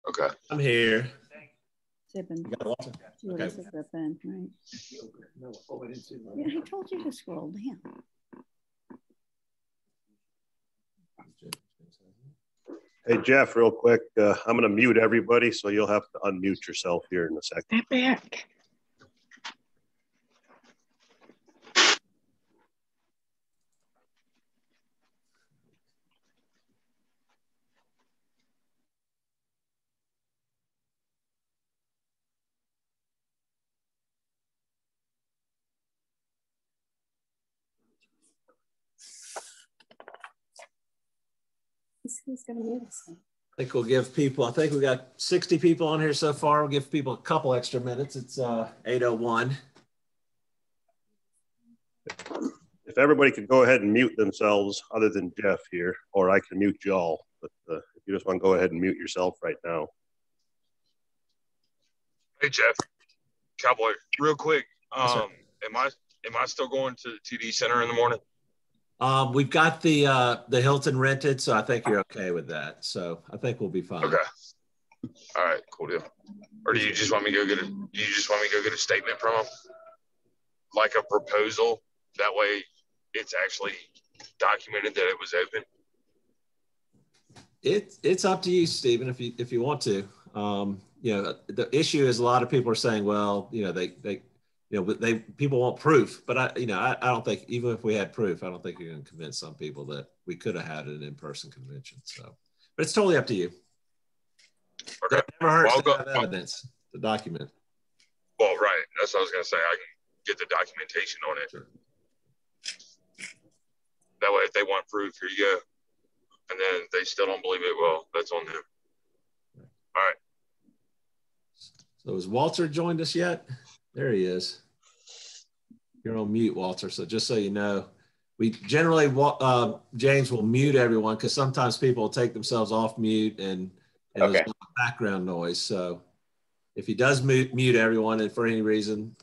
Okay. I'm here. Zipping. You got Walter? Okay. Zipping, right? Yeah, I told you to scroll down. Hey, Jeff, real quick, I'm going to mute everybody, so you'll have to unmute yourself here in a second. Step back. Who's going to mute us? I think we'll give people, I think we got 60 people on here so far. We'll give people a couple extra minutes. It's 8:01. If everybody could go ahead and mute themselves, other than Jeff here, or I can mute y'all. But if you just want to go ahead and mute yourself right now. Hey, Jeff, Cowboy, real quick. Yes, Am I still going to the TD Center in the morning? We've got the Hilton rented, so I think you're okay with that. So I think we'll be fine. Okay. All right, cool deal. Or do you just want me to go get a statement from them? Like a proposal? That way it's actually documented that it was open. It's up to you, Stephen, if you want to. The issue is a lot of people are saying, well, people want proof, but I don't think, even if we had proof, I don't think you're going to convince some people that we could have had an in-person convention. So, but it's totally up to you. Okay. It never hurts to have evidence to document. Well, right. That's what I was going to say. I can get the documentation on it. Sure. That way, if they want proof, here you go. And then if they still don't believe it, well, that's on them. All right. So has Walter joined us yet? There he is. You're on mute, Walter. So just so you know, we generally, James will mute everyone because sometimes people will take themselves off mute and there's a lot of background noise. So if he does mute everyone and for any reason,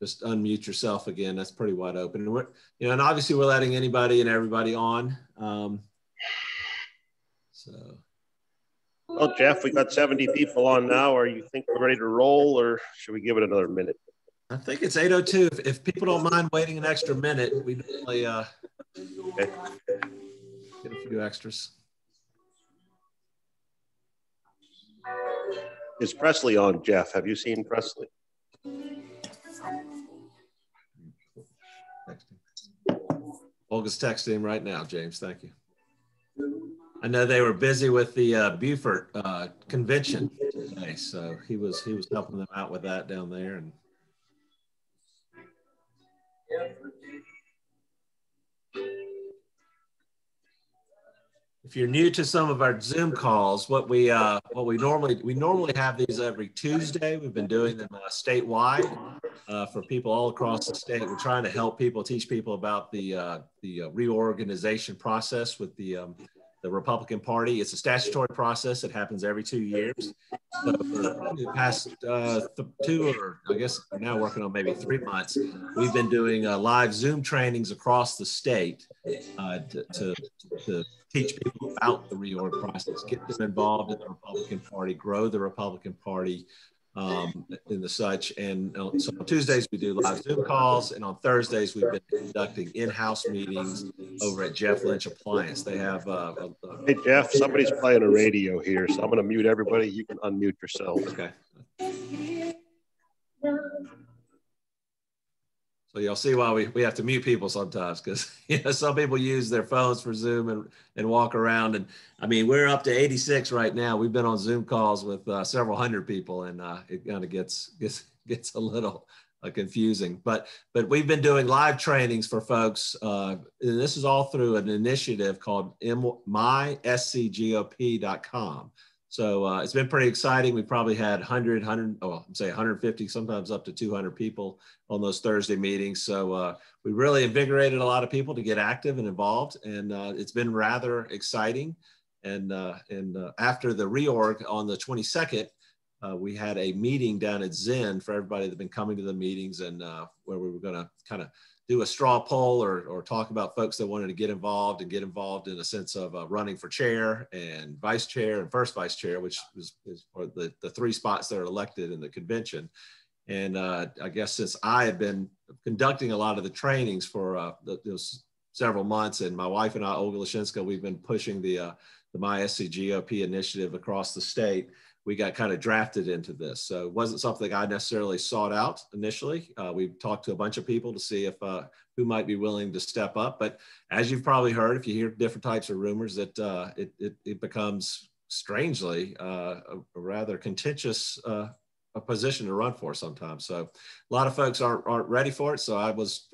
just unmute yourself again. That's pretty wide open. And and obviously we're letting anybody and everybody on. Well, Jeff, we got 70 people on now. Are you think we're ready to roll, or should we give it another minute? I think it's 8:02. If people don't mind waiting an extra minute, we normally get a few extras. Is Presley on, Jeff? Have you seen Presley? Olga's texting him right now, James. Thank you. I know they were busy with the Beaufort convention today, so he was helping them out with that down there. And if you're new to some of our Zoom calls, we normally have these every Tuesday. We've been doing them statewide for people all across the state. We're trying to help people, teach people about the reorganization process with the Republican Party. It's a statutory process. It happens every 2 years. So for the past 2, or I guess we're now working on maybe 3 months, we've been doing live Zoom trainings across the state to teach people about the reorg process, get them involved in the Republican Party, grow the Republican Party, in the such. And so on Tuesdays we do live Zoom calls, and on Thursdays we've been conducting in-house meetings over at Jeff Lynch Appliance. They have hey Jeff, somebody's playing a radio here, so I'm going to mute everybody. You can unmute yourself. Okay. So you'll see why we have to mute people sometimes, because some people use their phones for Zoom and walk around. And I mean, we're up to 86 right now. We've been on Zoom calls with several hundred people, and it kind of gets a little confusing. But we've been doing live trainings for folks. And this is all through an initiative called mySCGOP.com. So it's been pretty exciting. We probably had 150, sometimes up to 200 people on those Thursday meetings. So we really invigorated a lot of people to get active and involved, and it's been rather exciting. And after the reorg on the 22nd, we had a meeting down at Zen for everybody that's been coming to the meetings, and where we were going to kind of do a straw poll or talk about folks that wanted to get involved in a sense of running for chair and vice chair and first vice chair, which is for the 3 spots that are elected in the convention. And I guess since I had been conducting a lot of the trainings for those several months, and my wife and I, Olga Lashinska, we've been pushing the mySCGOP initiative across the state. We got kind of drafted into this. So it wasn't something I necessarily sought out initially. We talked to a bunch of people to see if who might be willing to step up. But as you've probably heard, if you hear different types of rumors, that it becomes strangely a rather contentious a position to run for sometimes. So a lot of folks aren't ready for it. So I was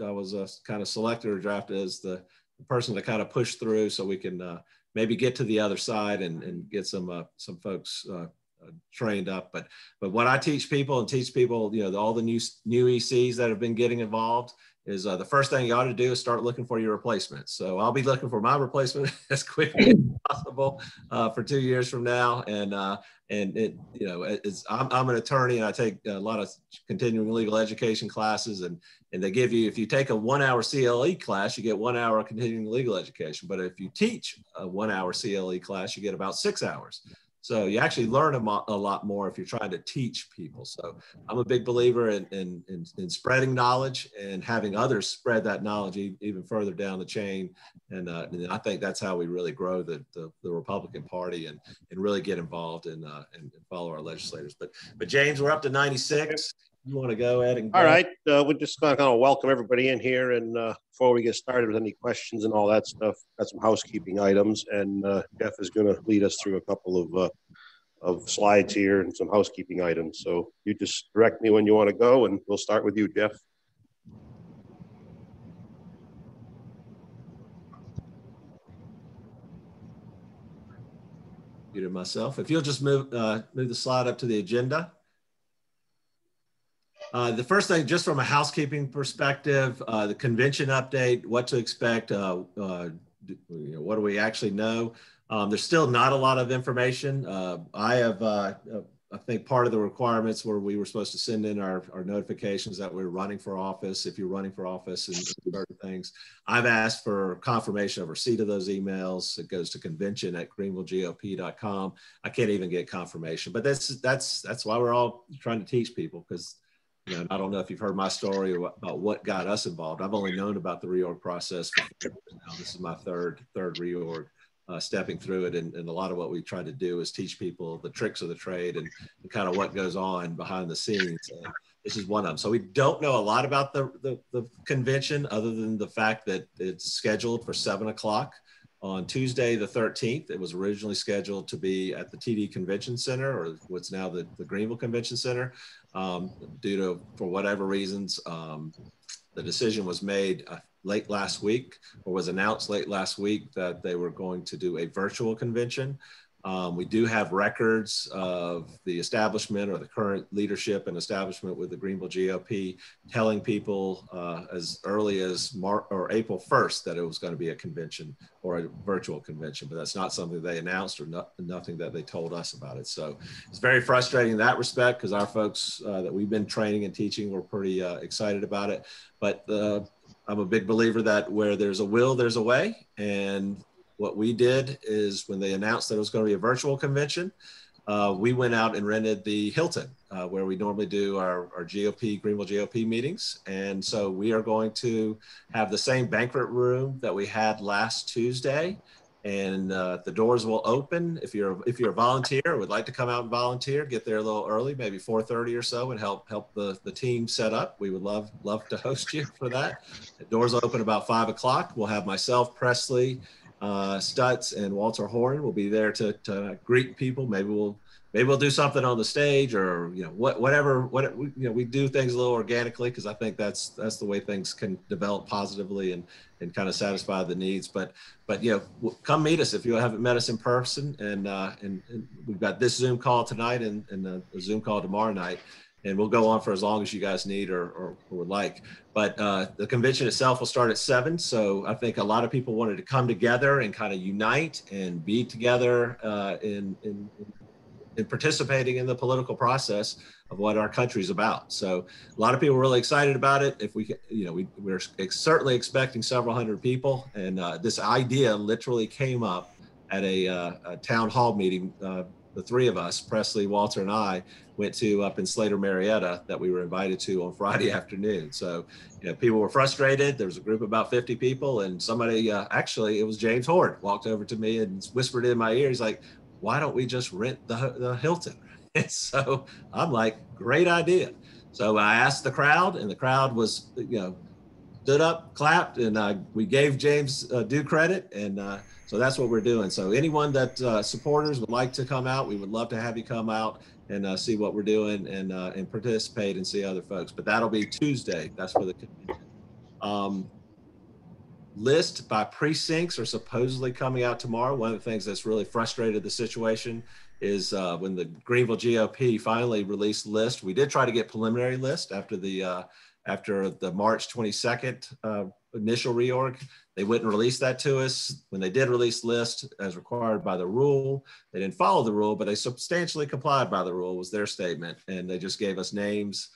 kind of selected or drafted as the person to kind of push through, so we can maybe get to the other side and get some folks trained up. But what I teach people, you know, all the new ECs that have been getting involved, is the first thing you ought to do is start looking for your replacement. So I'll be looking for my replacement as quickly as possible for 2 years from now. And it, you know, I'm an attorney, and I take a lot of continuing legal education classes, and they give you, if you take a 1-hour CLE class, you get 1 hour of continuing legal education. But if you teach a 1-hour CLE class, you get about 6 hours. So you actually learn a lot more if you're trying to teach people. So I'm a big believer in spreading knowledge and having others spread that knowledge even further down the chain. And I think that's how we really grow the Republican Party and really get involved and follow our legislators. But James, we're up to 96. You want to go ahead and go? All right, we're just going to kind of welcome everybody in here, and before we get started with any questions and all that stuff, got some housekeeping items, and Jeff is going to lead us through a couple of slides here and some housekeeping items. So you just direct me when you want to go, and we'll start with you, Jeff. Muted myself. If you'll just move the slide up to the agenda. The first thing, just from a housekeeping perspective, the convention update, what to expect, what do we actually know? There's still not a lot of information. I think part of the requirements were we were supposed to send in our notifications that we're running for office, if you're running for office and certain things. I've asked for confirmation of receipt of those emails. It goes to convention@greenvillegop.com. I can't even get confirmation, but that's why we're all trying to teach people, because you know, I don't know if you've heard my story about what got us involved. I've only known about the reorg process for 4 years now. This is my third reorg, stepping through it. And a lot of what we try to do is teach people the tricks of the trade and kind of what goes on behind the scenes. And this is one of them. So we don't know a lot about the convention, other than the fact that it's scheduled for 7 o'clock on Tuesday, the 13th. It was originally scheduled to be at the TD Convention Center, or what's now the Greenville Convention Center. Due to, for whatever reasons, the decision was made late last week, or was announced late last week, that they were going to do a virtual convention. We do have records of the establishment, or the current leadership and establishment with the Greenville GOP, telling people as early as April 1st that it was going to be a convention, or a virtual convention, but that's not something they announced, or nothing that they told us about it. So it's very frustrating in that respect, because our folks that we've been training and teaching were pretty excited about it. But I'm a big believer that where there's a will, there's a way. And what we did is, when they announced that it was going to be a virtual convention, we went out and rented the Hilton, where we normally do our Greenville GOP meetings. And so we are going to have the same banquet room that we had last Tuesday. And the doors will open. If you're a volunteer or would like to come out and volunteer, get there a little early, maybe 4:30 or so, and help the team set up. We would love to host you for that. The doors will open about 5 o'clock. We'll have myself, Presley, Stutz, and Walter Horn will be there to greet people. Maybe we'll do something on the stage, or whatever. We do things a little organically, because I think that's the way things can develop positively and kind of satisfy the needs. But come meet us if you haven't met us in person. And we've got this Zoom call tonight and a Zoom call tomorrow night. And we'll go on for as long as you guys need or would like. But the convention itself will start at 7. So I think a lot of people wanted to come together and kind of unite and be together in participating in the political process of what our country's about. So a lot of people are really excited about it. If we can, we're certainly expecting several hundred people. And this idea literally came up at a town hall meeting. The three of us, Presley, Walter, and I, went to up in Slater, Marietta, that we were invited to on Friday afternoon. So, people were frustrated. There was a group of about 50 people, and somebody, actually, it was James Horde, walked over to me and whispered in my ear. He's like, "Why don't we just rent the Hilton?" And so I'm like, "Great idea." So I asked the crowd, and the crowd was, stood up, clapped, and we gave James due credit. And so that's what we're doing. So anyone that supporters would like to come out, we would love to have you come out and see what we're doing and participate and see other folks. But that'll be Tuesday. That's for the convention. List by precincts are supposedly coming out tomorrow. One of the things that's really frustrated the situation is when the Greenville GOP finally released list. We did try to get preliminary list after the March 22nd initial reorg. They wouldn't release that to us. When they did release list as required by the rule, they didn't follow the rule, but they substantially complied by the rule, was their statement. And they just gave us names,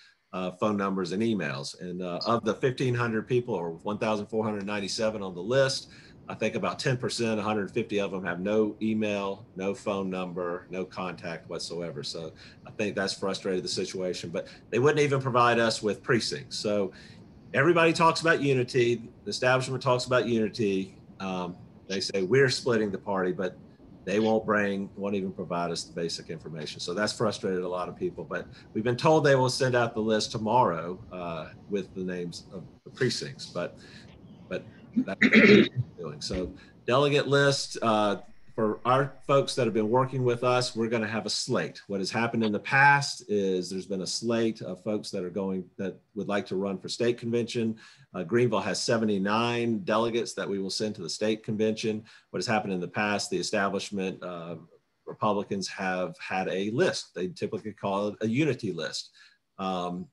phone numbers, and emails. And of the 1,500 people, or 1,497 on the list, I think about 10%, 150 of them have no email, no phone number, no contact whatsoever. So I think that's frustrated the situation, but they wouldn't even provide us with precincts. So everybody talks about unity. The establishment talks about unity. They say we're splitting the party, but they won't even provide us the basic information. So that's frustrated a lot of people, but we've been told they will send out the list tomorrow with the names of the precincts, but that's what we're doing. So delegate list, for our folks that have been working with us, we're going to have a slate. What has happened in the past is there's been a slate of folks that would like to run for state convention. Greenville has 79 delegates that we will send to the state convention. What has happened in the past, the establishment, Republicans have had a list. They typically call it a unity list.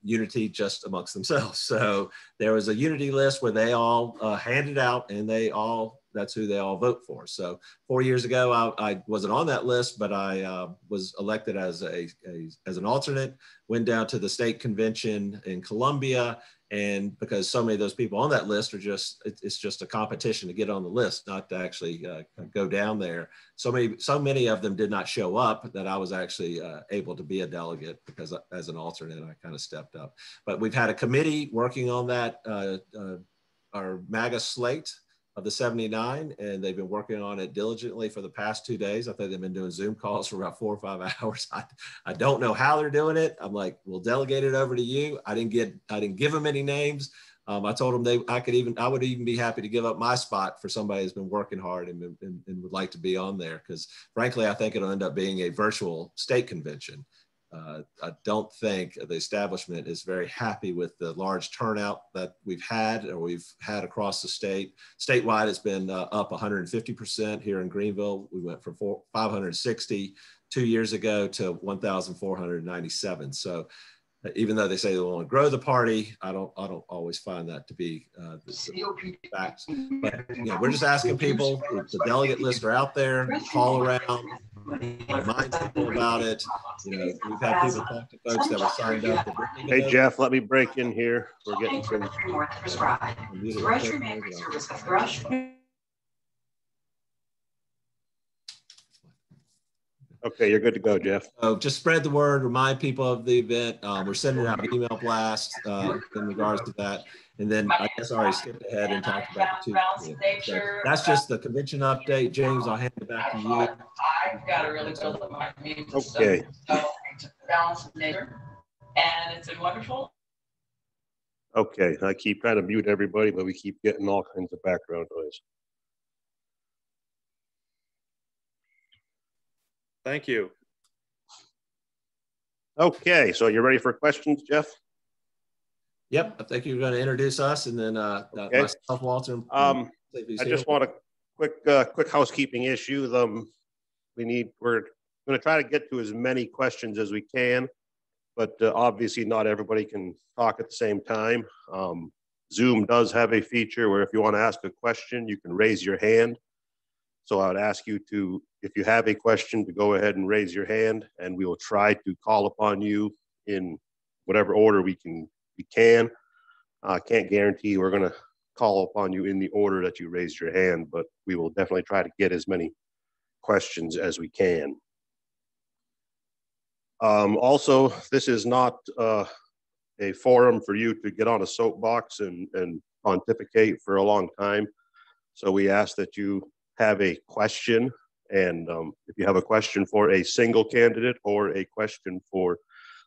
Unity just amongst themselves. So there was a unity list where they all handed out, and that's who they all vote for. So 4 years ago, I wasn't on that list, but I was elected as an alternate, went down to the state convention in Columbia. And because so many of those people on that list it's just a competition to get on the list, not to actually go down there. So many of them did not show up that I was actually able to be a delegate, because as an alternate, I kind of stepped up. But we've had a committee working on that, our MAGA slate of the 79, and they've been working on it diligently for the past 2 days. I think they've been doing Zoom calls for about 4 or 5 hours. I don't know how they're doing it. I'm like, we'll delegate it over to you. I didn't give them any names. I told them I would even be happy to give up my spot for somebody who's been working hard and would like to be on there, because frankly, I think it'll end up being a virtual state convention. I don't think the establishment is very happy with the large turnout that we've had across the state. Statewide, it's been up 150% here in Greenville. We went from 560 2 years ago to 1,497. So even though they say they want to grow the party, I don't always find that to be the facts. But we're just asking people. The delegate lists are out there. Call around, remind people about it. We've had people talk to folks that were signed up. Hey Jeff, let me break in here. We're getting some. Okay, you're good to go, Jeff. So just spread the word, remind people of the event. We're sending out an email blast in regards to that. And then I guess I already skipped ahead and talked about the two. So that's just the convention update. James, I'll hand it back to you. I've got to really build up my immune system. Okay. So balance of nature. And it's been wonderful. Okay, I keep trying to mute everybody, but we keep getting all kinds of background noise. Thank you. Okay, so you're ready for questions, Jeff? Yep, I think you're going to introduce us, and then okay. Myself, Walter. I just want a quick housekeeping issue. We're going to try to get to as many questions as we can, but obviously not everybody can talk at the same time. Zoom does have a feature where if you want to ask a question, you can raise your hand. So I would ask you to, if you have a question, to go ahead and raise your hand, and we will try to call upon you in whatever order we can. I can't guarantee we're going to call upon you in the order that you raised your hand, but we will definitely try to get as many questions as we can. Also, this is not a forum for you to get on a soapbox and pontificate for a long time. So we ask that you have a question, and if you have a question for a single candidate or a question for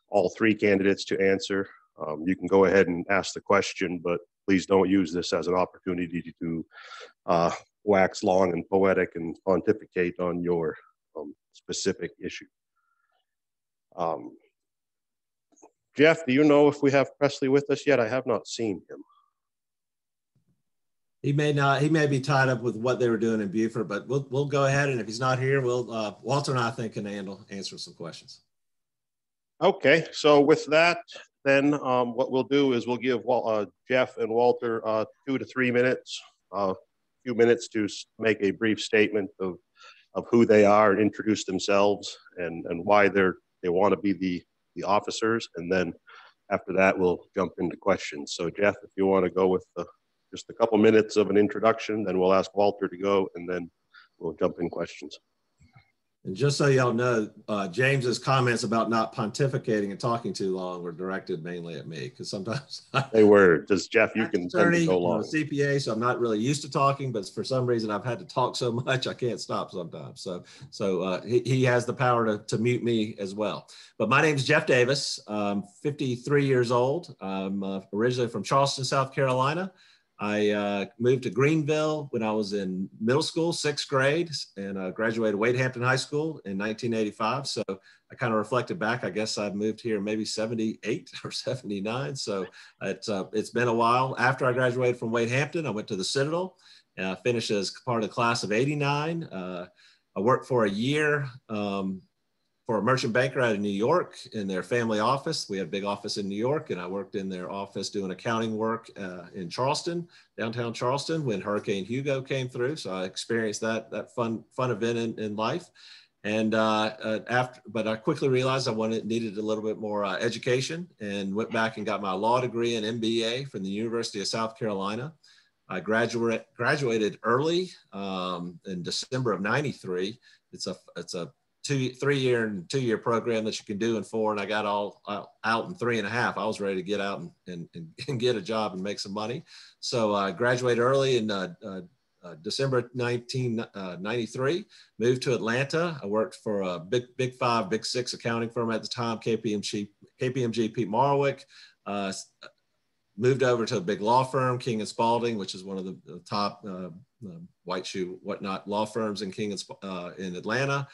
all three candidates to answer, you can go ahead and ask the question, but please don't use this as an opportunity to wax long and poetic and pontificate on your specific issue. Jeff, do you know if we have Presley with us yet? I have not seen him. He may not. He may be tied up with what they were doing in Beaufort, but we'll go ahead, and if he's not here, we'll Walter and I think can answer some questions. Okay. So with that, then what we'll do is we'll give Jeff and Walter 2 to 3 minutes, a few minutes to make a brief statement of who they are and introduce themselves and why they want to be the officers. And then after that, we'll jump into questions. So Jeff, if you want to go with just a couple minutes of an introduction, then we'll ask Walter to go, and then we'll jump in questions. And just so y'all know, James's comments about not pontificating and talking too long were directed mainly at me, because sometimes they were. Just Jeff, you can tend to go long. I'm a CPA, so I'm not really used to talking, but for some reason I've had to talk so much I can't stop sometimes. So he has the power to mute me as well. But my name is Jeff Davis. I'm 53 years old. I'm originally from Charleston, South Carolina. I moved to Greenville when I was in middle school, 6th grade, and graduated Wade Hampton High School in 1985. So I kind of reflected back. I guess I moved here maybe 78 or 79. So it's been a while. After I graduated from Wade Hampton, I went to the Citadel, and I finished as part of the class of 89. I worked for a year for a merchant banker out of New York in their family office. We had a big office in New York, and I worked in their office doing accounting work in Charleston, downtown Charleston, when Hurricane Hugo came through. So I experienced that fun event in life. And but I quickly realized I needed a little bit more education, and went back and got my law degree and MBA from the University of South Carolina. I graduated early in December of '93. It's a 3-year and 2-year program that you can do in 4, and I got all out in 3.5. I was ready to get out and get a job and make some money. So I graduated early in December 1993, moved to Atlanta. I worked for a big 5, big 6 accounting firm at the time, KPMG Pete Marwick. Moved over to a big law firm, King and Spalding, which is one of the top white shoe whatnot law firms in in Atlanta.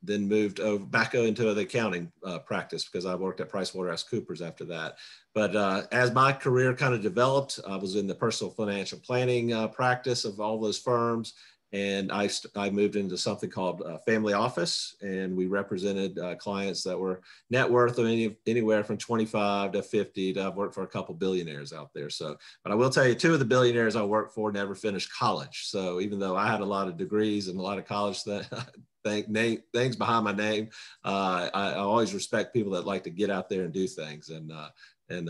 Then moved back into the accounting practice, because I worked at PricewaterhouseCoopers after that. But as my career kind of developed, I was in the personal financial planning practice of all those firms. And I moved into something called family office, and we represented clients that were net worth of anywhere from 25 to 50. I've worked for a couple billionaires out there. So, but I will tell you, 2 of the billionaires I worked for never finished college. So even though I had a lot of degrees and a lot of college things behind my name, I always respect people that like to get out there and do things. And in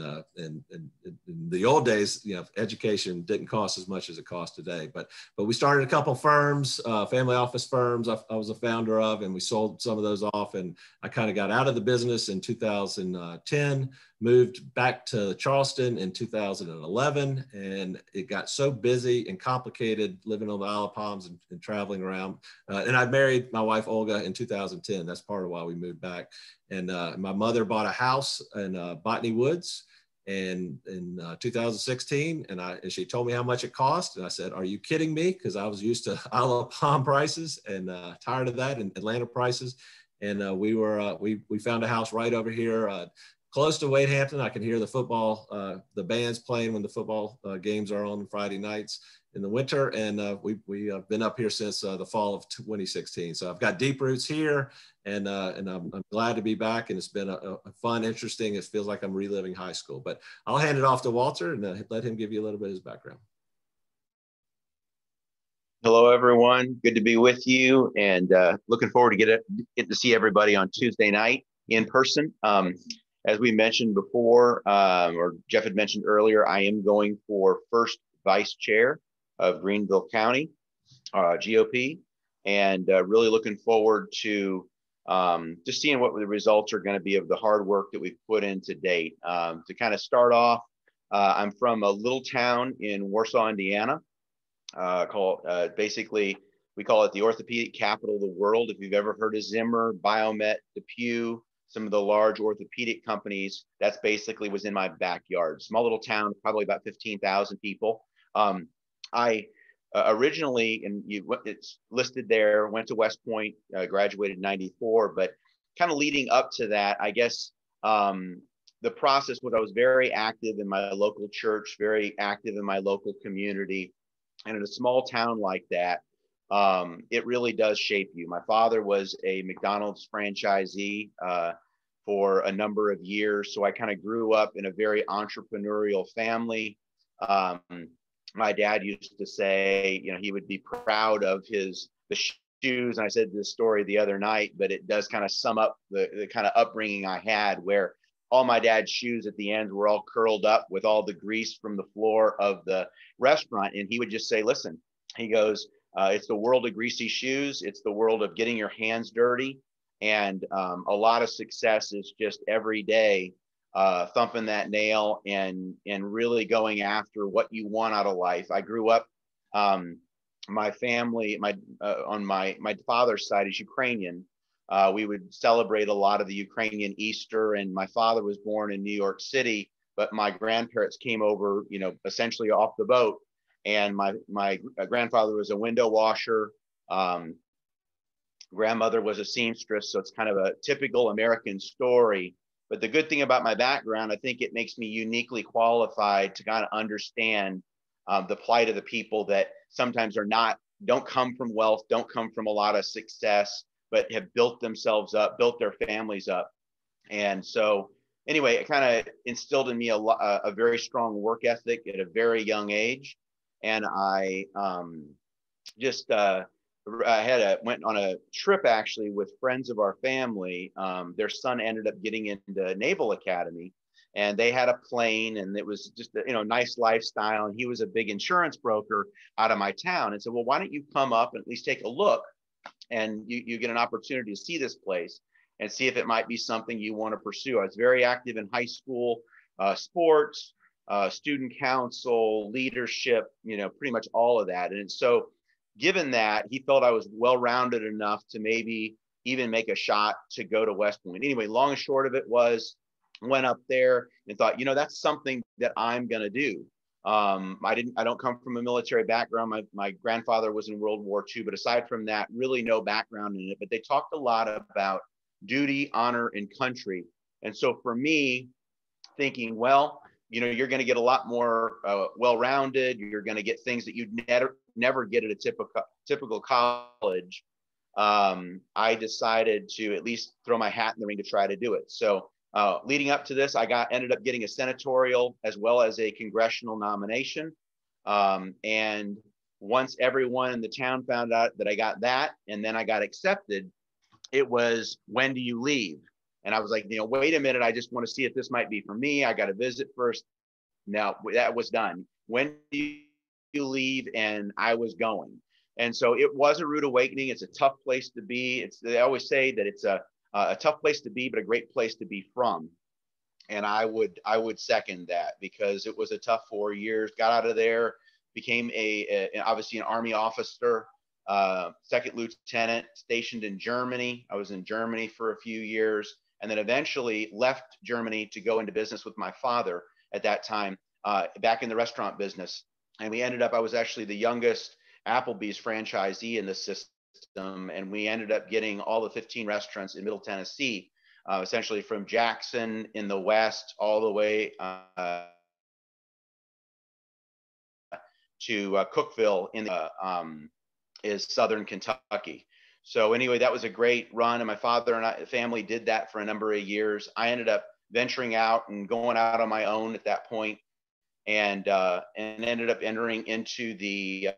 the old days, education didn't cost as much as it costs today. But we started a couple firms, family office firms I was a founder of, and we sold some of those off. And I kind of got out of the business in 2010, moved back to Charleston in 2011. And it got so busy and complicated living on the Isle of Palms and traveling around. And I married my wife, Olga, in 2010. That's part of why we moved back. And my mother bought a house in Botany Woods in 2016, and she told me how much it cost, and I said, "Are you kidding me?" Because I was used to Isle of Palm prices and tired of that, and Atlanta prices. And we found a house right over here, close to Wade Hampton. I can hear the football, the bands playing when the football games are on Friday nights in the winter. And we've been up here since the fall of 2016. So I've got deep roots here, and I'm glad to be back. And it's been a fun, interesting, it feels like I'm reliving high school. But I'll hand it off to Walter and let him give you a little bit of his background. Hello, everyone. Good to be with you, and looking forward to getting to see everybody on Tuesday night in person. As we mentioned before, or Jeff had mentioned earlier, I am going for first vice chair of Greenville County GOP, and really looking forward to just seeing what the results are going to be of the hard work that we've put in to date. To kind of start off, I'm from a little town in Warsaw, Indiana. Basically, we call it the orthopedic capital of the world. If you've ever heard of Zimmer, Biomet, DePuy, some of the large orthopedic companies, that's basically was in my backyard. Small little town, probably about 15,000 people. I originally, and it's listed there, went to West Point, graduated in '94, but kind of leading up to that, I guess the process was I was very active in my local church, very active in my local community. And in a small town like that, it really does shape you. My father was a McDonald's franchisee for a number of years. So I kind of grew up in a very entrepreneurial family. My dad used to say, you know, he would be proud of the shoes. And I said this story the other night, but it does kind of sum up the kind of upbringing I had, where all my dad's shoes at the end were all curled up with all the grease from the floor of the restaurant. And he would just say, listen, he goes, it's the world of greasy shoes. It's the world of getting your hands dirty. And a lot of success is just every day thumping that nail and really going after what you want out of life. I grew up, my family, on my father's side is Ukrainian. We would celebrate a lot of the Ukrainian Easter, and my father was born in New York City, but my grandparents came over, you know, essentially off the boat. And my grandfather was a window washer. Grandmother was a seamstress. So it's kind of a typical American story. But the good thing about my background, I think it makes me uniquely qualified to kind of understand the plight of the people that sometimes don't come from wealth, don't come from a lot of success, but have built themselves up, built their families up. And so anyway, it kind of instilled in me a very strong work ethic at a very young age. And I went on a trip actually with friends of our family. Their son ended up getting into Naval Academy, and they had a plane, and it was just a nice lifestyle. And he was a big insurance broker out of my town, and said, well, why don't you come up and at least take a look? And you get an opportunity to see this place and see if it might be something you want to pursue. I was very active in high school sports, student council, leadership, pretty much all of that. And so given that, he felt I was well-rounded enough to maybe even make a shot to go to West Point. Anyway, long and short of it was, went up there and thought, that's something that I'm going to do. I don't come from a military background. My grandfather was in World War II, but aside from that, really no background in it. But they talked a lot about duty, honor, and country. And so for me, thinking, well, you're going to get a lot more well-rounded. You're going to get things that you'd never get at a typical college. I decided to at least throw my hat in the ring to try to do it. So leading up to this, I ended up getting a senatorial as well as a congressional nomination. And once everyone in the town found out that I got that, and then I got accepted, it was, when do you leave? And I was like, wait a minute, I just want to see if this might be for me. I got to visit first. No, that was done. When do you leave? And I was going. And so it was a rude awakening. It's a tough place to be. They always say that it's a tough place to be, but a great place to be from. And I would second that, because it was a tough 4 years. Got out of there, became obviously an Army officer, second lieutenant, stationed in Germany. I was in Germany for a few years, and then eventually left Germany to go into business with my father at that time, back in the restaurant business. And I was actually the youngest Applebee's franchisee in the system. And we ended up getting all the 15 restaurants in Middle Tennessee, essentially from Jackson in the west all the way to Cookeville in is southern Kentucky. So anyway, that was a great run. And my father and family did that for a number of years. I ended up venturing out and going out on my own at that point, and ended up entering into the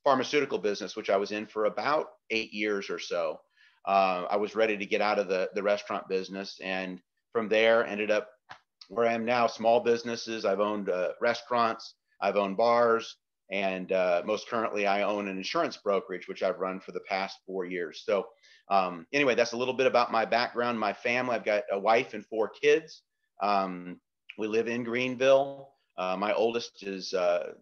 pharmaceutical business, which I was in for about 8 years or so. I was ready to get out of the restaurant business, and from there ended up where I am now. Small businesses. I've owned restaurants, I've owned bars, and most currently I own an insurance brokerage, which I've run for the past 4 years. So anyway, that's a little bit about my background, my family. I've got a wife and 4 kids. We live in Greenville. My oldest is a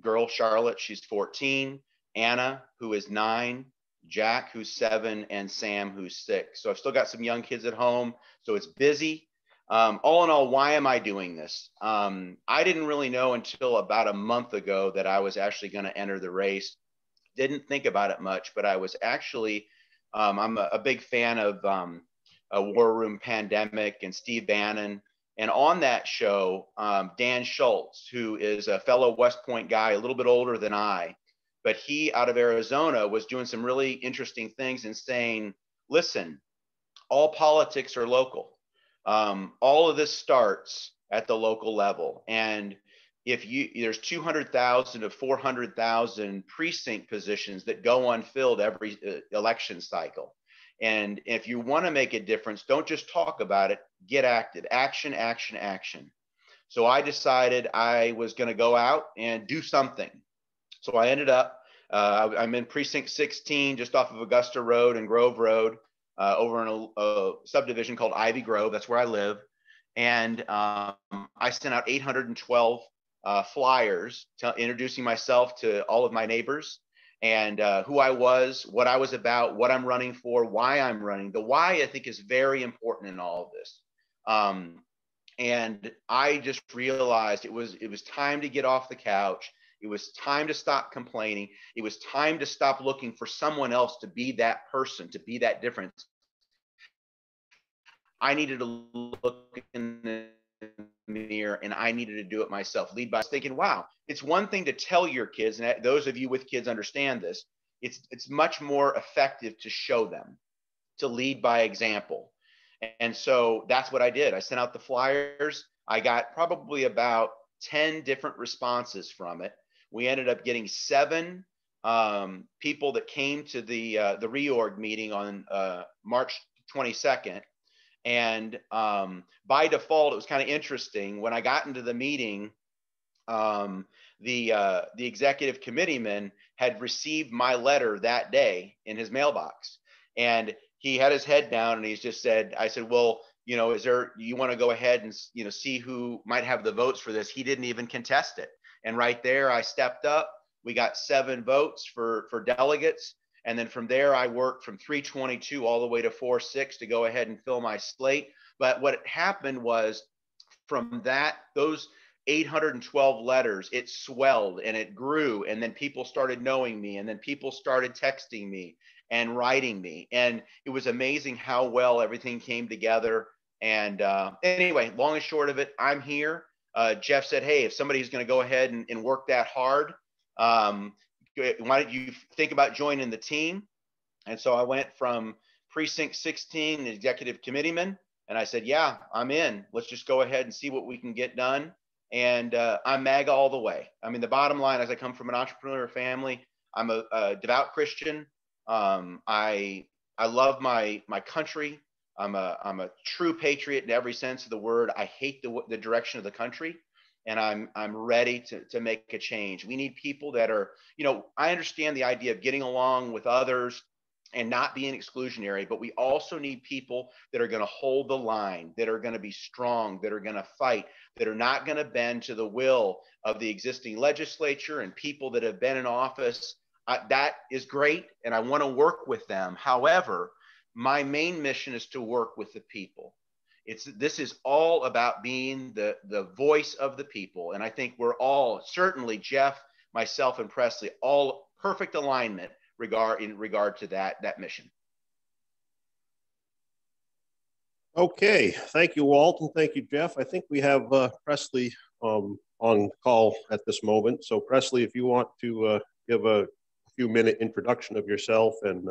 girl, Charlotte. She's 14. Anna, who is 9. Jack, who's 7, and Sam, who's 6. So I've still got some young kids at home. So it's busy. All in all, why am I doing this? I didn't really know until about a month ago that I was actually going to enter the race. Didn't think about it much, but I was actually, I'm a big fan of a War Room Pandemic and Steve Bannon. And on that show, Dan Schultz, who is a fellow West Point guy, a little bit older than I, but he out of Arizona was doing some really interesting things and saying, listen, all politics are local. All of this starts at the local level. And if there's 200,000 to 400,000 precinct positions that go unfilled every election cycle. And if you want to make a difference, don't just talk about it, get active. Action, action, action. So I decided I was going to go out and do something. So I ended up, I'm in precinct 16, just off of Augusta Road and Grove Road, over in a subdivision called Ivy Grove. That's where I live. And I sent out 812 flyers introducing myself to all of my neighbors and who I was, what I was about, what I'm running for, why I'm running. The why, I think, is very important in all of this. And I just realized it was time to get off the couch. It was time to stop complaining. It was time to stop looking for someone else to be that person, to be that difference. I needed to look in the mirror and I needed to do it myself. Lead by thinking, wow, it's one thing to tell your kids, and those of you with kids understand this. It's much more effective to show them, to lead by example. And so that's what I did. I sent out the flyers. I got probably about 10 different responses from it. We ended up getting 7 people that came to the reorg meeting on March 22nd. And by default, it was kind of interesting. When I got into the meeting, the executive committeeman had received my letter that day in his mailbox. And he had his head down and he's just said, I said, well, you know, you want to go ahead and, you know, see who might have the votes for this? He didn't even contest it. And right there, I stepped up. We got 7 votes for delegates. And then from there, I worked from 322 all the way to 46 to go ahead and fill my slate. But what happened was from those 812 letters, it swelled and it grew. And then people started knowing me. And then people started texting me and writing me. And it was amazing how well everything came together. And anyway, long and short of it, I'm here. Jeff said, hey, if somebody's going to go ahead and work that hard, why don't you think about joining the team? And so I went from precinct 16, executive committeeman, and I said, yeah, I'm in. Let's just go ahead and see what we can get done. And I'm MAGA all the way. I mean, the bottom line is I come from an entrepreneur family. I'm a devout Christian. I love my country. I'm a true patriot in every sense of the word. I hate the direction of the country. And I'm ready to make a change. We need people that are, you know, I understand the idea of getting along with others and not being exclusionary, but we also need people that are going to hold the line, that are going to be strong, that are going to fight, that are not going to bend to the will of the existing legislature and people that have been in office. That is great, and I want to work with them. However, my main mission is to work with the people. This is all about being the voice of the people. And I think we're all, certainly Jeff, myself, and Presley, all perfect alignment in regard to that mission. Okay, thank you, Walt, and thank you, Jeff. I think we have Presley on call at this moment. So Presley, if you want to give a few-minute introduction of yourself and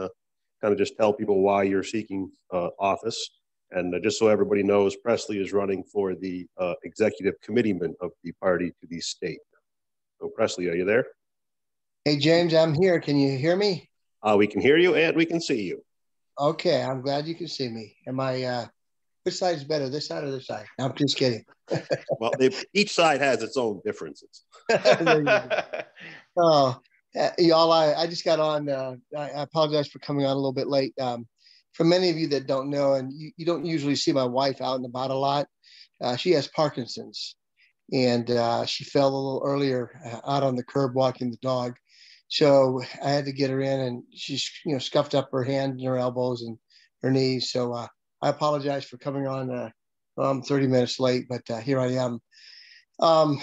kind of just tell people why you're seeking office. And just so everybody knows, Presley is running for the executive committeeman of the party to the state. So Presley, are you there? Hey, James, I'm here. Can you hear me? We can hear you and we can see you. Okay, I'm glad you can see me. Am I, which side is better, this side or this side? I'm just kidding. Well, each side has its own differences. There you go. Oh, y'all, I just got on. I apologize for coming on a little bit late. For many of you that don't know, and you don't usually see my wife out and about a lot, she has Parkinson's, and she fell a little earlier out on the curb walking the dog. So I had to get her in, and she's scuffed up her hands and her elbows and her knees. So I apologize for coming on. I'm 30 minutes late, but here I am. A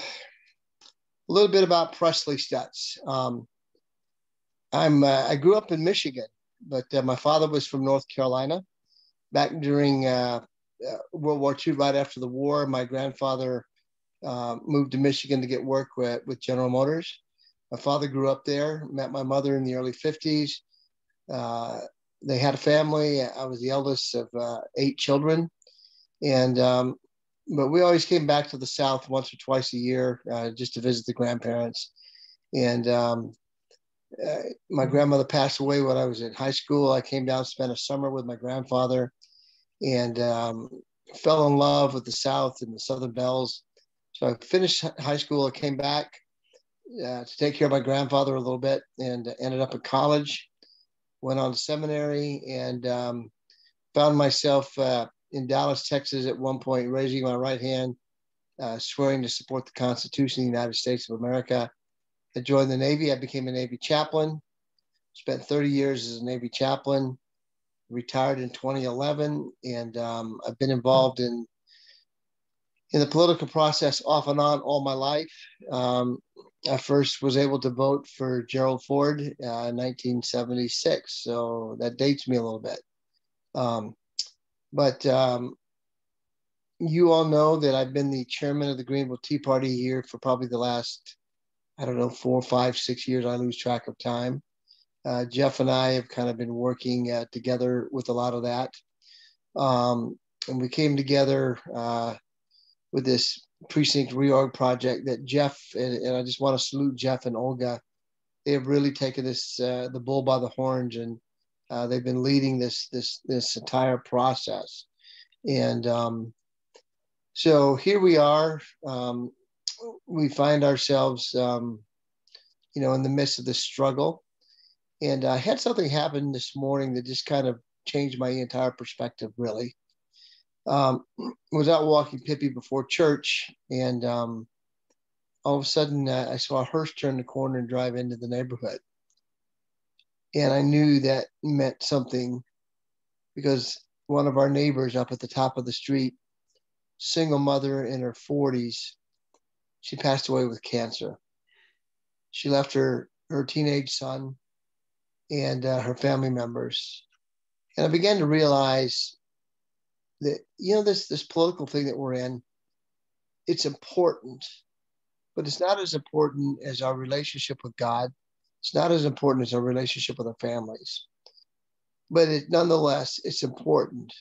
little bit about Presley Stutz. I grew up in Michigan, but my father was from North Carolina. Back during World War II, right after the war, my grandfather moved to Michigan to get work with General Motors. My father grew up there, met my mother in the early 50s. They had a family. I was the eldest of 8 children. And but we always came back to the South once or twice a year just to visit the grandparents. And my grandmother passed away when I was in high school. I came down, spent a summer with my grandfather, and fell in love with the South and the Southern Bells. So I finished high school. I came back to take care of my grandfather a little bit, and ended up at college. Went on to seminary, and found myself in Dallas, Texas at one point, raising my right hand, swearing to support the Constitution of the United States of America. I joined the Navy. I became a Navy chaplain, spent 30 years as a Navy chaplain, retired in 2011, and I've been involved in the political process off and on all my life. I first was able to vote for Gerald Ford in 1976, so that dates me a little bit. But you all know that I've been the chairman of the Greenville Tea Party here for probably the last, I don't know, 4, 5, 6 years. I lose track of time. Jeff and I have kind of been working together with a lot of that. And we came together with this precinct reorg project that Jeff, and I just want to salute Jeff and Olga. They have really taken this, the bull by the horns, and they've been leading this entire process. And so here we are. We find ourselves, in the midst of this struggle. And I had something happen this morning that just kind of changed my entire perspective, really. Was out walking Pippi before church, and all of a sudden I saw a hearse turn the corner and drive into the neighborhood. And I knew that meant something, because one of our neighbors up at the top of the street, single mother in her 40s, she passed away with cancer. She left her teenage son and her family members. And I began to realize that, this political thing that we're in, it's important, but it's not as important as our relationship with God. It's not as important as our relationship with our families. But nonetheless, it's important,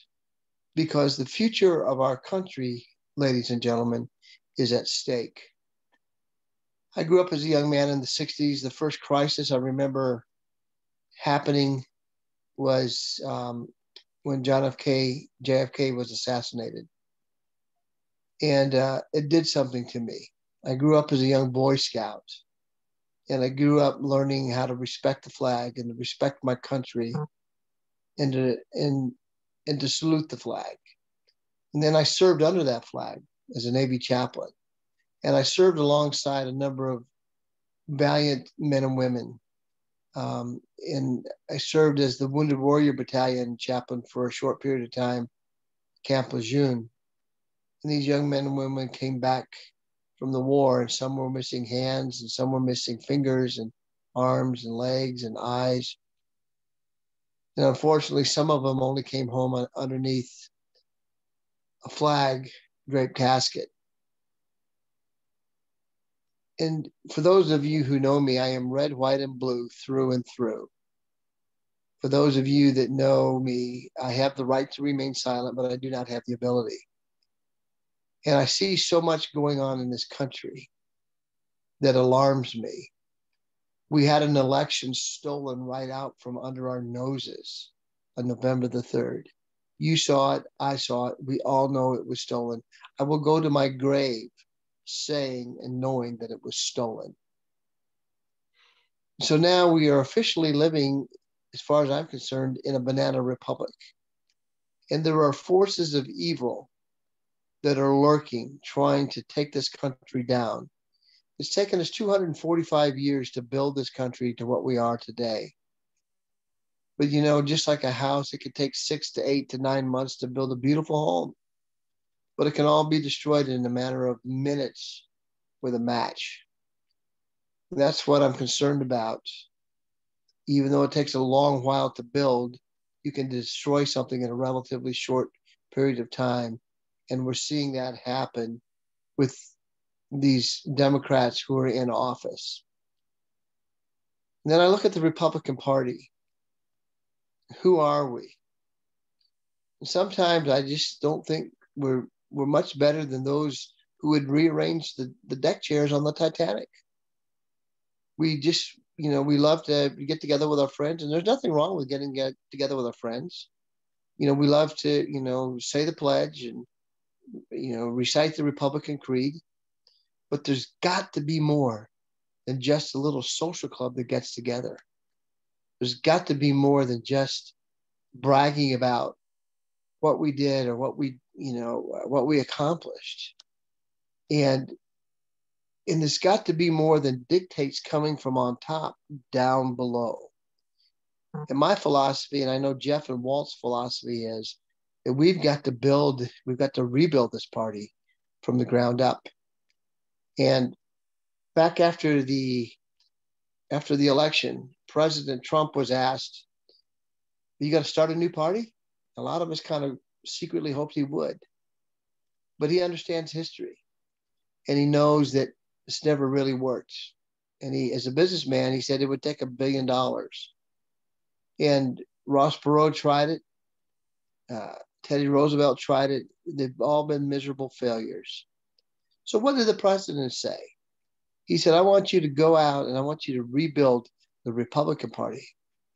because the future of our country, ladies and gentlemen, is at stake. I grew up as a young man in the 60s. The first crisis I remember happening was when JFK was assassinated. And it did something to me. I grew up as a young Boy Scout, and I grew up learning how to respect the flag and to respect my country, and to salute the flag. And then I served under that flag as a Navy chaplain. And I served alongside a number of valiant men and women. And I served as the Wounded Warrior Battalion chaplain for a short period of time, Camp Lejeune. And these young men and women came back from the war, and some were missing hands, and some were missing fingers and arms and legs and eyes. And unfortunately, some of them only came home underneath a flag draped casket. And for those of you who know me, I am red, white, and blue through and through. For those of you that know me, I have the right to remain silent, but I do not have the ability. And I see so much going on in this country that alarms me. We had an election stolen right out from under our noses on November the 3rd. You saw it, I saw it, we all know it was stolen. I will go to my grave saying and knowing that it was stolen. So now we are officially living, as far as I'm concerned, in a banana republic. And there are forces of evil that are lurking, trying to take this country down. It's taken us 245 years to build this country to what we are today. But you know, just like a house, it could take 6 to 8 to 9 months to build a beautiful home. But it can all be destroyed in a matter of minutes with a match. And that's what I'm concerned about. Even though it takes a long while to build, you can destroy something in a relatively short period of time. And we're seeing that happen with these Democrats who are in office. And then I look at the Republican Party. Who are we? Sometimes I just don't think we're much better than those who would rearrange the deck chairs on the Titanic. We just, you know, we love to get together with our friends, and there's nothing wrong with getting together with our friends. You know, we love to, you know, say the pledge and, you know, recite the Republican creed, but there's got to be more than just a little social club that gets together. There's got to be more than just bragging about what we did or what we, you know, what we accomplished. And there's got to be more than dictates coming from on top down below. And my philosophy, and I know Jeff and Walt's philosophy, is that we've got to rebuild this party from the ground up. And back after the election, President Trump was asked, "You got to start a new party?" A lot of us kind of secretly hoped he would. But he understands history. And he knows that it's never really worked. And he, as a businessman, he said it would take $1 billion. And Ross Perot tried it. Teddy Roosevelt tried it. They've all been miserable failures. So what did the president say? He said, I want you to go out and I want you to rebuild the Republican Party.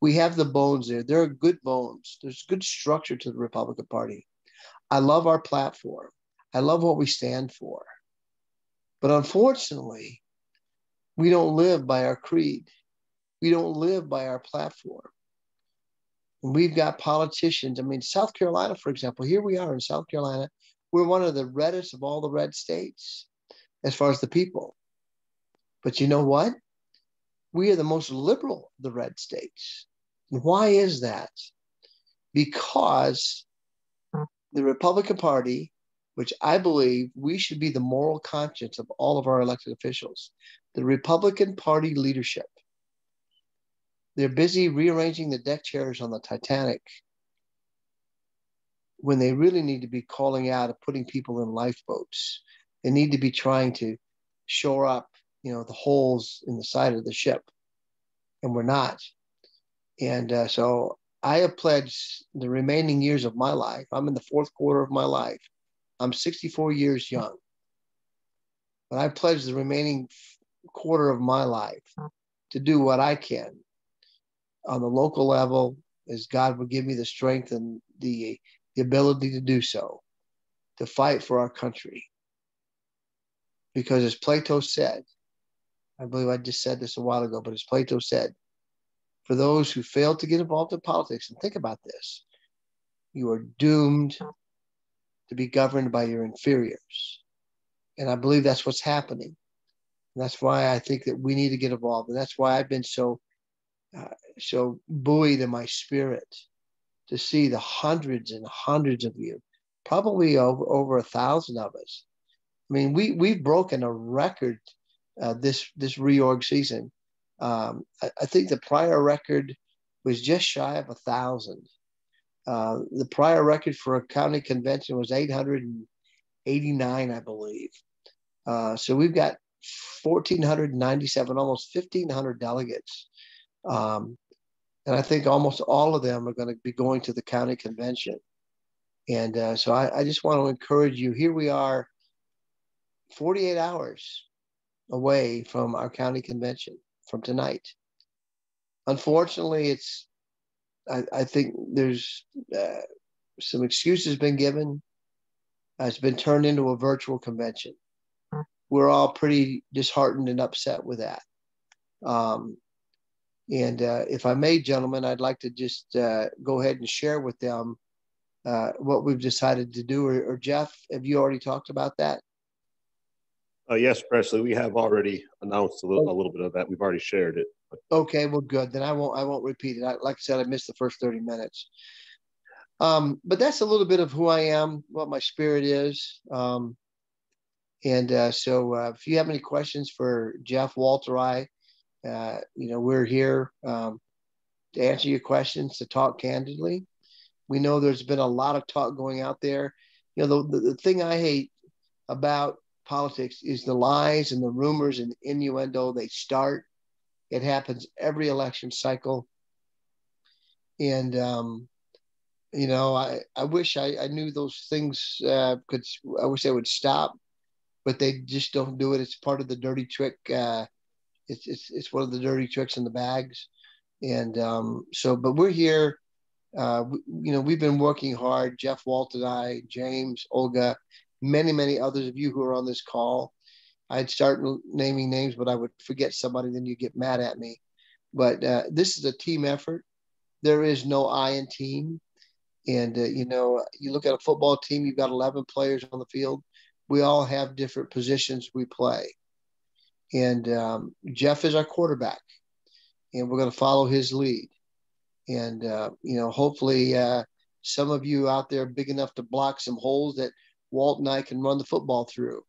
We have the bones there. There are good bones. There's good structure to the Republican Party. I love our platform. I love what we stand for. But unfortunately, we don't live by our creed. We don't live by our platform. And we've got politicians. I mean, South Carolina, for example, here we are in South Carolina. We're one of the reddest of all the red states as far as the people. But you know what? We are the most liberal of the red states. And why is that? Because the Republican Party, which I believe we should be the moral conscience of all of our elected officials, the Republican Party leadership, they're busy rearranging the deck chairs on the Titanic when they really need to be calling out and putting people in lifeboats. They need to be trying to shore up, you know, the holes in the side of the ship. And we're not. And so I have pledged the remaining years of my life. I'm in the fourth quarter of my life. I'm 64 years young. But I pledge the remaining quarter of my life to do what I can on the local level, as God would give me the strength and the ability to do so, to fight for our country. Because as Plato said, I believe I just said this a while ago, but as Plato said, for those who fail to get involved in politics, and think about this, you are doomed to be governed by your inferiors. And I believe that's what's happening. And that's why I think that we need to get involved. And that's why I've been so buoyed in my spirit to see the hundreds and hundreds of you, probably over 1,000 of us. I mean, we've broken a record this reorg season. I think the prior record was just shy of 1,000. The prior record for a county convention was 889, I believe. So we've got 1,497, almost 1,500 delegates. And I think almost all of them are going to be going to the county convention. And so I just want to encourage you. Here we are, 48 hours away from our county convention from tonight. Unfortunately, I think there's some excuses been given. It's been turned into a virtual convention. We're all pretty disheartened and upset with that. And if I may, gentlemen, I'd like to just go ahead and share with them what we've decided to do. Or Jeff, have you already talked about that? Yes, Presley, we have already announced a little bit of that. We've already shared it. Okay, well, good. Then I won't repeat it. Like I said, I missed the first 30 minutes. But that's a little bit of who I am, what my spirit is. So if you have any questions for Jeff, Walter, we're here to answer your questions, to talk candidly. We know there's been a lot of talk going out there. The thing I hate about politics is the lies and the rumors and the innuendo they start. It happens every election cycle. And, I wish I knew those things I wish they would stop, but they just don't do it. It's part of the dirty trick. It's one of the dirty tricks in the bags. And but we're here. We've been working hard. Jeff, Walt, and I, James, Olga, many others of you who are on this call. I'd start naming names, but I would forget somebody, then you get mad at me. But this is a team effort. There is no I in team. And, you look at a football team, you've got 11 players on the field. We all have different positions we play. And Jeff is our quarterback, and we're going to follow his lead. And, hopefully some of you out there big enough to block some holes that Walt and I can run the football through,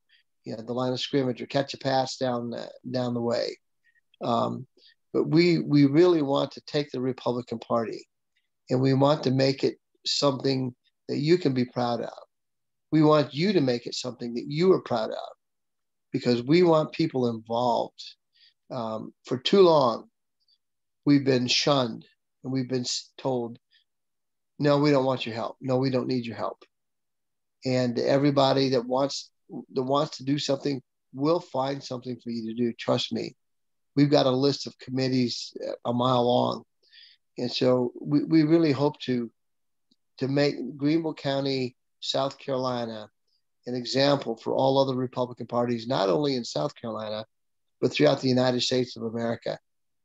the line of scrimmage, or catch a pass down the way. But we really want to take the Republican Party, and we want to make it something that you can be proud of. We want you to make it something that you are proud of, because we want people involved. For too long, we've been shunned, and we've been told, no, we don't want your help. No, we don't need your help. And everybody that wants to do something will find something for you to do. Trust me. We've got a list of committees a mile long. And so we really hope to make Greenville County, South Carolina, an example for all other Republican parties, not only in South Carolina, but throughout the United States of America,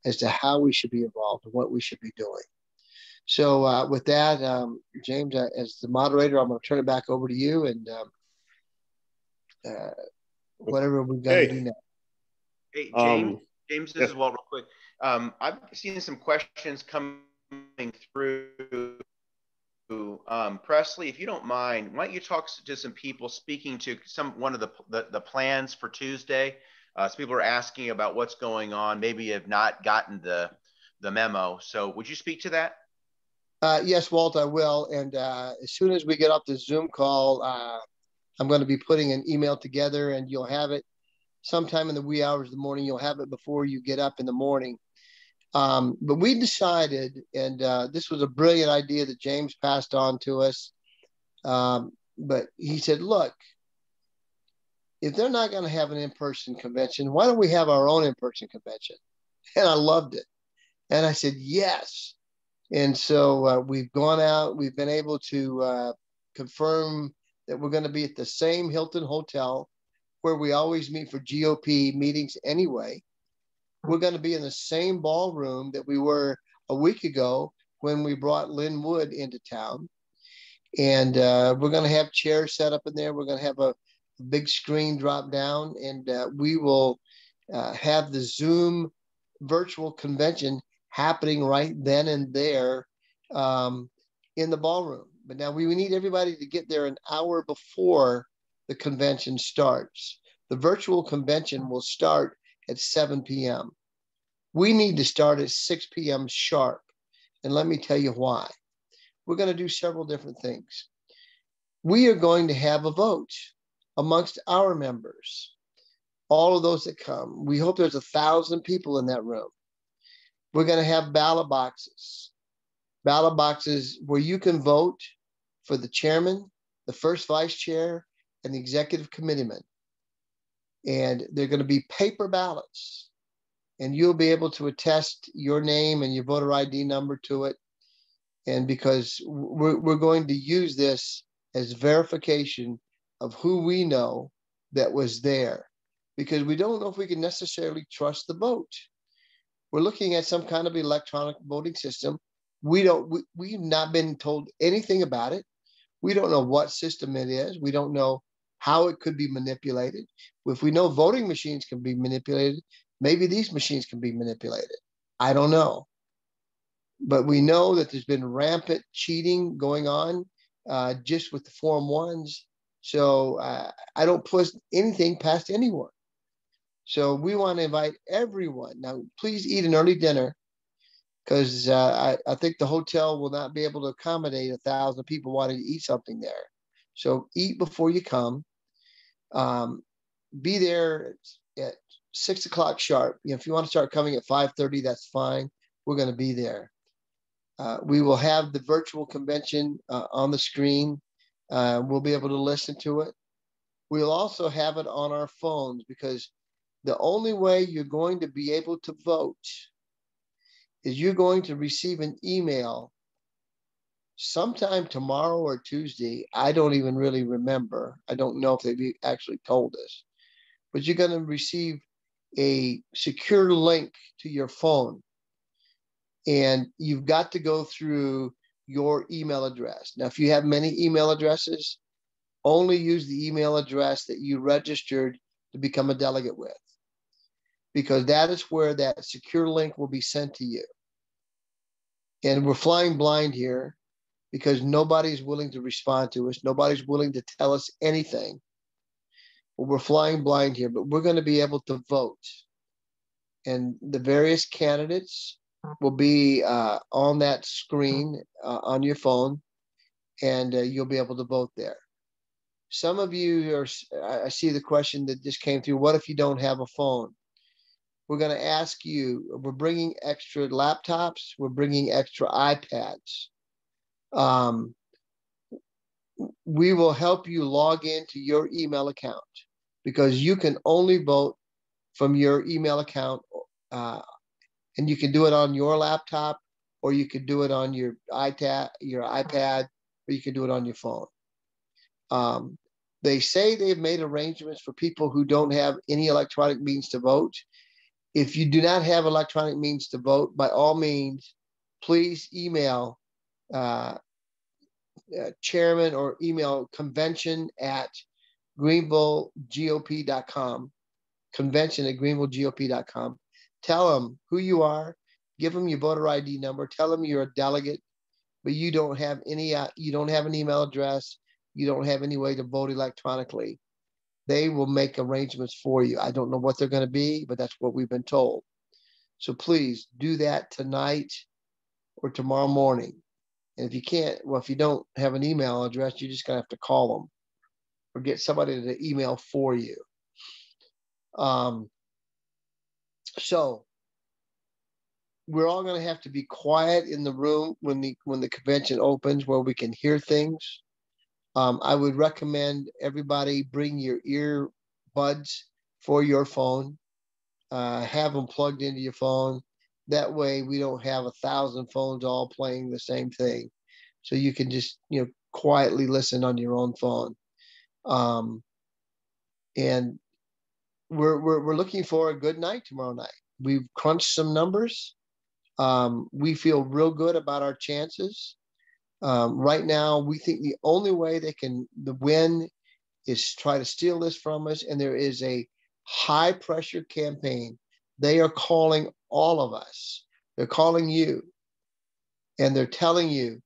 as to how we should be involved and what we should be doing. So with that, James, as the moderator, I'm going to turn it back over to you, and whatever we've got to do now. Hey, James, this is Walt, real quick. I've seen some questions coming through. Presley, if you don't mind, why don't you talk to some people speaking to one of the plans for Tuesday? So people are asking about what's going on. Maybe have not gotten the memo. So would you speak to that? Yes, Walt, I will. And as soon as we get off the Zoom call, I'm going to be putting an email together, and you'll have it sometime in the wee hours of the morning. You'll have it before you get up in the morning. But we decided, and this was a brilliant idea that James passed on to us. But he said, look, if they're not going to have an in-person convention, why don't we have our own in-person convention? And I loved it. And I said, yes. And so we've gone out, we've been able to confirm that we're going to be at the same Hilton Hotel where we always meet for GOP meetings anyway. We're going to be in the same ballroom that we were a week ago when we brought Lynn Wood into town. And we're going to have chairs set up in there. We're going to have a big screen drop down, and we will have the Zoom virtual convention happening right then and there in the ballroom. But now we need everybody to get there an hour before the convention starts. The virtual convention will start at 7 p.m. We need to start at 6 p.m. sharp. And let me tell you why. We're going to do several different things. We are going to have a vote amongst our members, all of those that come. We hope there's 1,000 people in that room. We're going to have ballot boxes where you can vote for the chairman, the first vice chair, and the executive committeeman. And they're going to be paper ballots. and you'll be able to attest your name and your voter ID number to it. And because we're going to use this as verification of who we know that was there, because we don't know if we can necessarily trust the vote. We're looking at some kind of electronic voting system. We've not been told anything about it. We don't know what system it is. We don't know how it could be manipulated. If we know voting machines can be manipulated, maybe these machines can be manipulated. I don't know. But we know that there's been rampant cheating going on just with the Form 1s. So I don't push anything past anyone. So we want to invite everyone. Now, please eat an early dinner, because I think the hotel will not be able to accommodate 1,000 people wanting to eat something there. So eat before you come. Be there at 6 o'clock sharp. If you want to start coming at 5:30, that's fine. We're going to be there. We will have the virtual convention on the screen. We'll be able to listen to it. We'll also have it on our phones, because the only way you're going to be able to vote is you're going to receive an email sometime tomorrow or Tuesday. I don't even really remember. I don't know if they've actually told us, but you're going to receive a secure link to your phone, and you've got to go through your email address. Now, if you have many email addresses, only use the email address that you registered to become a delegate with, because that is where that secure link will be sent to you. And we're flying blind here because nobody's willing to respond to us. Nobody's willing to tell us anything. Well, we're flying blind here, but we're going to be able to vote. And the various candidates will be on that screen on your phone, and you'll be able to vote there. Some of you I see the question that just came through, what if you don't have a phone? We're going to ask you, we're bringing extra laptops, we're bringing extra iPads. We will help you log into your email account, because you can only vote from your email account, and you can do it on your laptop, or you can do it on your iPad, or you can do it on your phone. They say they've made arrangements for people who don't have any electronic means to vote. If you do not have electronic means to vote, by all means, please email chairman, or email convention@greenvillegop.com, convention@greenvillegop.com. Tell them who you are, give them your voter ID number, tell them you're a delegate, but you don't have any, you don't have an email address, you don't have any way to vote electronically. They will make arrangements for you. I don't know what they're going to be, but that's what we've been told. So please do that tonight or tomorrow morning. And if you can't, well, if you don't have an email address, you're just going to have to call them or get somebody to email for you. So we're all going to have to be quiet in the room when the convention opens, where we can hear things. I would recommend everybody bring your earbuds for your phone. Have them plugged into your phone. That way we don't have 1,000 phones all playing the same thing. So you can just, quietly listen on your own phone. And we're looking for a good night tomorrow night. We've crunched some numbers. We feel real good about our chances. Right now, we think the only way they can win is try to steal this from us. And there is a high pressure campaign. They are calling all of us. They're calling you, and they're telling you,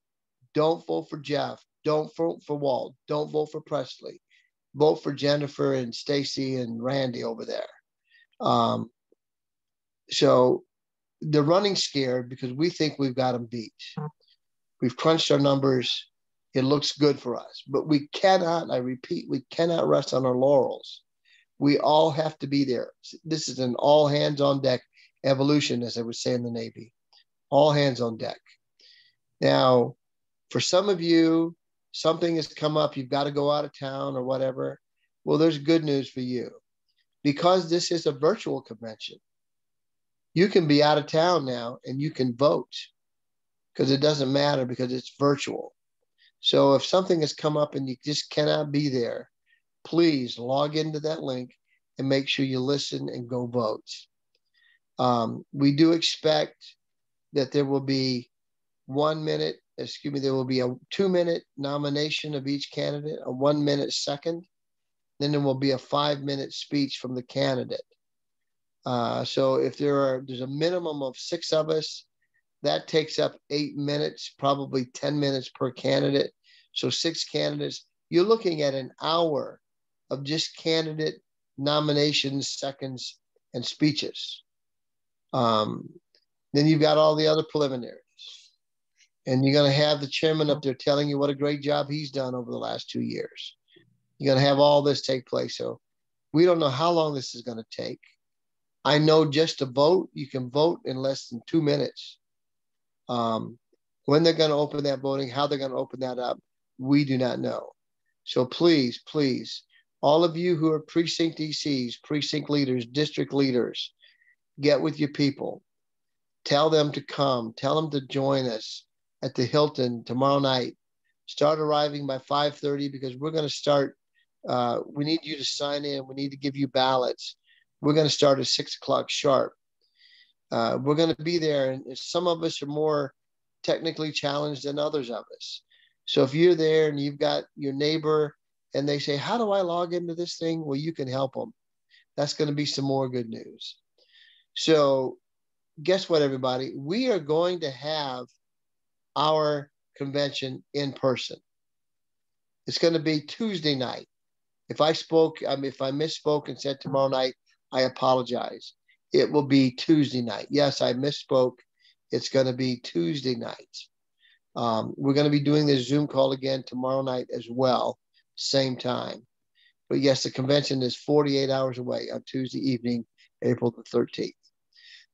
don't vote for Jeff. Don't vote for Walt. Don't vote for Presley. Vote for Jennifer and Stacy and Randy over there. So they're running scared because we think we've got them beat. We've crunched our numbers. It looks good for us, but we cannot, I repeat, we cannot rest on our laurels. We all have to be there. This is an all hands on deck evolution, as I would say in the Navy. All hands on deck. Now, for some of you, something has come up, you've got to go out of town or whatever. Well, there's good news for you. Because this is a virtual convention, You can be out of town now and you can vote because it doesn't matter because it's virtual. So if something has come up and you just cannot be there, please log into that link and make sure you listen and go vote. We do expect that there will be 1 minute, there will be a 2-minute nomination of each candidate, a 1 minute second, then there will be a 5-minute speech from the candidate. So if there's a minimum of 6 of us, that takes up 8 minutes, probably 10 minutes per candidate. So 6 candidates, you're looking at an hour of just candidate nominations, seconds, and speeches. Then you've got all the other preliminaries. And you're going to have the chairman up there telling you what a great job he's done over the last 2 years. You're going to have all this take place. So we don't know how long this is going to take. I know just to vote, you can vote in less than 2 minutes. When they're going to open that voting, how they're going to open that up, we do not know. So please, please, all of you who are precinct DCs, precinct leaders, district leaders, get with your people. Tell them to come. Tell them to join us at the Hilton tomorrow night. Start arriving by 5:30 because we're going to start. We need you to sign in. We need to give you ballots. We're going to start at 6 o'clock sharp. We're going to be there, and some of us are more technically challenged than others of us. So if you're there and you've got your neighbor and they say, how do I log into this thing? Well, you can help them. That's going to be some more good news. So guess what, everybody? We are going to have our convention in person. It's going to be Tuesday night. If I misspoke and said tomorrow night, I apologize. It will be Tuesday night. Yes, I misspoke. It's going to be Tuesday night. We're going to be doing this Zoom call again tomorrow night as well, same time. But yes, the convention is 48 hours away on Tuesday evening, April the 13th.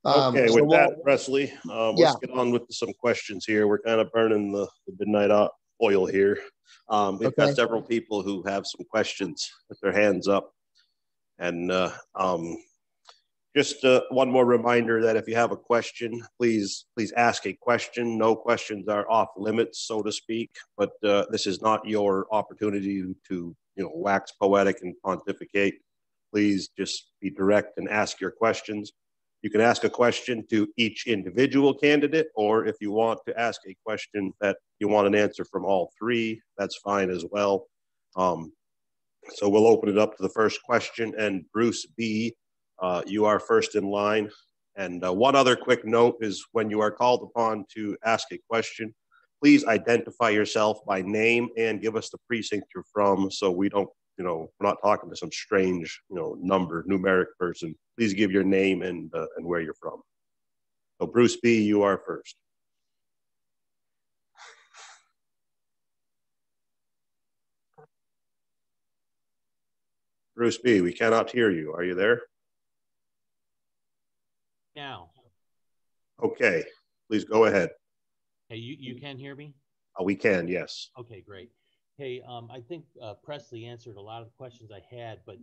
Okay, with that, Presley, let's get on with some questions here. We're kind of burning the midnight oil here. We've got several people who have some questions with their hands up. And just one more reminder that if you have a question, please ask a question. No questions are off limits, so to speak, but this is not your opportunity to wax poetic and pontificate. Please just be direct and ask your questions. You can ask a question to each individual candidate, or if you want to ask a question that you want an answer from all three, that's fine as well. So we'll open it up to the first question, and Bruce B., you are first in line. And one other quick note is when you are called upon to ask a question, please identify yourself by name and give us the precinct you're from so we don't, we're not talking to some strange, numeric person. Please give your name and where you're from. So Bruce B., you are first. Bruce B., we cannot hear you. Are you there? Now. Okay, please go ahead. Hey, you can hear me? We can, yes. Okay, great. Hey, I think Presley answered a lot of the questions I had, but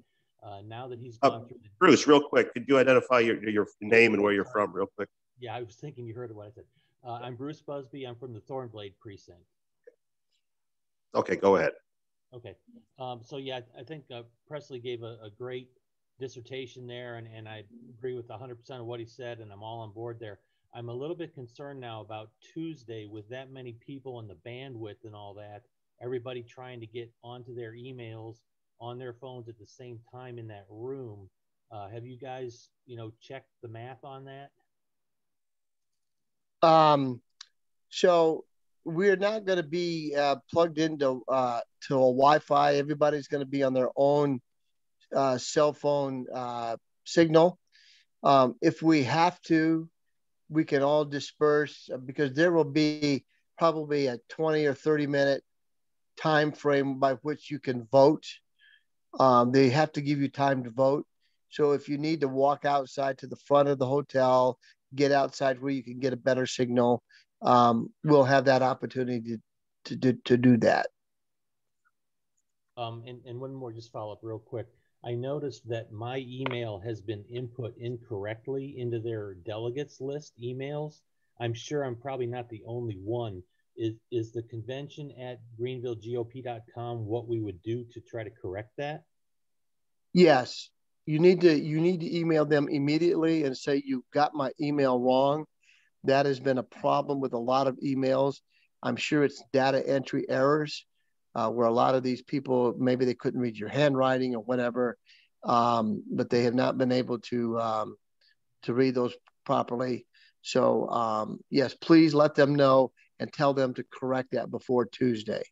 now that he's gone through the... Bruce, real quick, could you identify your name and where you're from real quick? Yeah, I was thinking you heard what I said. I'm Bruce Busby. I'm from the Thornblade precinct. Okay, go ahead. Okay. So yeah, I think Presley gave a great dissertation there, and I agree with 100% of what he said, and I'm all on board there. I'm a little bit concerned now about Tuesday with that many people and the bandwidth and all that, everybody trying to get onto their emails on their phones at the same time in that room. Have you guys, checked the math on that? So we're not going to be plugged into to a Wi-Fi. Everybody's going to be on their own cell phone signal. If we have to, we can all disperse because there will be probably a 20 or 30 minute time frame by which you can vote. They have to give you time to vote. So if you need to walk outside to the front of the hotel, get outside where you can get a better signal, we'll have that opportunity to do that. And one more, just follow up real quick. I noticed that my email has been input incorrectly into their delegates list emails. I'm sure I'm probably not the only one. Is the convention at greenvillegop.com what we would do to try to correct that? Yes, you need to email them immediately and say you got my email wrong. That has been a problem with a lot of emails. I'm sure it's data entry errors, where a lot of these people, maybe they couldn't read your handwriting or whatever, but they have not been able to read those properly. So yes, please let them know and tell them to correct that before Tuesday.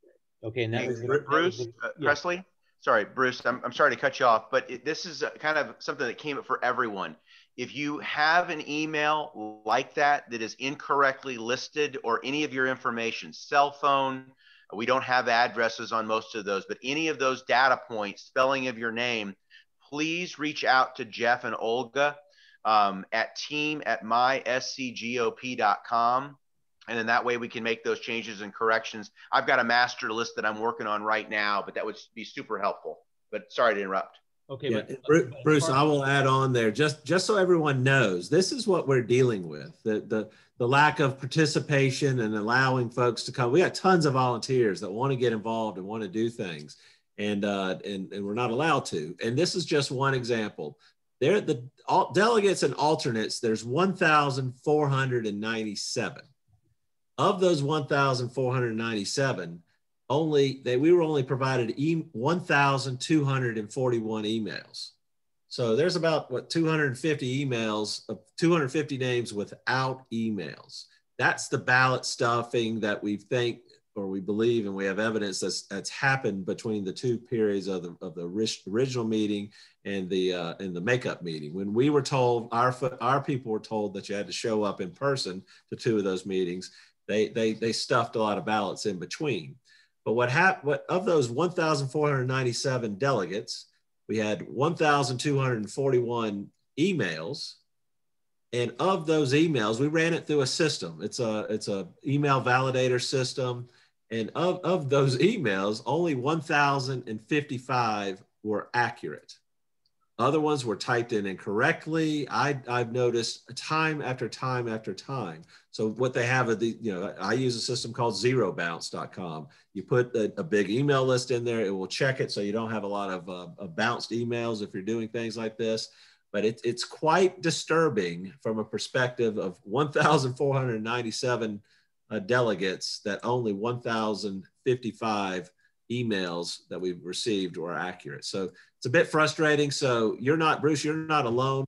Okay, and that Hey, was Bruce, yeah. Presley. Sorry, Bruce, I'm sorry to cut you off, but this is kind of something that came up for everyone. If you have an email like that is incorrectly listed, or any of your information, cell phone, we don't have addresses on most of those, but any of those data points, spelling of your name, please reach out to Jeff and Olga at team@myscgop.com. And then that way we can make those changes and corrections. I've got a master list that I'm working on right now, but that would be super helpful. But sorry to interrupt. Okay, yeah, but Bruce, I will add on there, just so everyone knows, this is what we're dealing with, the lack of participation and allowing folks to come. We got tons of volunteers that want to get involved and want to do things, and we're not allowed to. And this is just one example. There, the delegates and alternates, there's 1,497. Of those 1,497, we were only provided 1,241 emails. So there's about 250 emails, 250 names without emails. That's the ballot stuffing that we think, or we believe, and we have evidence that's happened between the two periods of the original meeting and the makeup meeting. When we were told, our people were told that you had to show up in person to two of those meetings. They stuffed a lot of ballots in between. But what of those 1,497 delegates, we had 1,241 emails. And of those emails, we ran it through a system. It's a email validator system. And of those emails, only 1,055 were accurate. Other ones were typed in incorrectly. I've noticed time after time after time. So what they have, I use a system called zerobounce.com. You put a big email list in there, it will check it so you don't have a lot of bounced emails if you're doing things like this. But it's quite disturbing from a perspective of 1,497 delegates that only 1,055 emails that we've received were accurate. So it's a bit frustrating. So Bruce, you're not alone.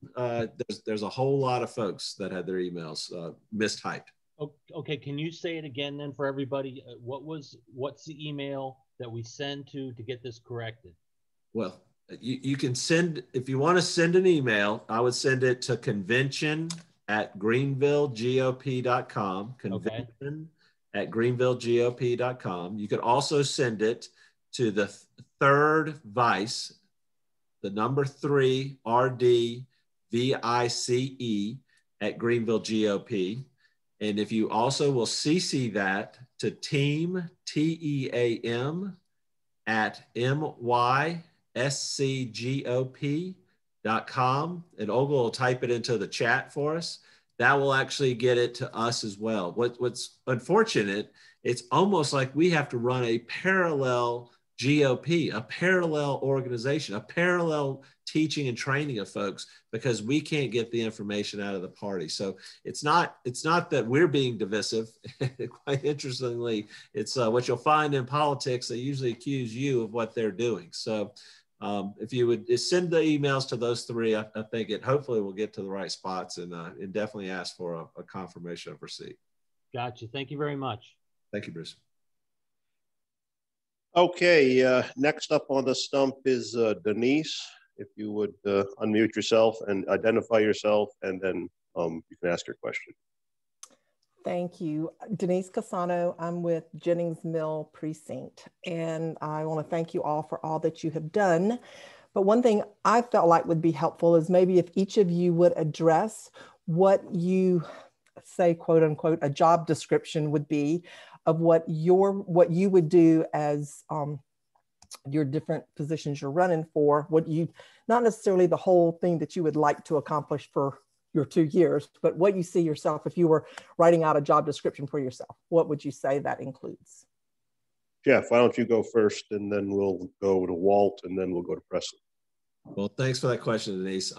There's a whole lot of folks that had their emails mistyped. Okay, can you say it again then for everybody? What's the email that we send to get this corrected? Well, You can send, if you want to send an email, I would send it to convention@greenvillegop.com. Convention@greenvillegop.com. You could also send it to the third vice, the number 3 RDVICE @greenvillegop. And if you also will CC that to team, TEAM @mySCGOP.com, and Olga will type it into the chat for us. That will actually get it to us as well. What's unfortunate, it's almost like we have to run a parallel GOP, a parallel organization, a parallel teaching and training of folks, because we can't get the information out of the party. So it's not that we're being divisive. Quite interestingly, it's what you'll find in politics. They usually accuse you of what they're doing. So if you would send the emails to those three, I think it hopefully will get to the right spots, and definitely ask for a confirmation of receipt. Gotcha. Thank you very much. Thank you, Bruce. Okay, next up on the stump is Denise. If you would unmute yourself and identify yourself, and then you can ask your question. Thank you. Denise Casano, I'm with Jennings Mill Precinct, and I want to thank you all for all that you have done. But one thing I felt like would be helpful is maybe if each of you would address what you say, quote unquote, a job description would be of what you would do as your different positions you're running for, what you, not necessarily the whole thing that you would like to accomplish for your 2 years, but what you see yourself, if you were writing out a job description for yourself, what would you say that includes? Jeff, why don't you go first, and then we'll go to Walt, and then we'll go to Presley. Well, thanks for that question, Denise.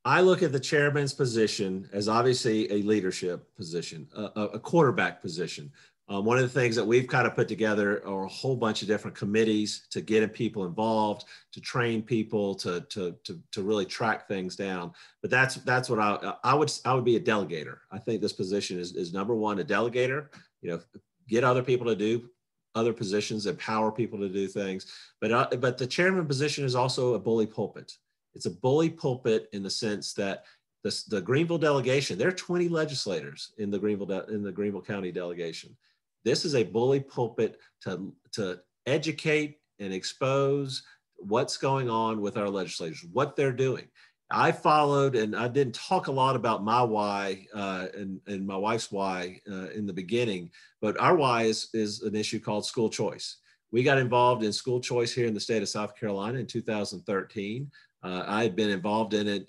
I look at the chairman's position as obviously a leadership position, a quarterback position. One of the things that we've kind of put together are a whole bunch of different committees to get people involved, to train people, to really track things down. But that's what I would be a delegator. I think this position is number one, a delegator. You know, get other people to do other positions, empower people to do things. But the chairman position is also a bully pulpit. It's a bully pulpit in the sense that the Greenville delegation, there are 20 legislators in the Greenville County delegation. This is a bully pulpit to educate and expose what's going on with our legislators, what they're doing. I followed, and I didn't talk a lot about my why and my wife's why in the beginning, but our why is an issue called school choice. We got involved in school choice here in the state of South Carolina in 2013. I had been involved in it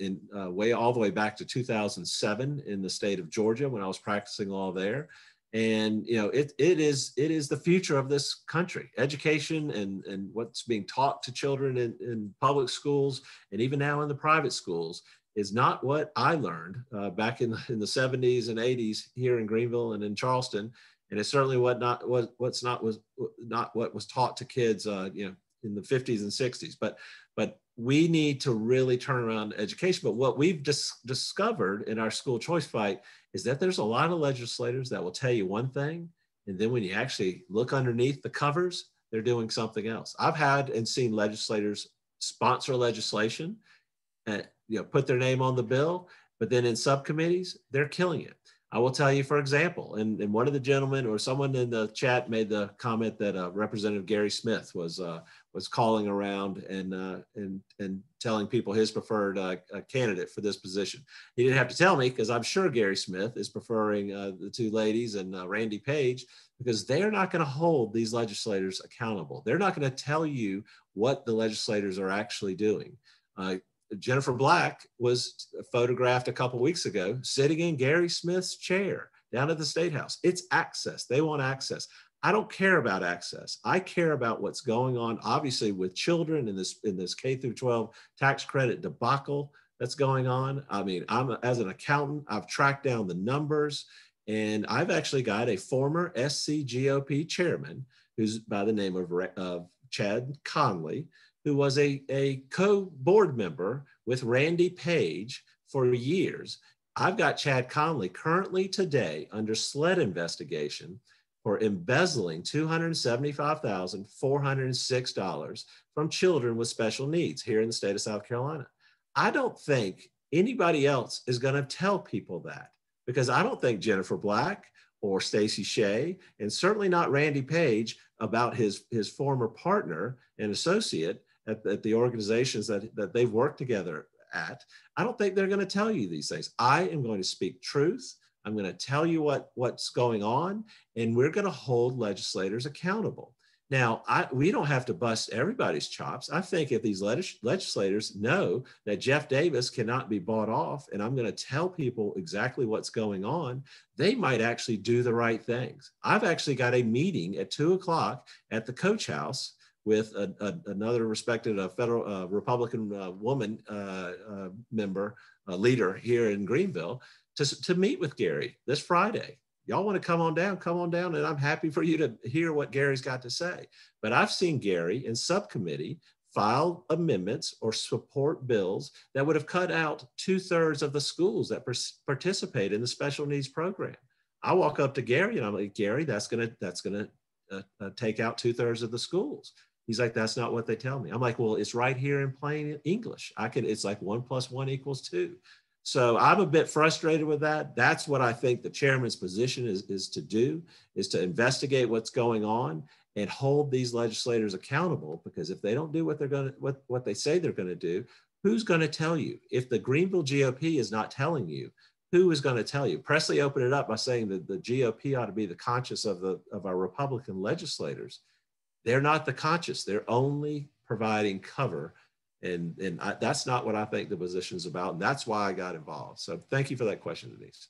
all the way back to 2007 in the state of Georgia when I was practicing law there. And you know, it is the future of this country. Education and what's being taught to children in public schools and even now in the private schools is not what I learned back in the 70s and 80s here in Greenville and in Charleston, and it's certainly was not what was taught to kids you know, in the 50s and 60s. But we need to really turn around education. But what we've discovered in our school choice fight is that there's a lot of legislators that will tell you one thing, and then when you actually look underneath the covers, they're doing something else. I've had and seen legislators sponsor legislation and put their name on the bill, but then in subcommittees, they're killing it. I will tell you, for example, and one of the gentlemen or someone in the chat made the comment that Representative Gary Smith was calling around and telling people his preferred candidate for this position. He didn't have to tell me, because I'm sure Gary Smith is preferring the two ladies and Randy Page, because they're not going to hold these legislators accountable. They're not going to tell you what the legislators are actually doing. Jennifer Black was photographed a couple weeks ago sitting in Gary Smith's chair down at the State House. It's access. They want access. I don't care about access. I care about what's going on, obviously, with children in this K through 12 tax credit debacle that's going on. I mean, as an accountant, I've tracked down the numbers, and I've actually got a former SCGOP chairman who's by the name of Chad Conley, who was a co-board member with Randy Page for years. I've got Chad Conley currently today under SLED investigation for embezzling $275,406 from children with special needs here in the state of South Carolina. I don't think anybody else is going to tell people that, because I don't think Jennifer Black or Stacey Shea, and certainly not Randy Page, about his former partner and associate at the organizations that they've worked together at. I don't think they're going to tell you these things. I am going to speak truth. I'm going to tell you what's going on, and we're going to hold legislators accountable. Now, we don't have to bust everybody's chops. I think if these legislators know that Jeff Davis cannot be bought off, and I'm going to tell people exactly what's going on, they might actually do the right things. I've actually got a meeting at 2 o'clock at the Coach House with another respected federal Republican woman member, leader here in Greenville, to meet with Gary this Friday. Y'all want to come on down, and I'm happy for you to hear what Gary's got to say. But I've seen Gary in subcommittee file amendments or support bills that would have cut out 2/3 of the schools that participate in the special needs program. I walk up to Gary and I'm like, Gary, that's gonna take out 2/3 of the schools. He's like, that's not what they tell me. I'm like, well, it's right here in plain English. It's like 1 + 1 = 2. So I'm a bit frustrated with that. That's what I think the chairman's position is to do, is to investigate what's going on and hold these legislators accountable, because if they don't do what they say they're going to do, who's going to tell you? If the Greenville GOP is not telling you, who is going to tell you? Presley opened it up by saying that the GOP ought to be the conscience of our Republican legislators. they're not the conscious. They're only providing cover. And that's not what I think the position is about. And that's why I got involved. So thank you for that question, Denise.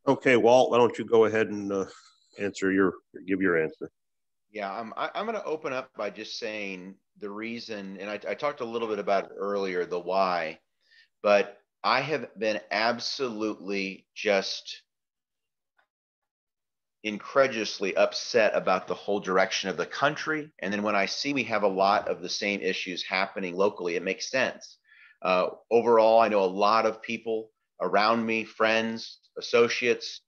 Okay, Walt, why don't you go ahead and give your answer. Yeah, I'm going to open up by just saying the reason, and I talked a little bit about it earlier, the why, but I have been absolutely just incredulously upset about the whole direction of the country. And then when I see we have a lot of the same issues happening locally, it makes sense. Overall, I know a lot of people around me, friends, associates,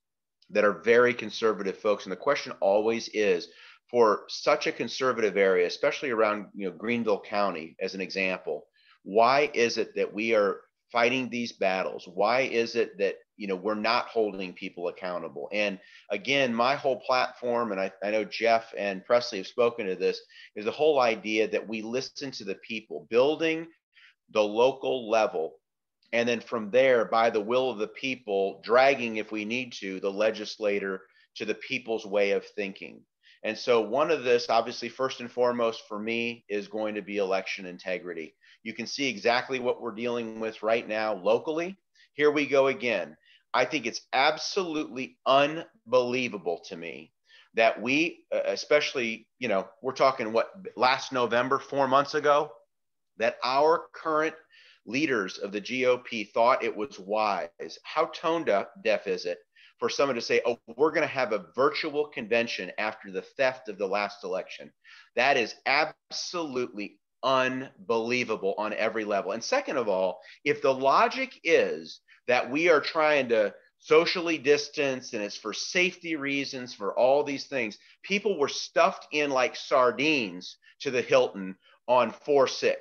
that are very conservative folks. And the question always is, for such a conservative area, especially around Greenville County as an example, why is it that we are fighting these battles? Why is it that we're not holding people accountable? And again, my whole platform, and I know Jeff and Presley have spoken to this, is the whole idea that we listen to the people, building the local level, and then from there, by the will of the people, dragging, if we need to, the legislator to the people's way of thinking. And so one of this, obviously, first and foremost for me, is going to be election integrity. You can see exactly what we're dealing with right now locally. Here we go again. I think it's absolutely unbelievable to me that we, especially, we're talking last November, 4 months ago, that our current leaders of the GOP thought it was wise. How tone deaf is it for someone to say, oh, we're going to have a virtual convention after the theft of the last election? That is absolutely unbelievable on every level. And second of all, if the logic is that we are trying to socially distance and it's for safety reasons, for all these things, people were stuffed in like sardines to the Hilton on 4/6.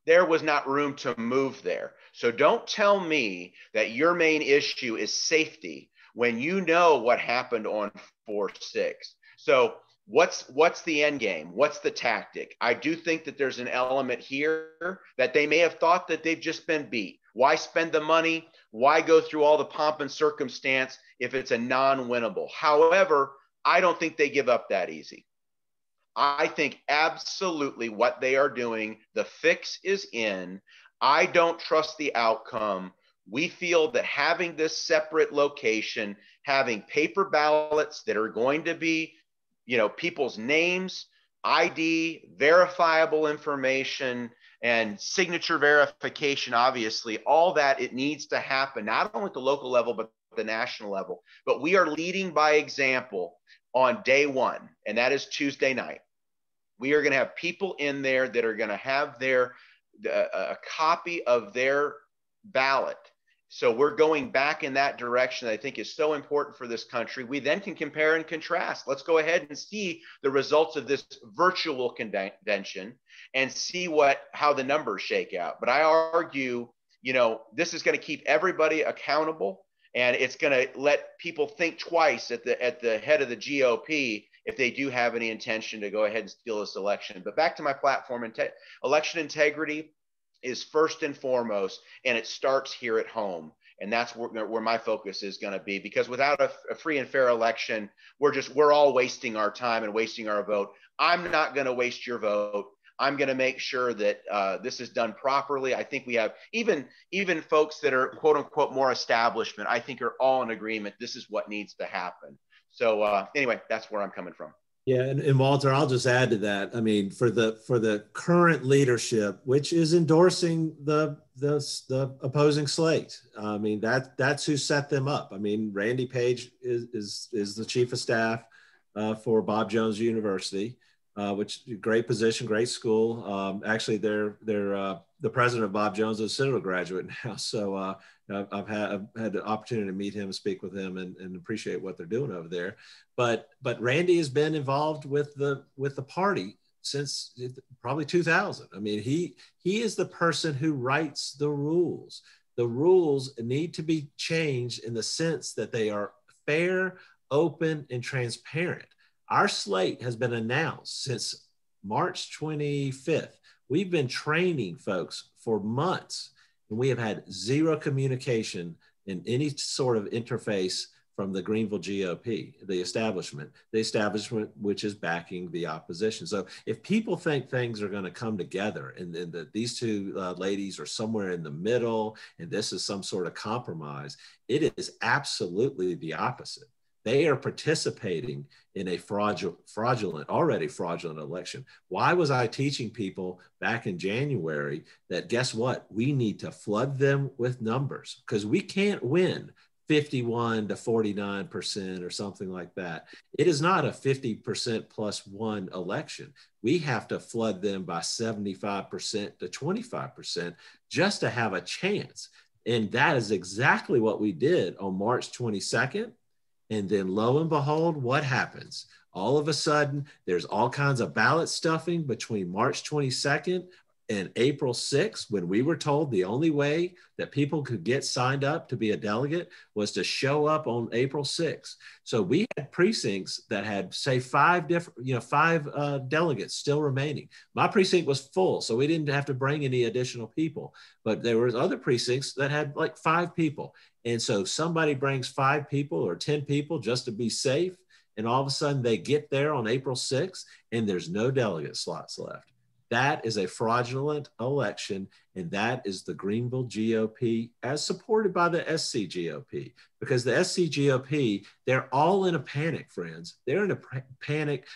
There was not room to move there. So don't tell me that your main issue is safety when you know what happened on 4/6. So what's the end game? What's the tactic? I do think that there's an element here that they may have thought that they've just been beat. Why spend the money? Why go through all the pomp and circumstance if it's a non-winnable? However, I don't think they give up that easy. I think absolutely what they are doing, the fix is in. I don't trust the outcome. We feel that having this separate location, having paper ballots that are going to be, people's names, ID, verifiable information, and signature verification, obviously, all that, it needs to happen, not only at the local level, but the national level. But we are leading by example on day one, and that is Tuesday night. We are going to have people in there that are going to have a copy of their ballot. So we're going back in that direction that I think is so important for this country. We then can compare and contrast. Let's go ahead and see the results of this virtual convention and see how the numbers shake out. But I argue, this is going to keep everybody accountable, and it's going to let people think twice at the head of the GOP if they do have any intention to go ahead and steal this election. But back to my platform, election integrity is first and foremost, and it starts here at home. And that's where my focus is going to be, because without a free and fair election, we're all wasting our time and wasting our vote. I'm not going to waste your vote. I'm going to make sure that this is done properly. I think we have even folks that are quote unquote more establishment, I think are all in agreement. This is what needs to happen. So anyway, that's where I'm coming from. Yeah, and Walter, I'll just add to that. I mean, for the current leadership, which is endorsing the opposing slate, I mean that's who set them up. I mean, Randy Page is the chief of staff for Bob Jones University, which great position, great school. Actually, they're the president of Bob Jones is a Citadel graduate now, so I've had the opportunity to meet him, speak with him, and appreciate what they're doing over there. But Randy has been involved with the party since probably 2000. I mean, he is the person who writes the rules. The rules need to be changed in the sense that they are fair, open, and transparent. Our slate has been announced since March 25th. We've been training folks for months, and we have had zero communication in any sort of interface from the Greenville GOP, the establishment which is backing the opposition. So if people think things are going to come together and that these two ladies are somewhere in the middle and this is some sort of compromise, it is absolutely the opposite. They are participating in a already fraudulent election. Why was I teaching people back in January that guess what? We need to flood them with numbers because we can't win 51 to 49% or something like that. It is not a 50% plus one election. We have to flood them by 75% to 25% just to have a chance. And that is exactly what we did on March 22nd. And then lo and behold, what happens? All of a sudden, there's all kinds of ballot stuffing between March 22nd and April 6th, when we were told the only way that people could get signed up to be a delegate was to show up on April 6th. So we had precincts that had, say, five delegates still remaining. My precinct was full, so we didn't have to bring any additional people. But there was other precincts that had like 5 people. And so somebody brings 5 people or 10 people just to be safe. And all of a sudden they get there on April 6th and there's no delegate slots left. That is a fraudulent election, and that is the Greenville GOP as supported by the SCGOP. Because the SCGOP, they're all in a panic, friends. They're in a panic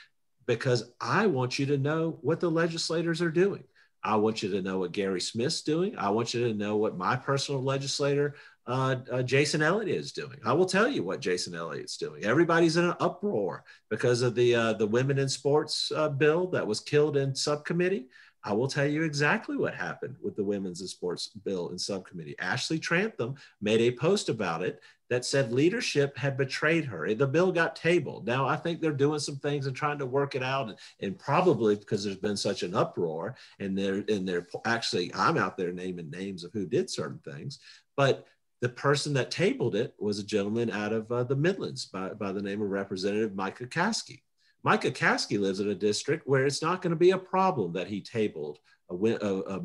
because I want you to know what the legislators are doing. I want you to know what Gary Smith's doing. I want you to know what my personal legislator, Jason Elliott, is doing. I will tell you what Jason Elliott's doing. Everybody's in an uproar because of the women in sports bill that was killed in subcommittee. I will tell you exactly what happened with the women's and sports bill in subcommittee. Ashley Trantham made a post about it that said leadership had betrayed her. The bill got tabled. Now, I think they're doing some things and trying to work it out, and probably because there's been such an uproar, and they're actually, I'm out there naming names of who did certain things, but the person that tabled it was a gentleman out of the Midlands by the name of Representative Micah Caskey. Micah Caskey lives in a district where it's not going to be a problem that he tabled a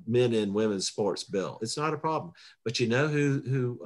men and women's sports bill. It's not a problem. But you know who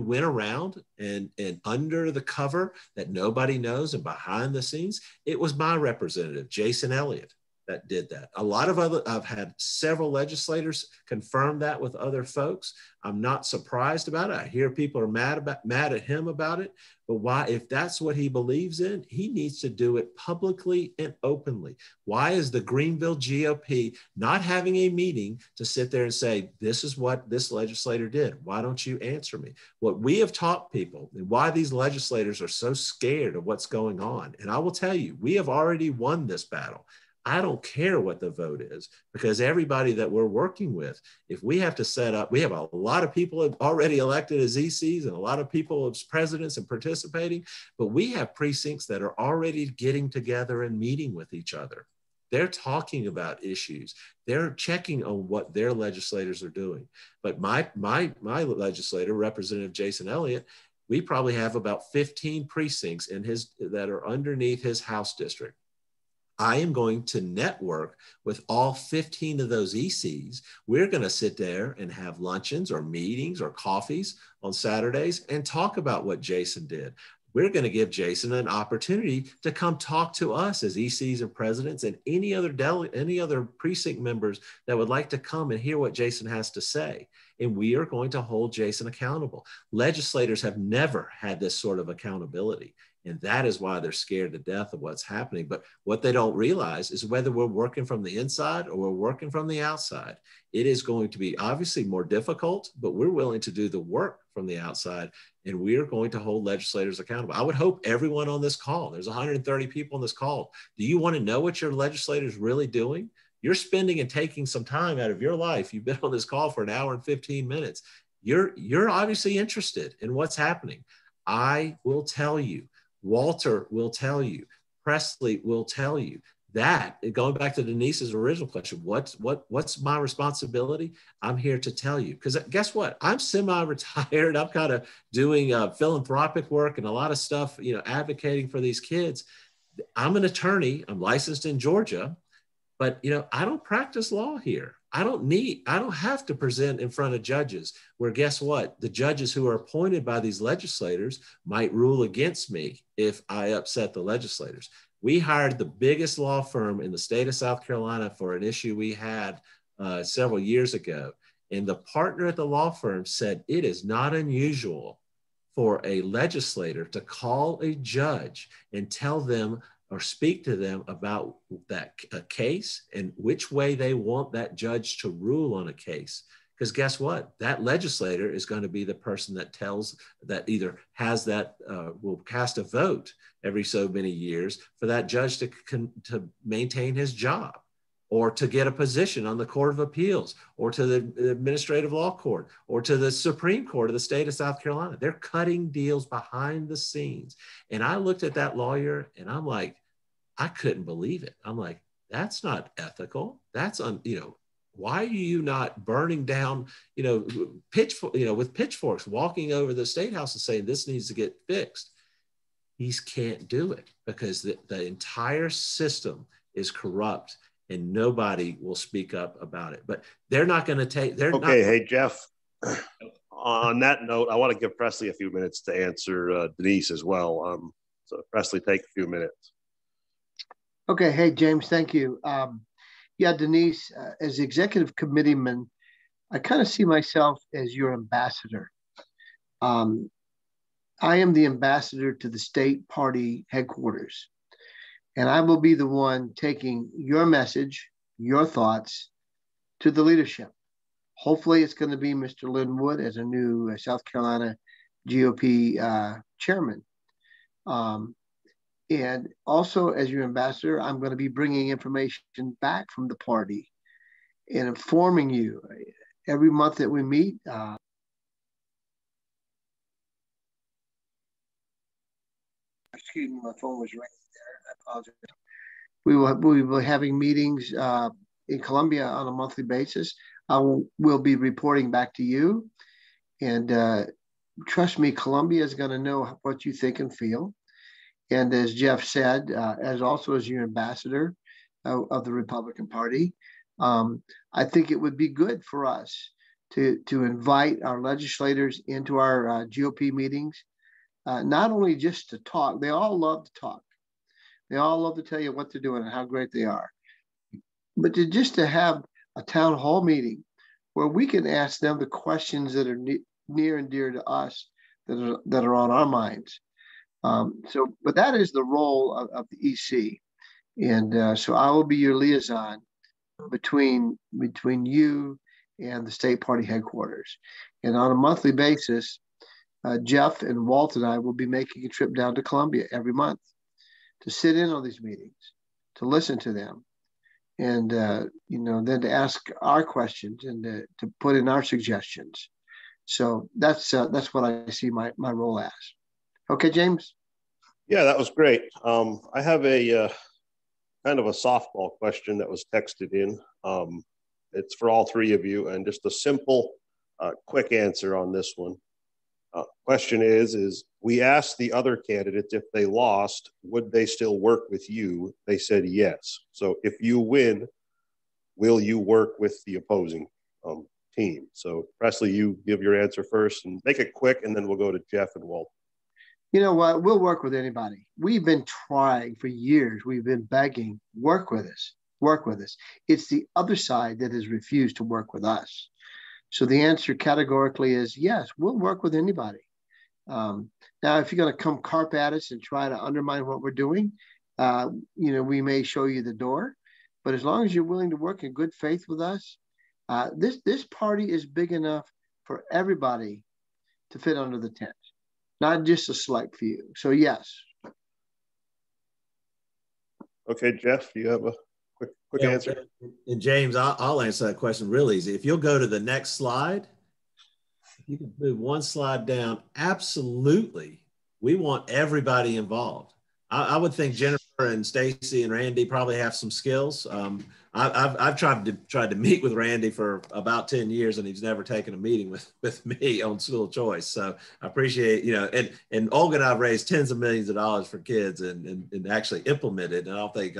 went around and under the cover that nobody knows and behind the scenes? It was my representative, Jason Elliott, that did that. A lot of I've had several legislators confirm that with other folks. I'm not surprised about it. I hear people are mad at him about it, but why, if that's what he believes in, he needs to do it publicly and openly. Why is the Greenville GOP not having a meeting to sit there and say, this is what this legislator did? Why don't you answer me? What we have taught people and why these legislators are so scared of what's going on. And I will tell you, we have already won this battle. I don't care what the vote is, because everybody that we're working with, if we have to set up, we have a lot of people already elected as ECs and a lot of people as presidents and participating, but we have precincts that are already getting together and meeting with each other. They're talking about issues. They're checking on what their legislators are doing. But my legislator, Representative Jason Elliott, we probably have about 15 precincts in his that are underneath his House district. I am going to network with all 15 of those ECs. We're going to sit there and have luncheons or meetings or coffees on Saturdays and talk about what Jason did. We're going to give Jason an opportunity to come talk to us as ECs and presidents and any other precinct members that would like to come and hear what Jason has to say. And we are going to hold Jason accountable. Legislators have never had this sort of accountability. And that is why they're scared to death of what's happening. But what they don't realize is whether we're working from the inside or we're working from the outside, it is going to be obviously more difficult, but we're willing to do the work from the outside, and we are going to hold legislators accountable. I would hope everyone on this call, there's 130 people on this call. Do you want to know what your legislator is really doing? You're spending and taking some time out of your life. You've been on this call for an hour and 15 minutes. You're obviously interested in what's happening. I will tell you, Walter will tell you, Presley will tell you that, going back to Denise's original question, what's my responsibility? I'm here to tell you, because guess what? I'm semi-retired. I'm kind of doing philanthropic work and a lot of stuff, advocating for these kids. I'm an attorney. I'm licensed in Georgia, but I don't practice law here. I don't have to present in front of judges where, guess what? The judges who are appointed by these legislators might rule against me if I upset the legislators. We hired the biggest law firm in the state of South Carolina for an issue we had several years ago. And the partner at the law firm said, it is not unusual for a legislator to call a judge and tell them or speak to them about that case and which way they want that judge to rule on a case. Because guess what? That legislator is going to be the person that tells, that either has that, will cast a vote every so many years for that judge to maintain his job, or to get a position on the Court of Appeals, or to the Administrative Law Court, or to the Supreme Court of the state of South Carolina. They're cutting deals behind the scenes. And I looked at that lawyer and I'm like, I couldn't believe it. I'm like, that's not ethical. That's, why are you not burning down, with pitchforks, walking over the State House and saying this needs to get fixed? He can't do it because the entire system is corrupt and nobody will speak up about it. But they're not going to take, Hey, Jeff, on that note, I want to give Presley a few minutes to answer Denise as well. So Presley, take a few minutes. Okay. Hey, James, thank you. Yeah, Denise, as executive committeeman, I kind of see myself as your ambassador. I am the ambassador to the state party headquarters, and I will be the one taking your message, your thoughts to the leadership. Hopefully it's going to be Mr. Linwood as a new South Carolina GOP chairman. And also as your ambassador, I'm going to be bringing information back from the party and informing you every month that we meet. Excuse me, my phone was ringing there. I apologize. We will be having meetings in Columbia on a monthly basis. We'll be reporting back to you. And trust me, Columbia is going to know what you think and feel. And as Jeff said, as your ambassador of the Republican Party, I think it would be good for us to invite our legislators into our GOP meetings, not only just to talk. They all love to talk. They all love to tell you what they're doing and how great they are. But just to have a town hall meeting where we can ask them the questions that are near and dear to us, that are on our minds. But that is the role of the EC. And so I will be your liaison between you and the state party headquarters. And on a monthly basis, Jeff and Walt and I will be making a trip down to Columbia every month to sit in on these meetings, to listen to them, and then to ask our questions and to put in our suggestions. So that's what I see my role as. Okay, James? Yeah, that was great. I have a kind of a softball question that was texted in. It's for all three of you, and just a simple, quick answer on this one. Question is we asked the other candidates if they lost, would they still work with you? They said yes. So if you win, will you work with the opposing team? So Presley, you give your answer first and make it quick, and then we'll go to Jeff and Walt. You know what? We'll work with anybody. We've been trying for years. We've been begging, work with us, work with us. It's the other side that has refused to work with us. So the answer categorically is yes, we'll work with anybody. Now, if you're going to come carp at us and try to undermine what we're doing, we may show you the door. But as long as you're willing to work in good faith with us, this party is big enough for everybody to fit under the tent, not just a select few. So yes. Okay, Jeff, do you have a quick answer? And James, I'll answer that question real easy. If you'll go to the next slide, if you can move one slide down, absolutely. We want everybody involved. I would think Jennifer and Stacy and Randy probably have some skills. I've tried to meet with Randy for about 10 years, and he's never taken a meeting with me on school choice. So I appreciate, and Olga and I've raised tens of millions of dollars for kids and actually implemented. And I don't think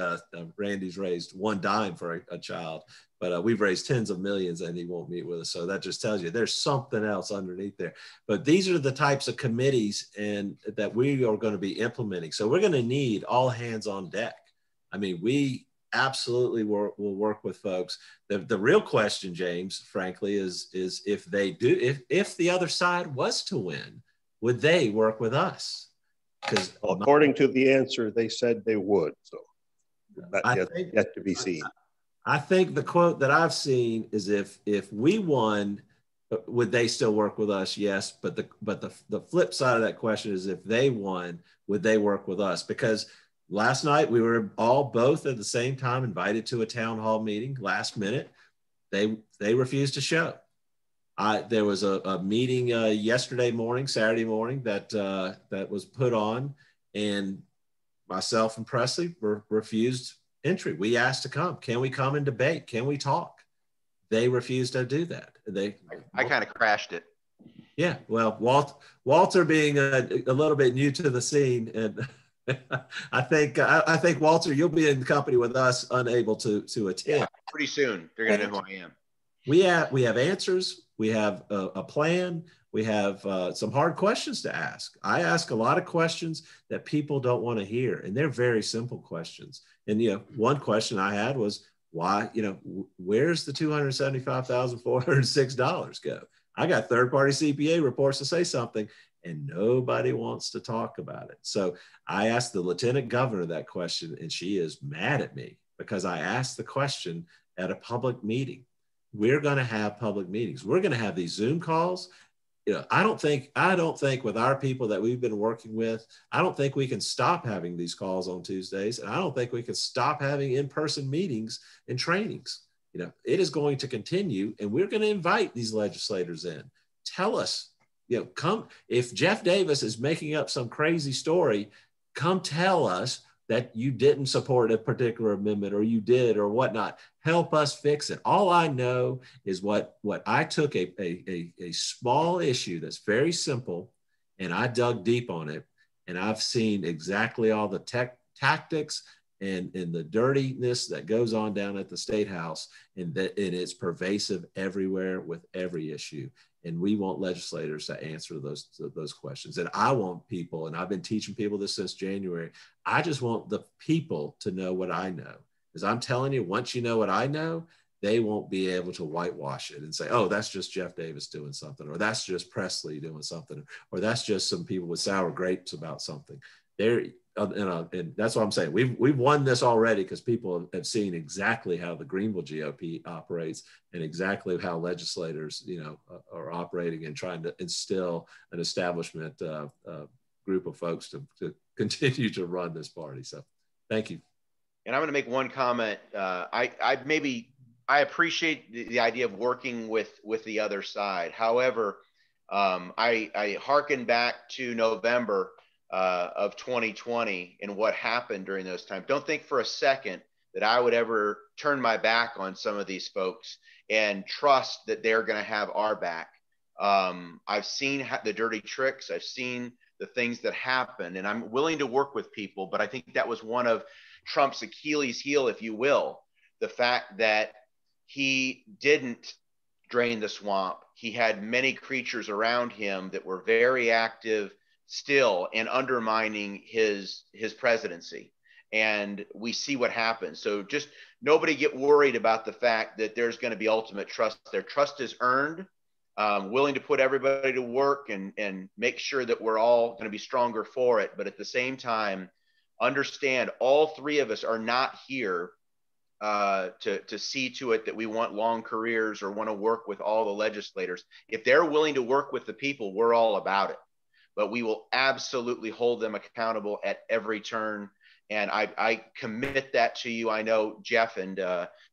Randy's raised one dime for a child, but we've raised tens of millions, and he won't meet with us. So that just tells you there's something else underneath there. But these are the types of committees and that we are going to be implementing. So we're going to need all hands on deck. I mean, we absolutely will work with folks. The real question, James, frankly, is if they do, if the other side was to win, would they work with us? Because according to the answer, they said they would. So that yet to be seen. I think the quote that I've seen is if we won, would they still work with us? Yes, but the flip side of that question is if they won, would they work with us? Because last night we were both at the same time invited to a town hall meeting. Last minute, they refused to show. There was a meeting Saturday morning that was put on, and myself and Presley refused entry. We asked to come. Can we come and debate? Can we talk? They refused to do that. I kind of crashed it. Yeah, well, Walter being a little bit new to the scene, and I think Walter, you'll be in company with us, unable to attend. Yeah, pretty soon they're going to know who I am. We have answers. We have a plan. We have some hard questions to ask. I ask a lot of questions that people don't want to hear, and they're very simple questions. And one question I had was, why? Where's the $275,406 go? I got third-party CPA reports to say something, and nobody wants to talk about it. So I asked the lieutenant governor that question, and she is mad at me because I asked the question at a public meeting. We're going to have public meetings. We're going to have these Zoom calls. I don't think with our people that we've been working with, I don't think we can stop having these calls on Tuesdays. And I don't think we can stop having in-person meetings and trainings. It is going to continue, and we're going to invite these legislators in. Tell us, come, if Jeff Davis is making up some crazy story, come tell us that you didn't support a particular amendment, or you did, or whatnot. Help us fix it. All I know is what I took a small issue that's very simple, and I dug deep on it, and I've seen exactly all the tactics and the dirtiness that goes on down at the State House, and it's pervasive everywhere with every issue. And we want legislators to answer those questions. And I want people, and I've been teaching people this since January, I just want the people to know what I know. Because I'm telling you, once you know what I know, they won't be able to whitewash it and say, oh, that's just Jeff Davis doing something, or that's just Presley doing something, or that's just some people with sour grapes about something. And that's what I'm saying. We've won this already because people have seen exactly how the Greenville GOP operates and exactly how legislators, are operating and trying to instill an establishment group of folks to continue to run this party. So, thank you. And I'm going to make one comment. I appreciate the idea of working with the other side. However, I hearken back to November of 2020 and what happened during those times. Don't think for a second that I would ever turn my back on some of these folks and trust that they're going to have our back. I've seen the dirty tricks. I've seen the things that happen, and I'm willing to work with people. But I think that was one of Trump's Achilles heel, if you will, the fact that he didn't drain the swamp. He had many creatures around him that were very active still and undermining his presidency. And we see what happens. So just nobody get worried about the fact that there's going to be ultimate trust. Their trust is earned, willing to put everybody to work and make sure that we're all going to be stronger for it. But at the same time, understand all three of us are not here to see to it that we want long careers or want to work with all the legislators. If they're willing to work with the people, we're all about it. But we will absolutely hold them accountable at every turn. And I commit that to you. I know Jeff and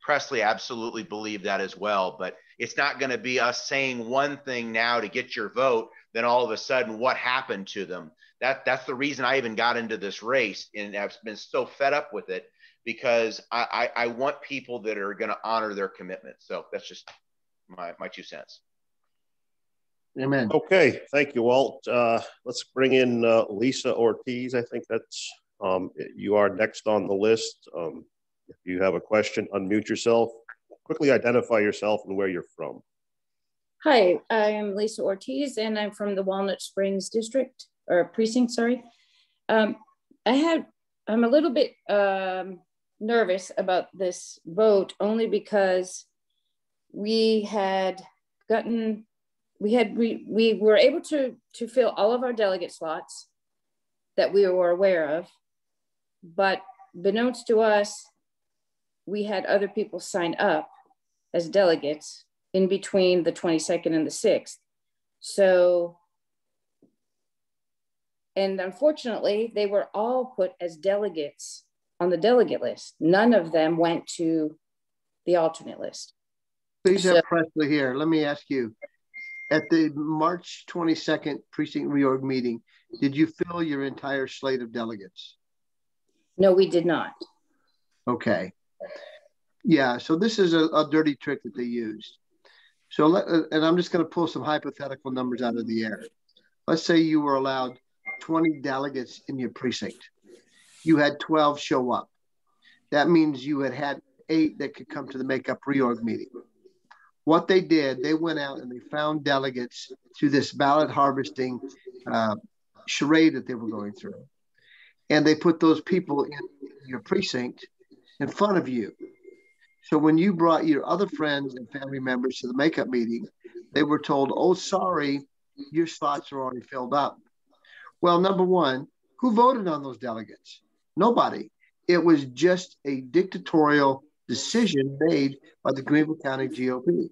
Presley absolutely believe that as well. But it's not going to be us saying one thing now to get your vote, then all of a sudden what happened to them. That's the reason I even got into this race, and I've been so fed up with it. because I want people that are going to honor their commitment. So that's just my 2 cents. Amen. Okay, thank you, Walt. Let's bring in Lisa Ortiz. I think that's you are next on the list. If you have a question, unmute yourself. Quickly identify yourself and where you're from. Hi, I am Lisa Ortiz, and I'm from the Walnut Springs district or precinct. Sorry, I'm a little bit nervous about this vote only because we were able to fill all of our delegate slots that we were aware of, but beknownst to us, we had other people sign up as delegates in between the 22nd and the 6th. So, and unfortunately, they were all put as delegates on the delegate list. None of them went to the alternate list. Please have Presley here. Let me ask you, at the March 22nd precinct reorg meeting, did you fill your entire slate of delegates? No, we did not. Okay. Yeah, so this is a dirty trick that they used. So, and I'm just going to pull some hypothetical numbers out of the air. Let's say you were allowed 20 delegates in your precinct. You had 12 show up. That means you had 8 that could come to the makeup reorg meeting. What they did, they went out and they found delegates through this ballot harvesting charade that they were going through. And they put those people in your precinct in front of you. So when you brought your other friends and family members to the makeup meeting, they were told, oh, sorry, your slots are already filled up. Well, number one, who voted on those delegates? Nobody. It was just a dictatorial decision made by the Greenville County GOP.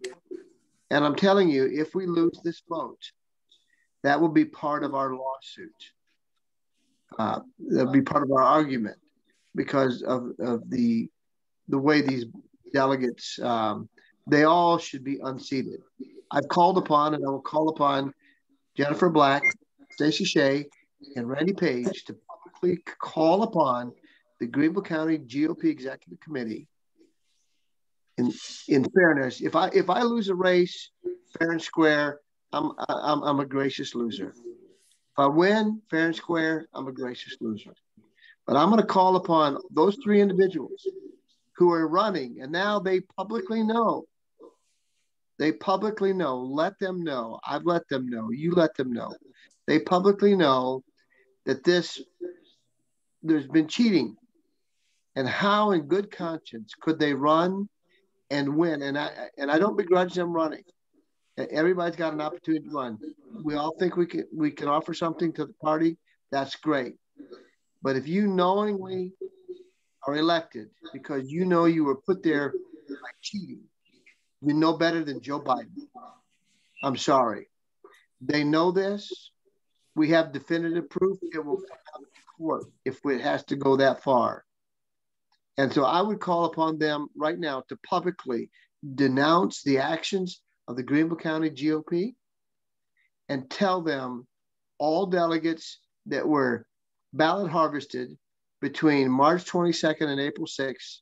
And I'm telling you, if we lose this vote, that will be part of our lawsuit. That'll be part of our argument because of the way these delegates, they all should be unseated. I've called upon, and I will call upon Jennifer Black, Stacey Shea, and Randy Page to publicly call upon the Greenville County GOP Executive Committee. In fairness, if I lose a race, fair and square, I'm a gracious loser. If I win, fair and square, I'm a gracious loser. But I'm going to call upon those 3 individuals who are running, and now they publicly know. They publicly know. Let them know. I've let them know. You let them know. They publicly know that there's been cheating. And how in good conscience could they run and win? And I don't begrudge them running. Everybody's got an opportunity to run. We all think we can offer something to the party. That's great. But if you knowingly are elected because you know you were put there by cheating, you know better than Joe Biden. I'm sorry. They know this. We have definitive proof. It will come out of court if it has to go that far. And so I would call upon them right now to publicly denounce the actions of the Greenville County GOP and tell them all delegates that were ballot harvested between March 22nd and April 6th,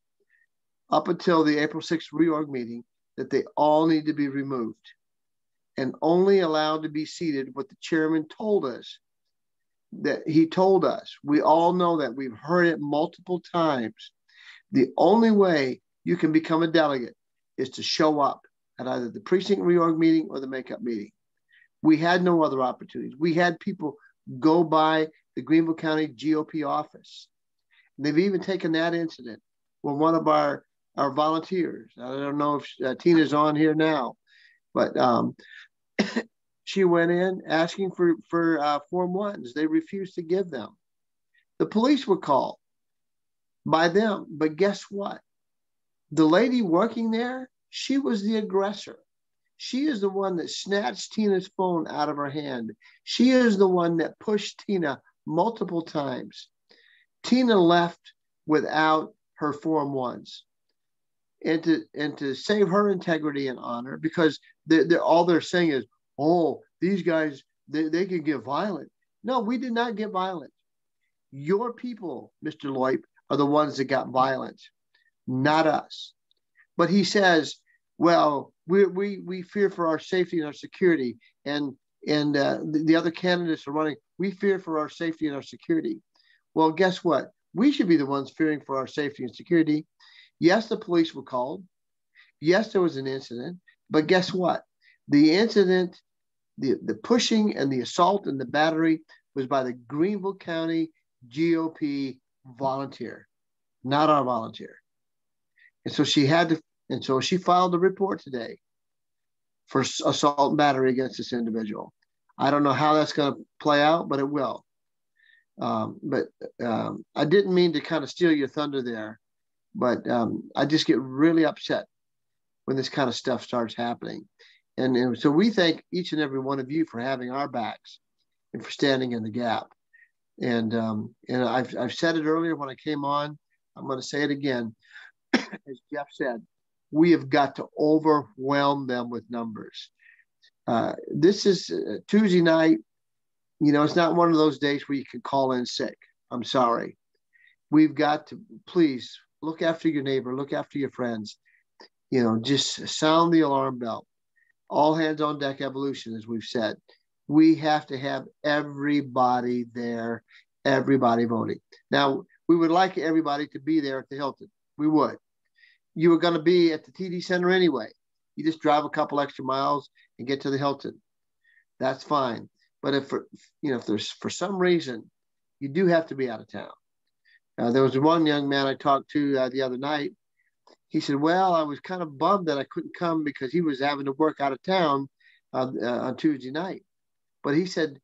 up until the April 6th reorg meeting, that they all need to be removed and only allowed to be seated what the chairman told us. That he told us. We all know that. We've heard it multiple times. The only way you can become a delegate is to show up at either the precinct reorg meeting or the makeup meeting. We had no other opportunities. We had people go by the Greenville County GOP office. And they've even taken that incident when one of our volunteers, I don't know if Tina's on here now, but she went in asking for Form 1s. They refused to give them. The police were called by them, but guess what? The lady working there, she was the aggressor. She is the one that snatched Tina's phone out of her hand. She is the one that pushed Tina multiple times. Tina left without her Form 1s. And to save her integrity and honor, because all they're saying is, oh, these guys, they can get violent. No, we did not get violent. Your people, Mr. Loip, are the ones that got violent, not us. But he says, well, we fear for our safety and our security, and the other candidates are running. We fear for our safety and our security. Well, guess what? We should be the ones fearing for our safety and security. Yes, the police were called. Yes, there was an incident. But guess what? The incident, the pushing and the assault and the battery was by the Greenville County GOP volunteer, not our volunteer. And so she filed a report today for assault and battery against this individual. I don't know how that's going to play out, but it will. I didn't mean to kind of steal your thunder there, but I just get really upset when this kind of stuff starts happening. And so we thank each and every one of you for having our backs and for standing in the gap. And I've said it earlier when I came on. I'm going to say it again. As Jeff said, we have got to overwhelm them with numbers. This is Tuesday night. You know, it's not one of those days where you can call in sick. I'm sorry. We've got to, please look after your neighbor, look after your friends. You know, just sound the alarm bell. All hands on deck evolution, as we've said. We have to have everybody there, everybody voting. Now, we would like everybody to be there at the Hilton. We would. You were going to be at the TD Center anyway. You just drive a couple extra miles and get to the Hilton. That's fine. But if there's for some reason you do have to be out of town. There was one young man I talked to the other night. He said, well, I was kind of bummed that I couldn't come because he was having to work out of town on Tuesday night. But he said,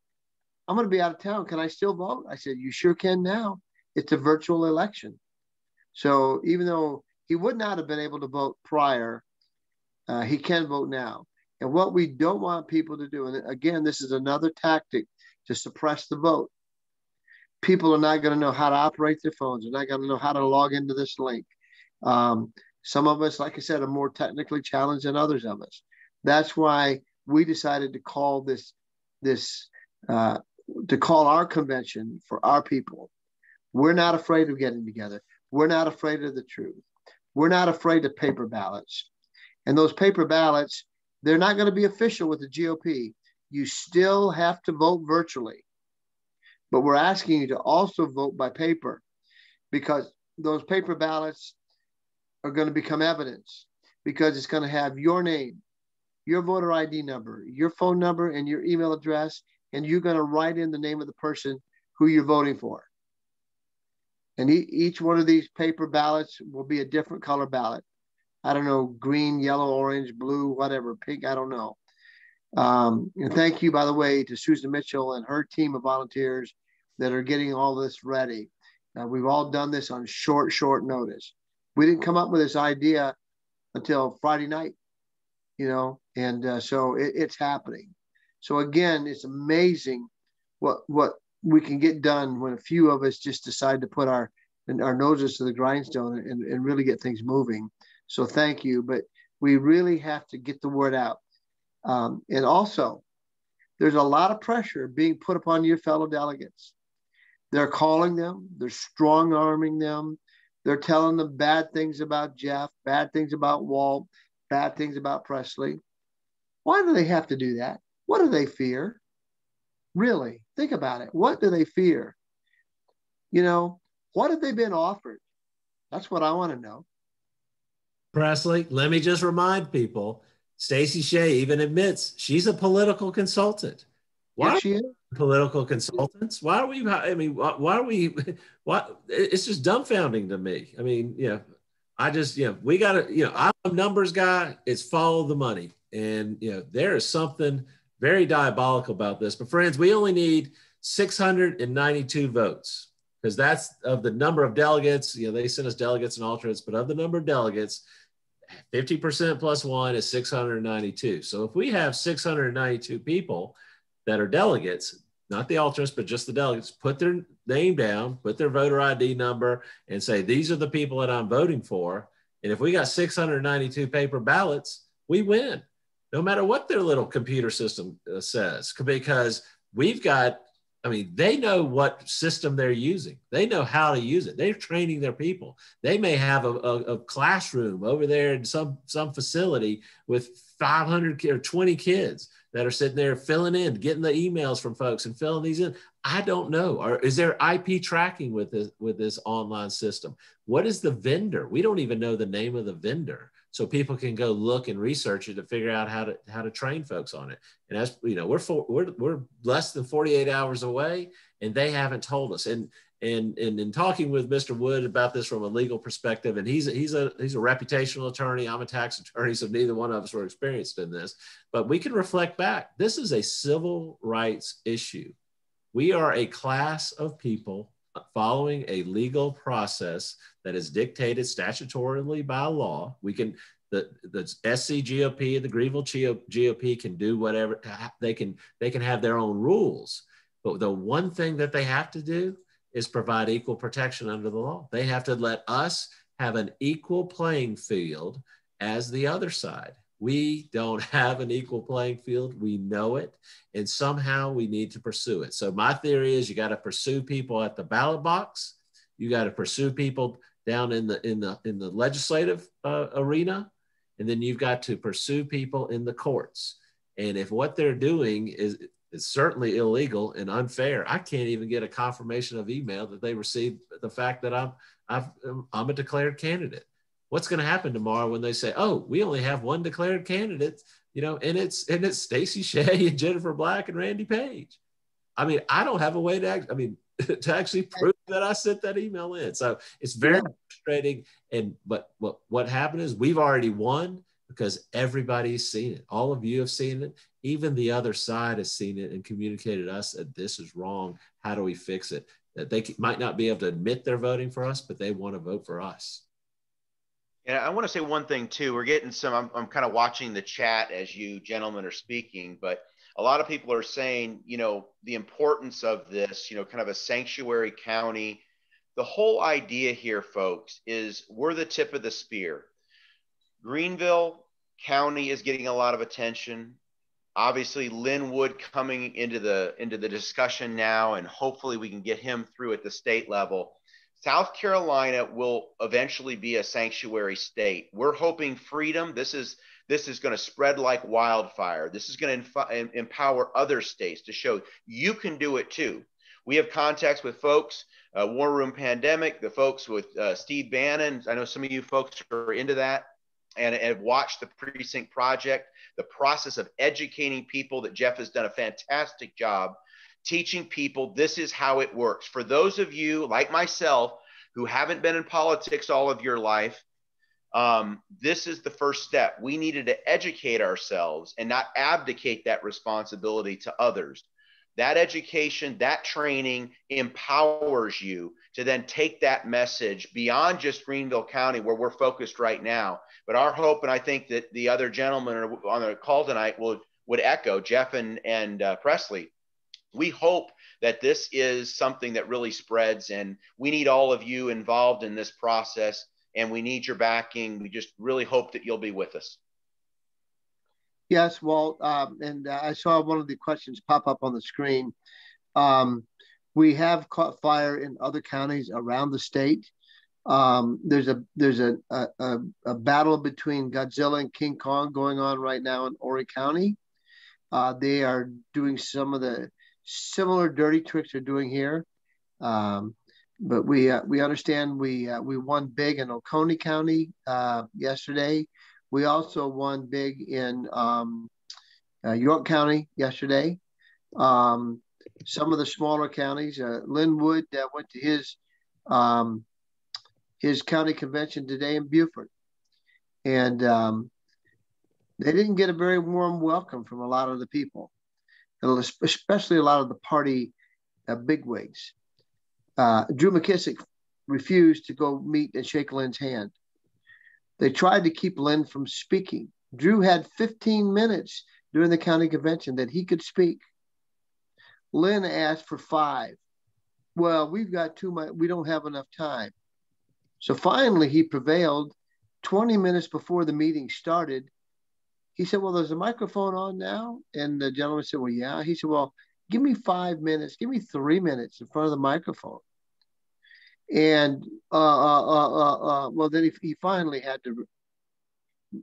I'm going to be out of town. Can I still vote? I said, you sure can now. It's a virtual election. So even though he would not have been able to vote prior, he can vote now. And what we don't want people to do, and again, this is another tactic to suppress the vote. People are not going to know how to operate their phones. They're not going to know how to log into this link. Some of us, like I said, are more technically challenged than others of us. That's why we decided to call to call our convention for our people. We're not afraid of getting together. We're not afraid of the truth. We're not afraid of paper ballots. And those paper ballots, they're not going to be official with the GOP. You still have to vote virtually. But we're asking you to also vote by paper, because those paper ballots are going to become evidence, because it's going to have your name, your voter ID number, your phone number, and your email address, and you're going to write in the name of the person who you're voting for. And each one of these paper ballots will be a different color ballot. I don't know, green, yellow, orange, blue, whatever, pink, I don't know. And thank you, by the way, to Susan Mitchell and her team of volunteers that are getting all this ready. We've all done this on short notice. We didn't come up with this idea until Friday night, you know, and so it's happening. So again, it's amazing what we can get done when a few of us just decide to put our noses to the grindstone and really get things moving. So thank you, but we really have to get the word out. And also, there's a lot of pressure being put upon your fellow delegates. They're calling them, they're strong arming them, they're telling them bad things about Jeff, bad things about Walt, bad things about Presley. Why do they have to do that? What do they fear? Really, think about it. What do they fear? You know, what have they been offered? That's what I want to know. Presley, let me just remind people, Stacey Shea even admits she's a political consultant. Why Yes, she is. Political consultants? Why are we, I mean, why are we, it's just dumbfounding to me. I mean, we got to, I'm a numbers guy. It's follow the money. And, there is something very diabolical about this. But friends, we only need 692 votes, because that's of the number of delegates. They sent us delegates and alternates, but of the number of delegates, 50% plus one is 692. So if we have 692 people that are delegates, not the alternates, but just the delegates, put their name down, put their voter ID number, and say, these are the people that I'm voting for. And if we got 692 paper ballots, we win, no matter what their little computer system says, because we've got I mean, they what system they're using. They know how to use it. They're training their people. They may have a classroom over there in some facility with 500 or 20 kids that are sitting there filling in, getting the emails from folks and filling these in. I don't know. Or is there IP tracking with this online system? What is the vendor? We don't even know the name of the vendor. So people can go look and research it to figure out how to train folks on it. And as you know, we're less than 48 hours away, and they haven't told us. And in talking with Mr. Wood about this from a legal perspective, and he's a reputational attorney, I'm a tax attorney, so neither one of us were experienced in this, but we can reflect back. This is a civil rights issue. We are a class of people following a legal process that is dictated statutorily by law. We can, the SCGOP, the Greenville GOP can do whatever, they can have their own rules. But the one thing that they have to do is provide equal protection under the law. They have to let us have an equal playing field as the other side. We don't have an equal playing field. We know it. And somehow we need to pursue it. So my theory is you got to pursue people at the ballot box. You got to pursue people down in the legislative arena. And then you've got to pursue people in the courts. And if what they're doing is certainly illegal and unfair, I can't even get a confirmation of email that they received the fact that I'm a declared candidate. What's going to happen tomorrow when they say, "Oh, we only have one declared candidate," you know, and it's Stacey Shea and Jennifer Black and Randy Page? I mean, I don't have a way to actually prove that I sent that email in. So it's very frustrating. But what happened is we've already won because everybody's seen it. All of you have seen it. Even the other side has seen it and communicated to us that this is wrong. How do we fix it? That they might not be able to admit they're voting for us, but they want to vote for us. And I want to say one thing too. We're getting some, I'm kind of watching the chat as you gentlemen are speaking, but a lot of people are saying, you know, the importance of this, you know, kind of a sanctuary county. The whole idea here, folks, is we're the tip of the spear. Greenville County is getting a lot of attention. Obviously, Linwood coming into the discussion now, and hopefully we can get him through at the state level. South Carolina will eventually be a sanctuary state. We're hoping freedom. This is going to spread like wildfire. This is going to empower other states to show you can do it too. We have contacts with folks, War Room Pandemic, the folks with Steve Bannon. I know some of you folks are into that and have watched the Precinct Project, the process of educating people that Jeff has done a fantastic job teaching people this is how it works. For those of you like myself who haven't been in politics all of your life, this is the first step. We needed to educate ourselves and not abdicate that responsibility to others. That education, that training empowers you to then take that message beyond just Greenville County where we're focused right now. But our hope, and I think that the other gentlemen on the call tonight would echo, Jeff and Presley, we hope that this is something that really spreads, and we need all of you involved in this process, and we need your backing. We just really hope that you'll be with us. Yes, Walt, and I saw one of the questions pop up on the screen. We have caught fire in other counties around the state. There's a battle between Godzilla and King Kong going on right now in Horry County. They are doing some of the similar dirty tricks they're doing here, but we understand we won big in Oconee County yesterday. We also won big in York County yesterday. Some of the smaller counties, Linwood went to his county convention today in Beaufort, and they didn't get a very warm welcome from a lot of the people, especially a lot of the party bigwigs. Drew McKissick refused to go meet and shake Lynn's hand. They tried to keep Lynn from speaking. Drew had 15 minutes during the county convention that he could speak. Lynn asked for 5. Well, we've got too much. We don't have enough time. So finally he prevailed. 20 minutes before the meeting started, he said, well, there's a microphone on now. And the gentleman said, well, yeah. He said, well, give me 5 minutes, give me 3 minutes in front of the microphone. And well, then he finally had to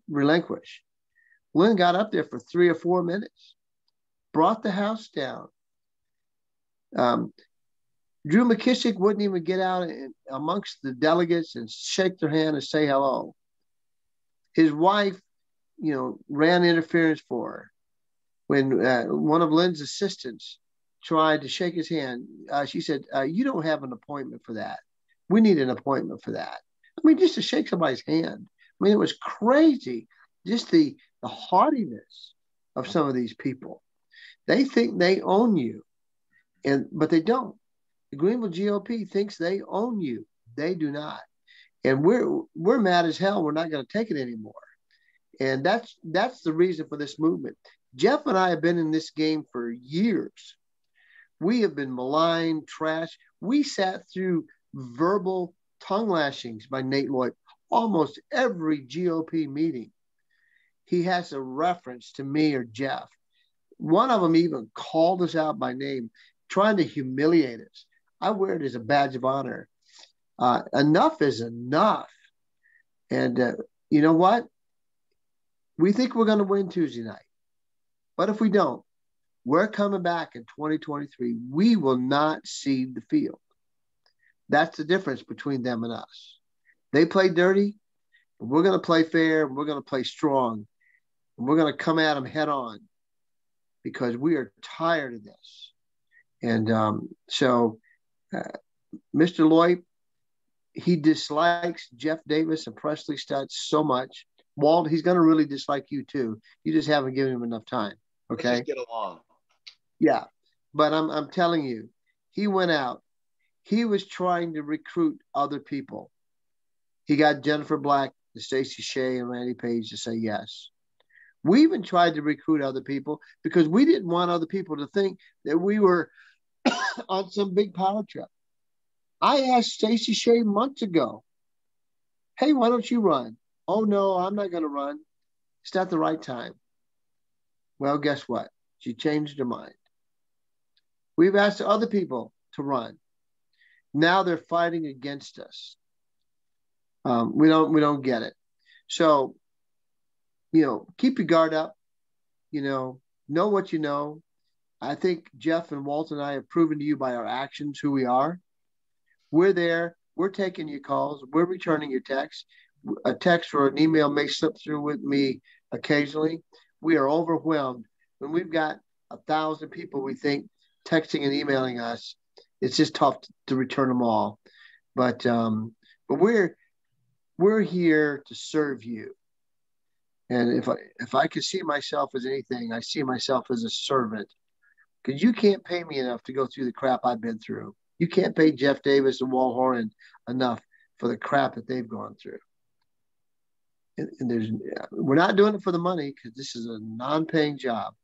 relinquish. Lynn got up there for 3 or 4 minutes, brought the house down. Drew McKissick wouldn't even get out amongst the delegates and shake their hand and say hello. His wife, you know, ran interference for her. When one of Lynn's assistants tried to shake his hand, she said, you don't have an appointment for that. We need an appointment for that. I mean, just to shake somebody's hand. I mean, it was crazy. Just the haughtiness of some of these people. They think they own you, but they don't. The Greenville GOP thinks they own you. They do not. And we're mad as hell. We're not going to take it anymore. And that's the reason for this movement. Jeff and I have been in this game for years. We have been maligned, trashed. We sat through verbal tongue lashings by Nate Lloyd almost every GOP meeting. He has a reference to me or Jeff. One of them even called us out by name, trying to humiliate us. I wear it as a badge of honor. Enough is enough. And you know what? We think we're going to win Tuesday night. But if we don't, we're coming back in 2023. We will not cede the field. That's the difference between them and us. They play dirty, and we're going to play fair, and we're going to play strong, and we're going to come at them head on because we are tired of this. And so Mr. Lloyd, he dislikes Jeff Davis and Presley Stutz so much. Walt, he's going to really dislike you too. You just haven't given him enough time. Okay. Let's just get along. Yeah. But I'm telling you, he went out. He was trying to recruit other people. He got Jennifer Black, Stacey Shea, and Randy Page to say yes. We even tried to recruit other people because we didn't want other people to think that we were on some big power trip. I asked Stacey Shea months ago, hey, why don't you run? Oh, no, I'm not going to run. It's not the right time. Well, guess what? She changed her mind. We've asked other people to run. Now they're fighting against us. We don't get it. So, you know, keep your guard up. You know what you know. I think Jeff and Walt and I have proven to you by our actions who we are. We're there. We're taking your calls. We're returning your texts. A text or an email may slip through with me occasionally. We are overwhelmed. When we've got 1,000 people, we think, texting and emailing us, it's just tough to return them all. But we're here to serve you. And if I could see myself as anything, I see myself as a servant. Because you can't pay me enough to go through the crap I've been through. You can't pay Jeff Davis and Walt Horan enough for the crap that they've gone through. And we're not doing it for the money because this is a non-paying job.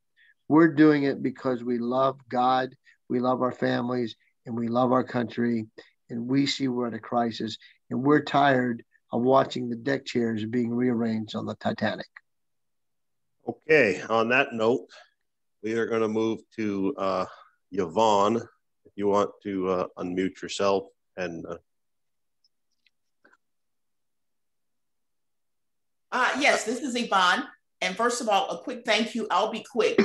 We're doing it because we love God, we love our families, and we love our country. And we see we're at a crisis, and we're tired of watching the deck chairs being rearranged on the Titanic. Okay, on that note, we are going to move to Yvonne. If you want to unmute yourself and yes, this is Yvonne. And first of all, a quick thank you. I'll be quick.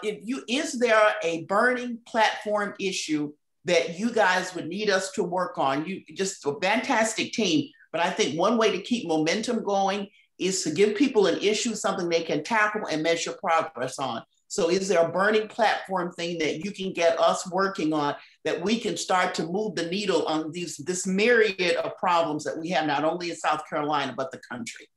Is there a burning platform issue that you guys would need us to work on? You just a fantastic team. But I think one way to keep momentum going is to give people an issue, something they can tackle and measure progress on. So is there a burning platform thing that you can get us working on that we can start to move the needle on this myriad of problems that we have, not only in South Carolina, but the country?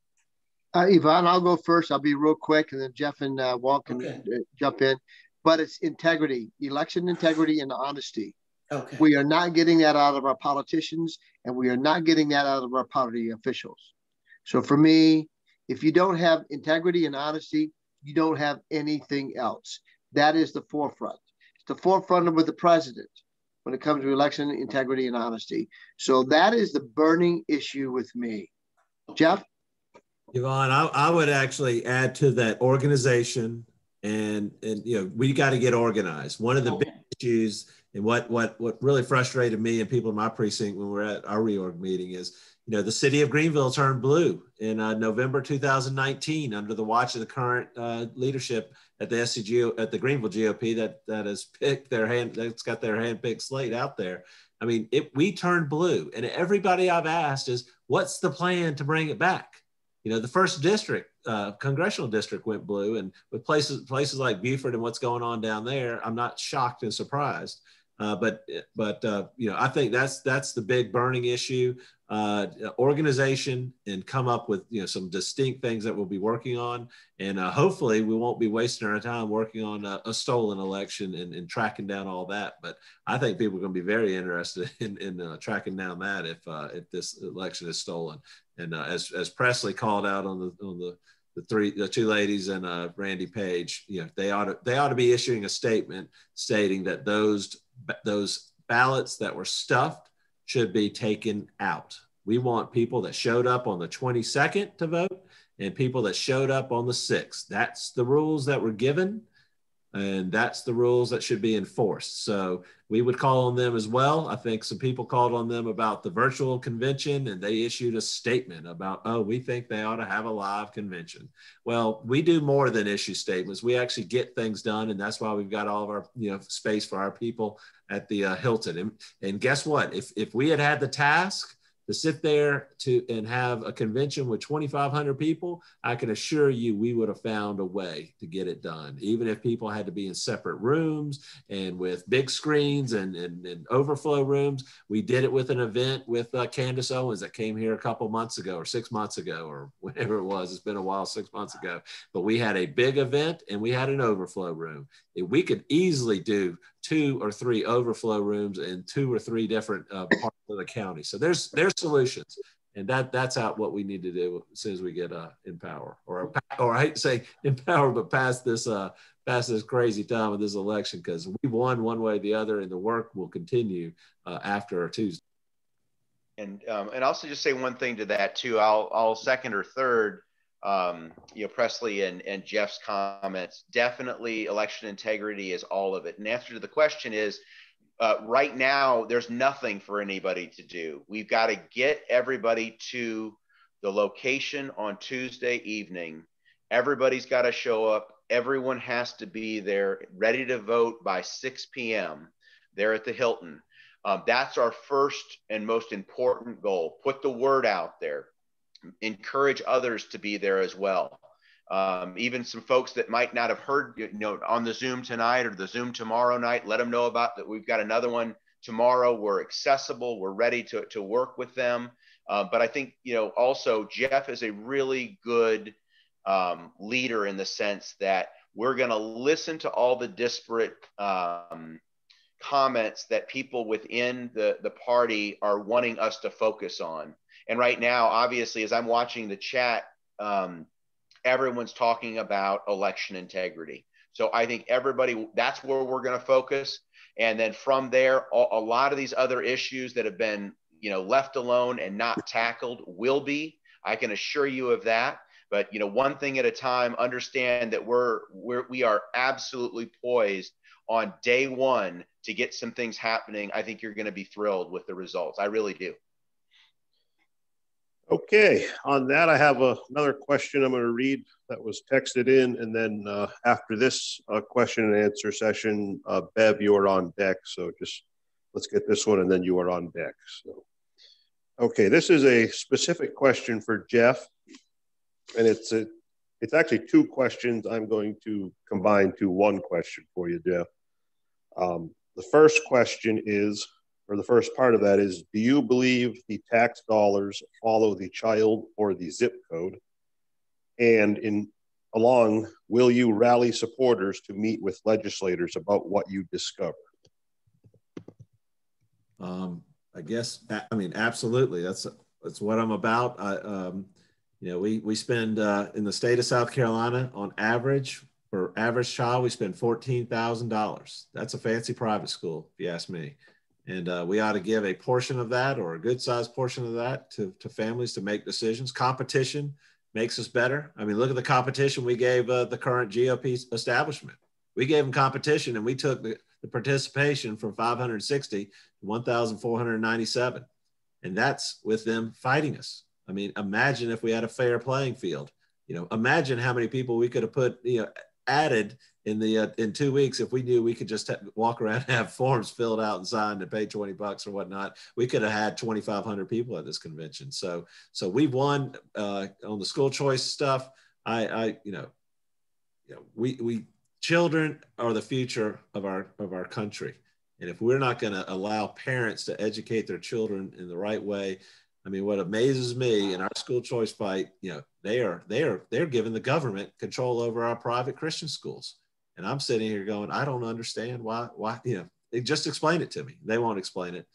Yvonne, I'll go first. I'll be real quick, and then Jeff and Walt can jump in. But it's integrity, election integrity and honesty. Okay. We are not getting that out of our politicians, and we are not getting that out of our party officials. So for me, if you don't have integrity and honesty, you don't have anything else. That is the forefront. It's the forefront with the president when it comes to election integrity and honesty. So that is the burning issue with me. Jeff? Yvonne, I would actually add to that organization and you know, we got to get organized. One of the big issues, and what really frustrated me and people in my precinct when we're at our reorg meeting is, you know, the city of Greenville turned blue in November 2019 under the watch of the current leadership at the SCGO, at the Greenville GOP that has picked their hand, that's got their hand-picked slate out there. I mean, we turned blue, and everybody I've asked is, what's the plan to bring it back? You know, the first district, congressional district went blue, and with places like Beaufort and what's going on down there, I'm not shocked and surprised. But you know, I think that's the big burning issue. Organization, and come up with, you know, some distinct things that we'll be working on, and hopefully we won't be wasting our time working on a stolen election and tracking down all that. But I think people are going to be very interested in tracking down that if this election is stolen. And as Presley called out on the two ladies and Randy Page, you know, they ought to be issuing a statement stating that those ballots that were stuffed should be taken out. We want people that showed up on the 22nd to vote and people that showed up on the 6th. That's the rules that were given, and that's the rules that should be enforced. So we would call on them as well. I think some people called on them about the virtual convention, and they issued a statement about, oh, we think they ought to have a live convention. Well, we do more than issue statements. We actually get things done, and that's why we've got all of our, you know, space for our people at the Hilton. And guess what? If we had the task to sit there and have a convention with 2,500 people, I can assure you we would have found a way to get it done. Even if people had to be in separate rooms and with big screens and overflow rooms. We did it with an event with Candace Owens that came here a couple months ago or 6 months ago or whatever it was. It's been a while, 6 months ago. But we had a big event and we had an overflow room. We could easily do 2 or 3 overflow rooms in 2 or 3 different parts of the county. So there's solutions, and that's out what we need to do as soon as we get in power, or I hate to say in power, but past this crazy time of this election, because we won one way or the other, and the work will continue after Tuesday. And also just say one thing to that too. I'll second or third. You know, Presley and Jeff's comments. Definitely election integrity is all of it. And the answer to the question is, right now, there's nothing for anybody to do. We've got to get everybody to the location on Tuesday evening. Everybody's got to show up. Everyone has to be there, ready to vote by 6 p.m. there at the Hilton. That's our first and most important goal. Put the word out there. Encourage others to be there as well. Even some folks that might not have heard, you know, on the Zoom tonight or the Zoom tomorrow night, let them know about that. We've got another one tomorrow. We're accessible. We're ready to work with them. But I think, you know, also Jeff is a really good leader in the sense that we're going to listen to all the disparate comments that people within the party are wanting us to focus on. And right now, obviously, as I'm watching the chat, everyone's talking about election integrity. So I think everybody, that's where we're going to focus. And then from there, a lot of these other issues that have been, you know, left alone and not tackled will be. I can assure you of that. But, you know, one thing at a time, understand that we are absolutely poised on day one to get some things happening. I think you're going to be thrilled with the results. I really do. Okay, on that, I have another question I'm going to read that was texted in. And then after this question and answer session, Bev, you are on deck. So just let's get this one and then you are on deck. So, okay, this is a specific question for Jeff. And it's actually 2 questions I'm going to combine to one question for you, Jeff. The first question is, or the first part of that is, do you believe the tax dollars follow the child or the zip code? And will you rally supporters to meet with legislators about what you discover? I guess, I mean, absolutely. That's what I'm about. You know, we spend in the state of South Carolina on average, for average child, we spend $14,000. That's a fancy private school, if you ask me. And we ought to give a portion of that, or a good sized portion of that, to families to make decisions. Competition makes us better. I mean, look at the competition we gave the current GOP establishment. We gave them competition, and we took the participation from 560 to 1,497. And that's with them fighting us. I mean, imagine if we had a fair playing field. You know, imagine how many people we could have put, you know, added in the in 2 weeks if we knew we could just walk around and have forms filled out and signed and pay $20 or whatnot. We could have had 2,500 people at this convention. So we've won on the school choice stuff. We children are the future of our country. And if we're not going to allow parents to educate their children in the right way, I mean, what amazes me in our school choice fight, you know, they're giving the government control over our private Christian schools. And I'm sitting here going, I don't understand why, you know, they just explain it to me. They won't explain it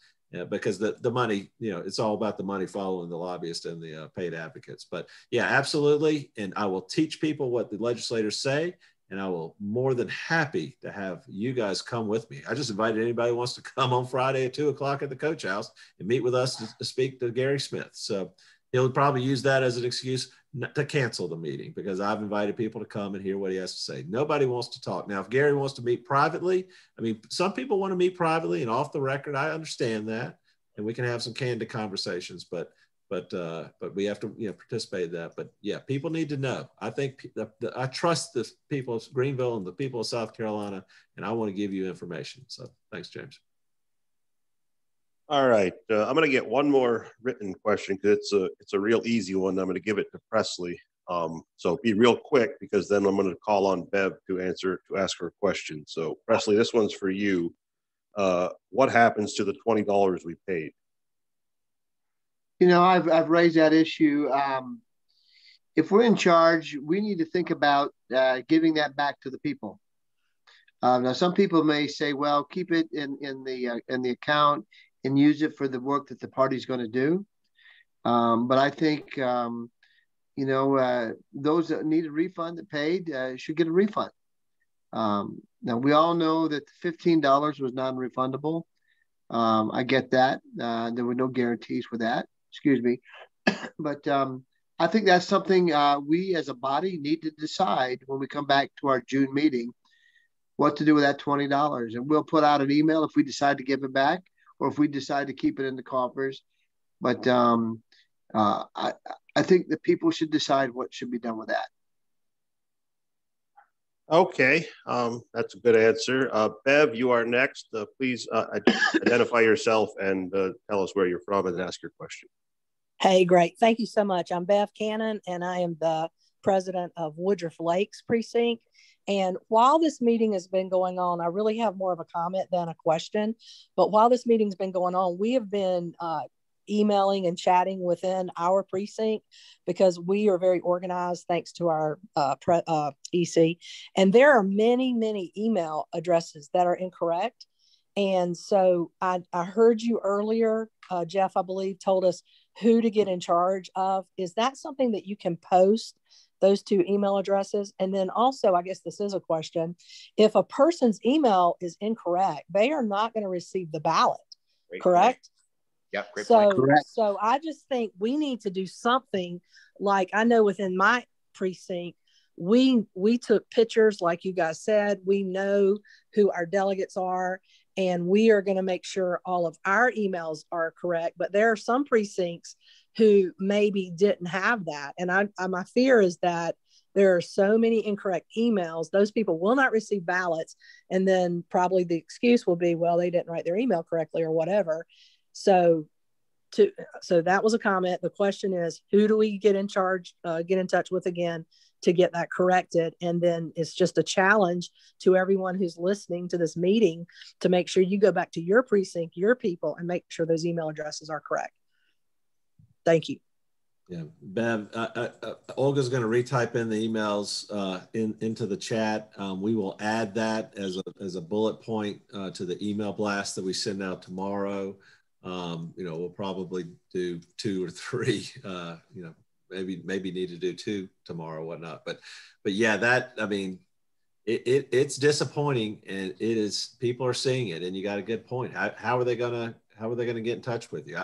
because the money, you know, it's all about the money following the lobbyists and the paid advocates. But yeah, absolutely. And I will teach people what the legislators say. And I will more than happy to have you guys come with me. I just invited anybody who wants to come on Friday at 2 o'clock at the Coach House and meet with us to speak to Gary Smith. So he'll probably use that as an excuse to cancel the meeting because I've invited people to come and hear what he has to say. Nobody wants to talk. Now, if Gary wants to meet privately, I mean, some people want to meet privately and off the record. I understand that. And we can have some candid conversations, but we have to, you know, participate in that. But yeah, people need to know. I think I trust the people of Greenville and the people of South Carolina, and I want to give you information. So thanks, James. All right, I'm going to get one more written question because it's a real easy one. I'm going to give it to Presley. So be real quick because then I'm going to call on Bev to ask her a question. So Presley, this one's for you. What happens to the $20 we paid? You know, I've raised that issue. If we're in charge, we need to think about giving that back to the people. Now, some people may say, "Well, keep it in the account and use it for the work that the party's going to do." But I think you know, those that need a refund that paid should get a refund. Now, we all know that $15 was non-refundable. I get that. There were no guarantees for that. Excuse me. But I think that's something we as a body need to decide when we come back to our June meeting, what to do with that $20. And we'll put out an email if we decide to give it back or if we decide to keep it in the coffers. But I think that people should decide what should be done with that. Okay, that's a good answer. Bev, you are next. Please identify yourself and tell us where you're from and ask your question. Hey, great. Thank you so much. I'm Bev Cannon, and I am the president of Woodruff Lakes Precinct. And while this meeting has been going on, I really have more of a comment than a question. But while this meeting's been going on, we have been emailing and chatting within our precinct because we are very organized thanks to our EC. And there are many, many email addresses that are incorrect. And so I heard you earlier, Jeff, I believe, told us who to get in charge of. Is that something that you can post, those two email addresses? And then also, I guess this is a question, if a person's email is incorrect, they are not going to receive the ballot, correct? Yep, great point. Correct. So I just think we need to do something like, I know within my precinct, we took pictures, like you guys said. We know who our delegates are, and we are going to make sure all of our emails are correct. But there are some precincts who maybe didn't have that. And my fear is that there are so many incorrect emails, those people will not receive ballots. And then probably the excuse will be, well, they didn't write their email correctly or whatever. So that was a comment. The question is, who do we get in charge, get in touch with again to get that corrected? And then it's just a challenge to everyone who's listening to this meeting to make sure you go back to your precinct, your people, and make sure those email addresses are correct. Thank you. Yeah, Bev, Olga's going to retype in the emails into the chat. We will add that as a bullet point to the email blast that we send out tomorrow. You know, we'll probably do 2 or 3. You know, maybe need to do 2 tomorrow, whatnot. But yeah, that, I mean, it's disappointing, and it is. People are seeing it, and you got a good point. How are they gonna get in touch with you?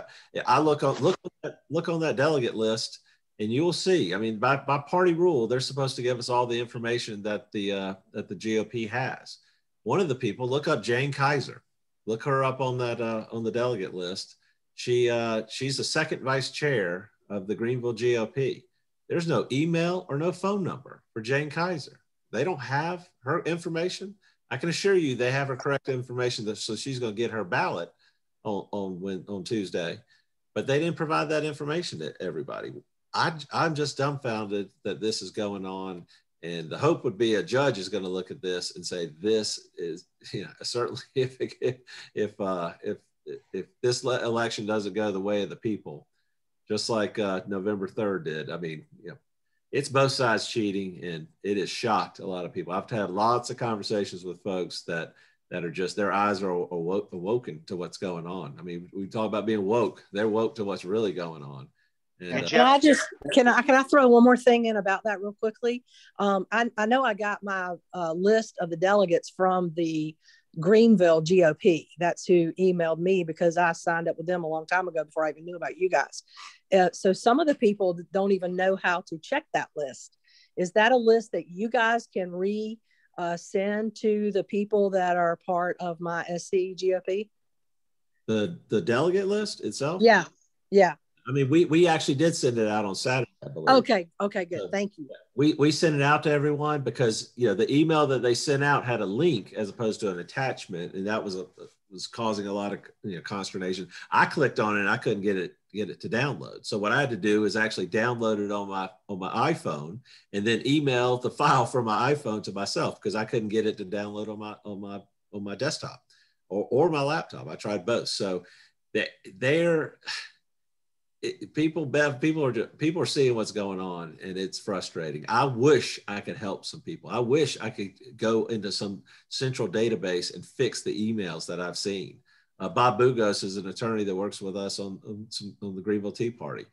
I look on that delegate list, and you'll see. I mean, by party rule, they're supposed to give us all the information that the GOP has. One of the people, look up Jane Kaiser. Look her up on that on the delegate list. She's the second vice chair of the Greenville GOP. There's no email or no phone number for Jane Kaiser. They don't have her information. I can assure you they have her correct information, so she's going to get her ballot on Tuesday, but they didn't provide that information to everybody. I'm just dumbfounded that this is going on, and the hope would be a judge is going to look at this and say this is, certainly if this election doesn't go the way of the people, just like November 3rd did. I mean, it's both sides cheating, and it has shocked a lot of people. I've had lots of conversations with folks that are just, their eyes are awoken to what's going on. I mean, we talk about being woke. They're woke to what's really going on. And, can I throw one more thing in about that real quickly? I know I got my list of the delegates from the Greenville GOP. That's who emailed me, because I signed up with them a long time ago before I even knew about you guys. So some of the people don't even know how to check that list. Is that a list that you guys can send to the people that are part of mySCGOP? The delegate list itself? Yeah. I mean, we actually did send it out on Saturday, I believe. Okay, good. So, thank you. We sent it out to everyone because the email that they sent out had a link as opposed to an attachment, and that was causing a lot of consternation. I clicked on it and I couldn't get it to download. So what I had to do is actually download it on my iPhone and then email the file from my iPhone to myself, because I couldn't get it to download on my desktop or my laptop. I tried both. So people are seeing what's going on, and it's frustrating. I wish I could help some people. I wish I could go into some central database and fix the emails that I've seen. Bob Bugos is an attorney that works with us on the Greenville Tea Party.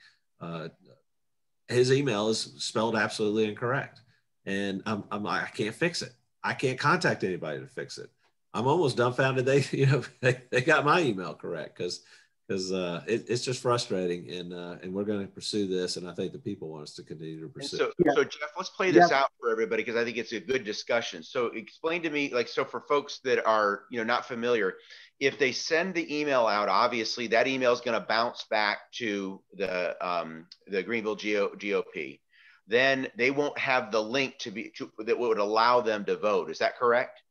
His email is spelled absolutely incorrect, and I can't fix it. I can't contact anybody to fix it. I'm almost dumbfounded they got my email correct, because it's just frustrating, and we're going to pursue this, and I think the people want us to continue to pursue. So Jeff, let's play this out for everybody, because I think it's a good discussion. So explain to me, so for folks that are not familiar, if they send the email out, obviously that email is going to bounce back to the Greenville GOP. Then they won't have the link that would allow them to vote. Is that correct?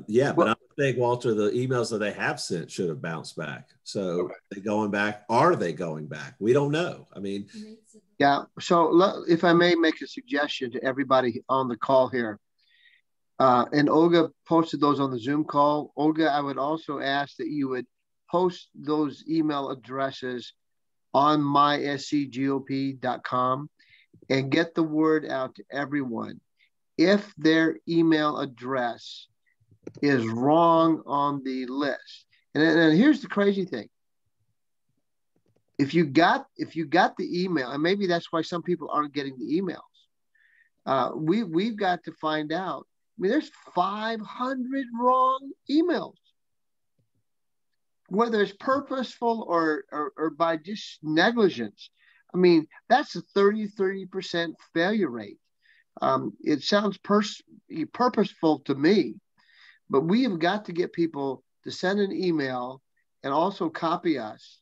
Yeah, but I think, Walter, the emails that they have sent should have bounced back. So are they going back? We don't know. I mean, yeah. So if I may make a suggestion to everybody on the call here, and Olga posted those on the Zoom call. Olga, I would also ask that you would post those email addresses on mySCGOP.com and get the word out to everyone. If their email address is wrong on the list, and here's the crazy thing: if you got the email, and maybe that's why some people aren't getting the emails, we've got to find out. I mean, there's 500 wrong emails, whether it's purposeful or by just negligence. I mean, that's a 30% failure rate. It sounds purposeful to me, but we have got to get people to send an email and also copy us,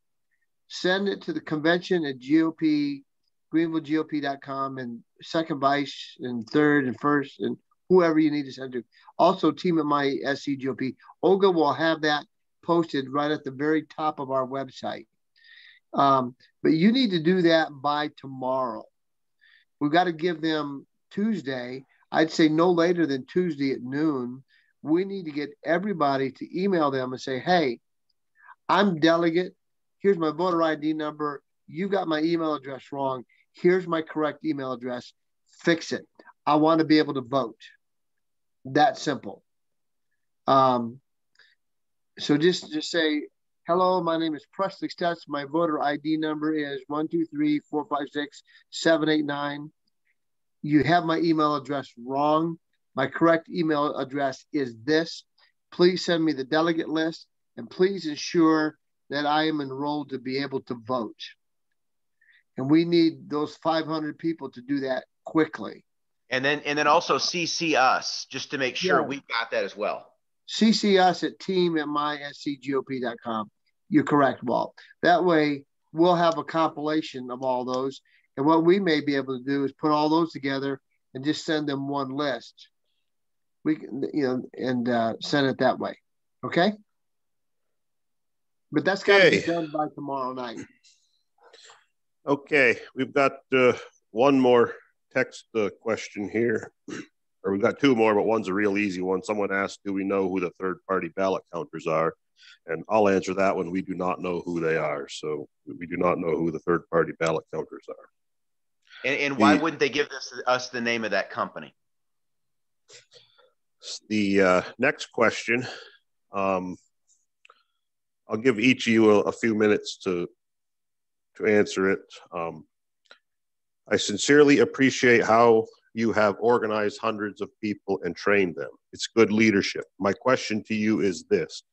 send it to the convention at GreenvilleGOP.com, and second vice and third and first and whoever you need to send to. Also, team at mySCGOP. Olga will have that posted right at the very top of our website. But you need to do that by tomorrow. We've got to give them Tuesday. I'd say no later than Tuesday at noon. We need to get everybody to email them and say, hey, I'm delegate. Here's my voter ID number. You got my email address wrong. Here's my correct email address. Fix it. I want to be able to vote. That simple. So just say, hello, my name is Presley Stutz. My voter ID number is 123456789. You have my email address wrong. My correct email address is this. Please send me the delegate list, and please ensure that I am enrolled to be able to vote. And we need those 500 people to do that quickly. And then also CC us just to make sure we've got that as well. CC us at team@mySCGOP.com. You're correct, Walt. That way we'll have a compilation of all those. And what we may be able to do is put all those together and just send them one list. We can, and send it that way. Okay. But that's got to be done by tomorrow night. Okay. We've got one more text question here. Or we've got two more, but one's a real easy one. Someone asked, do we know who the third-party ballot counters are? And I'll answer that one. We do not know who they are. So we do not know who the third-party ballot counters are. And why wouldn't they give us the name of that company? The next question, I'll give each of you a few minutes to answer it. I sincerely appreciate how you have organized hundreds of people and trained them. It's good leadership. My question to you is this: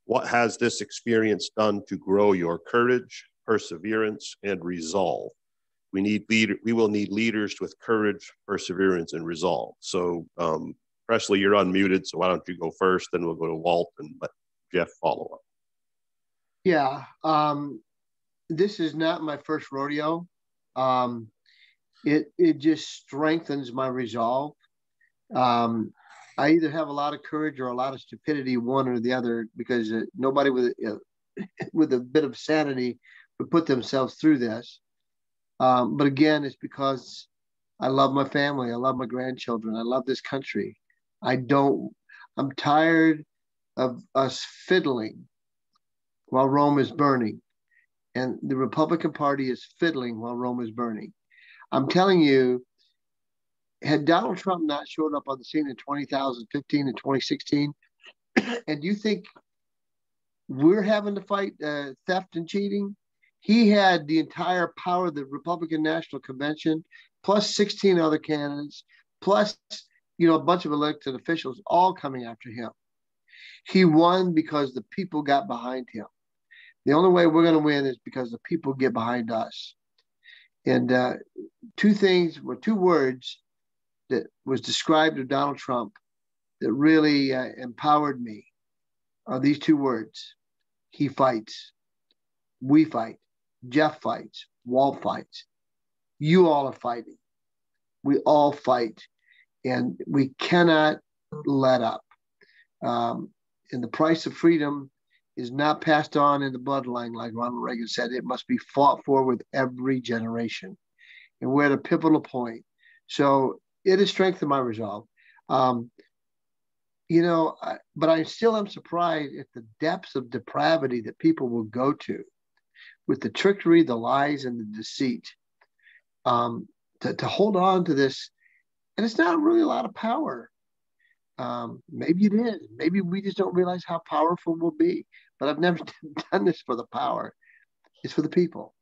what has this experience done to grow your courage, perseverance, and resolve? We will need leaders with courage, perseverance, and resolve. So Presley, you're unmuted, so why don't you go first, then we'll go to Walt and let Jeff follow up. Yeah, this is not my first rodeo. It just strengthens my resolve. I either have a lot of courage or a lot of stupidity, one or the other, because nobody with a bit of sanity would put themselves through this. But again, it's because I love my family. I love my grandchildren. I love this country. I'm tired of us fiddling while Rome is burning. And the Republican Party is fiddling while Rome is burning. I'm telling you, had Donald Trump not showed up on the scene in 2015 and 2016, and do you think we're having to fight theft and cheating? He had the entire power of the Republican National Convention, plus 16 other candidates, plus a bunch of elected officials all coming after him. He won because the people got behind him. The only way we're going to win is because the people get behind us. And two words that was described of Donald Trump that really empowered me are these two words: he fights, we fight, Jeff fights, Walt fights. You all are fighting. We all fight, and we cannot let up. And the price of freedom is not passed on in the bloodline, like Ronald Reagan said. It must be fought for with every generation. And we're at a pivotal point. So it has strengthened my resolve. But I still am surprised at the depths of depravity that people will go to with the trickery, the lies, and the deceit, to hold on to this. And it's not really a lot of power. Maybe it is. Maybe we just don't realize how powerful we'll be. But I've never done this for the power. It's for the people.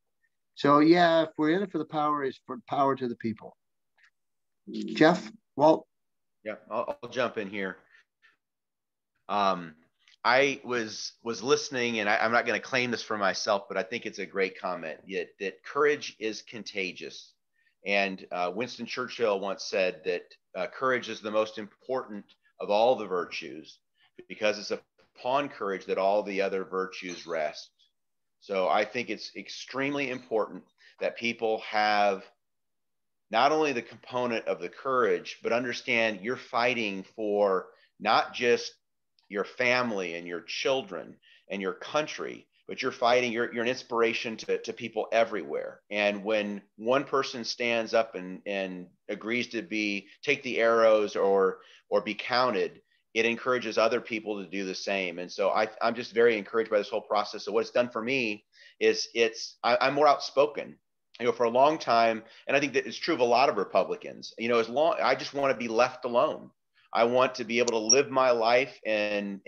So yeah, if we're in it for the power, it's for power to the people. Jeff, Walt? Yeah, I'll jump in here. I was listening, and I'm not going to claim this for myself, but I think it's a great comment that courage is contagious. And Winston Churchill once said that courage is the most important of all the virtues, because it's upon courage that all the other virtues rest. So I think it's extremely important that people have not only the component of the courage, but understand you're fighting for not just your family and your children and your country, but you're fighting, you're an inspiration to people everywhere. And when one person stands up and agrees to take the arrows or be counted, it encourages other people to do the same. And so I'm just very encouraged by this whole process. So what it's done for me is I'm more outspoken, for a long time. And I think that it's true of a lot of Republicans, I just want to be left alone. I want to be able to live my life, and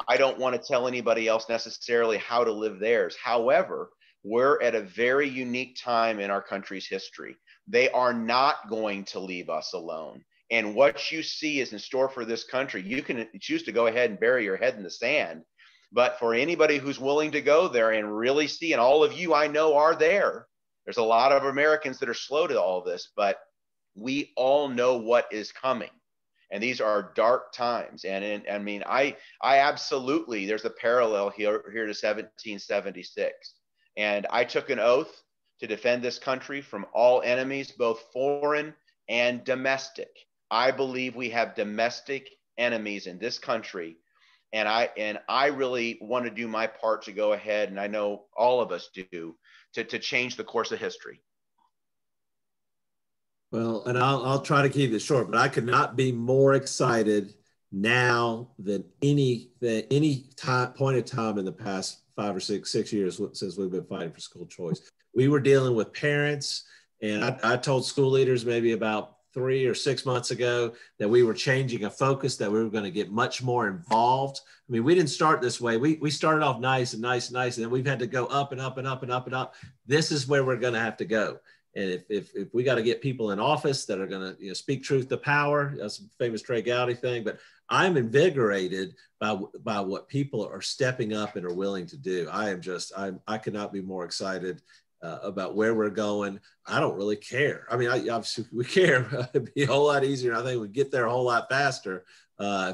I don't want to tell anybody else necessarily how to live theirs. However, we're at a very unique time in our country's history. They are not going to leave us alone. And what you see is in store for this country. You can choose to go ahead and bury your head in the sand. But for anybody who's willing to go there and really see, and all of you I know are there, There's a lot of Americans that are slow to all this, but we all know what is coming. And these are dark times. And I mean, I absolutely, there's a parallel here to 1776. And I took an oath to defend this country from all enemies, both foreign and domestic. I believe we have domestic enemies in this country. And I really want to do my part to go ahead, and I know all of us do, to change the course of history. Well, and I'll try to keep it short, but I could not be more excited now than any point of time in the past 5 or 6 years since we've been fighting for school choice. We were dealing with parents, and I told school leaders maybe about 3 or 6 months ago that we were changing a focus, that we were going to get much more involved. I mean, we didn't start this way. We started off nice, and then we've had to go up and up and up and up and up. This is where we're going to have to go. And if we got to get people in office that are going to speak truth to power, that's a famous Trey Gowdy thing, but I'm invigorated by what people are stepping up and are willing to do. I could not be more excited about where we're going. I don't really care. I mean, obviously we care. It'd be a whole lot easier. I think we'd get there a whole lot faster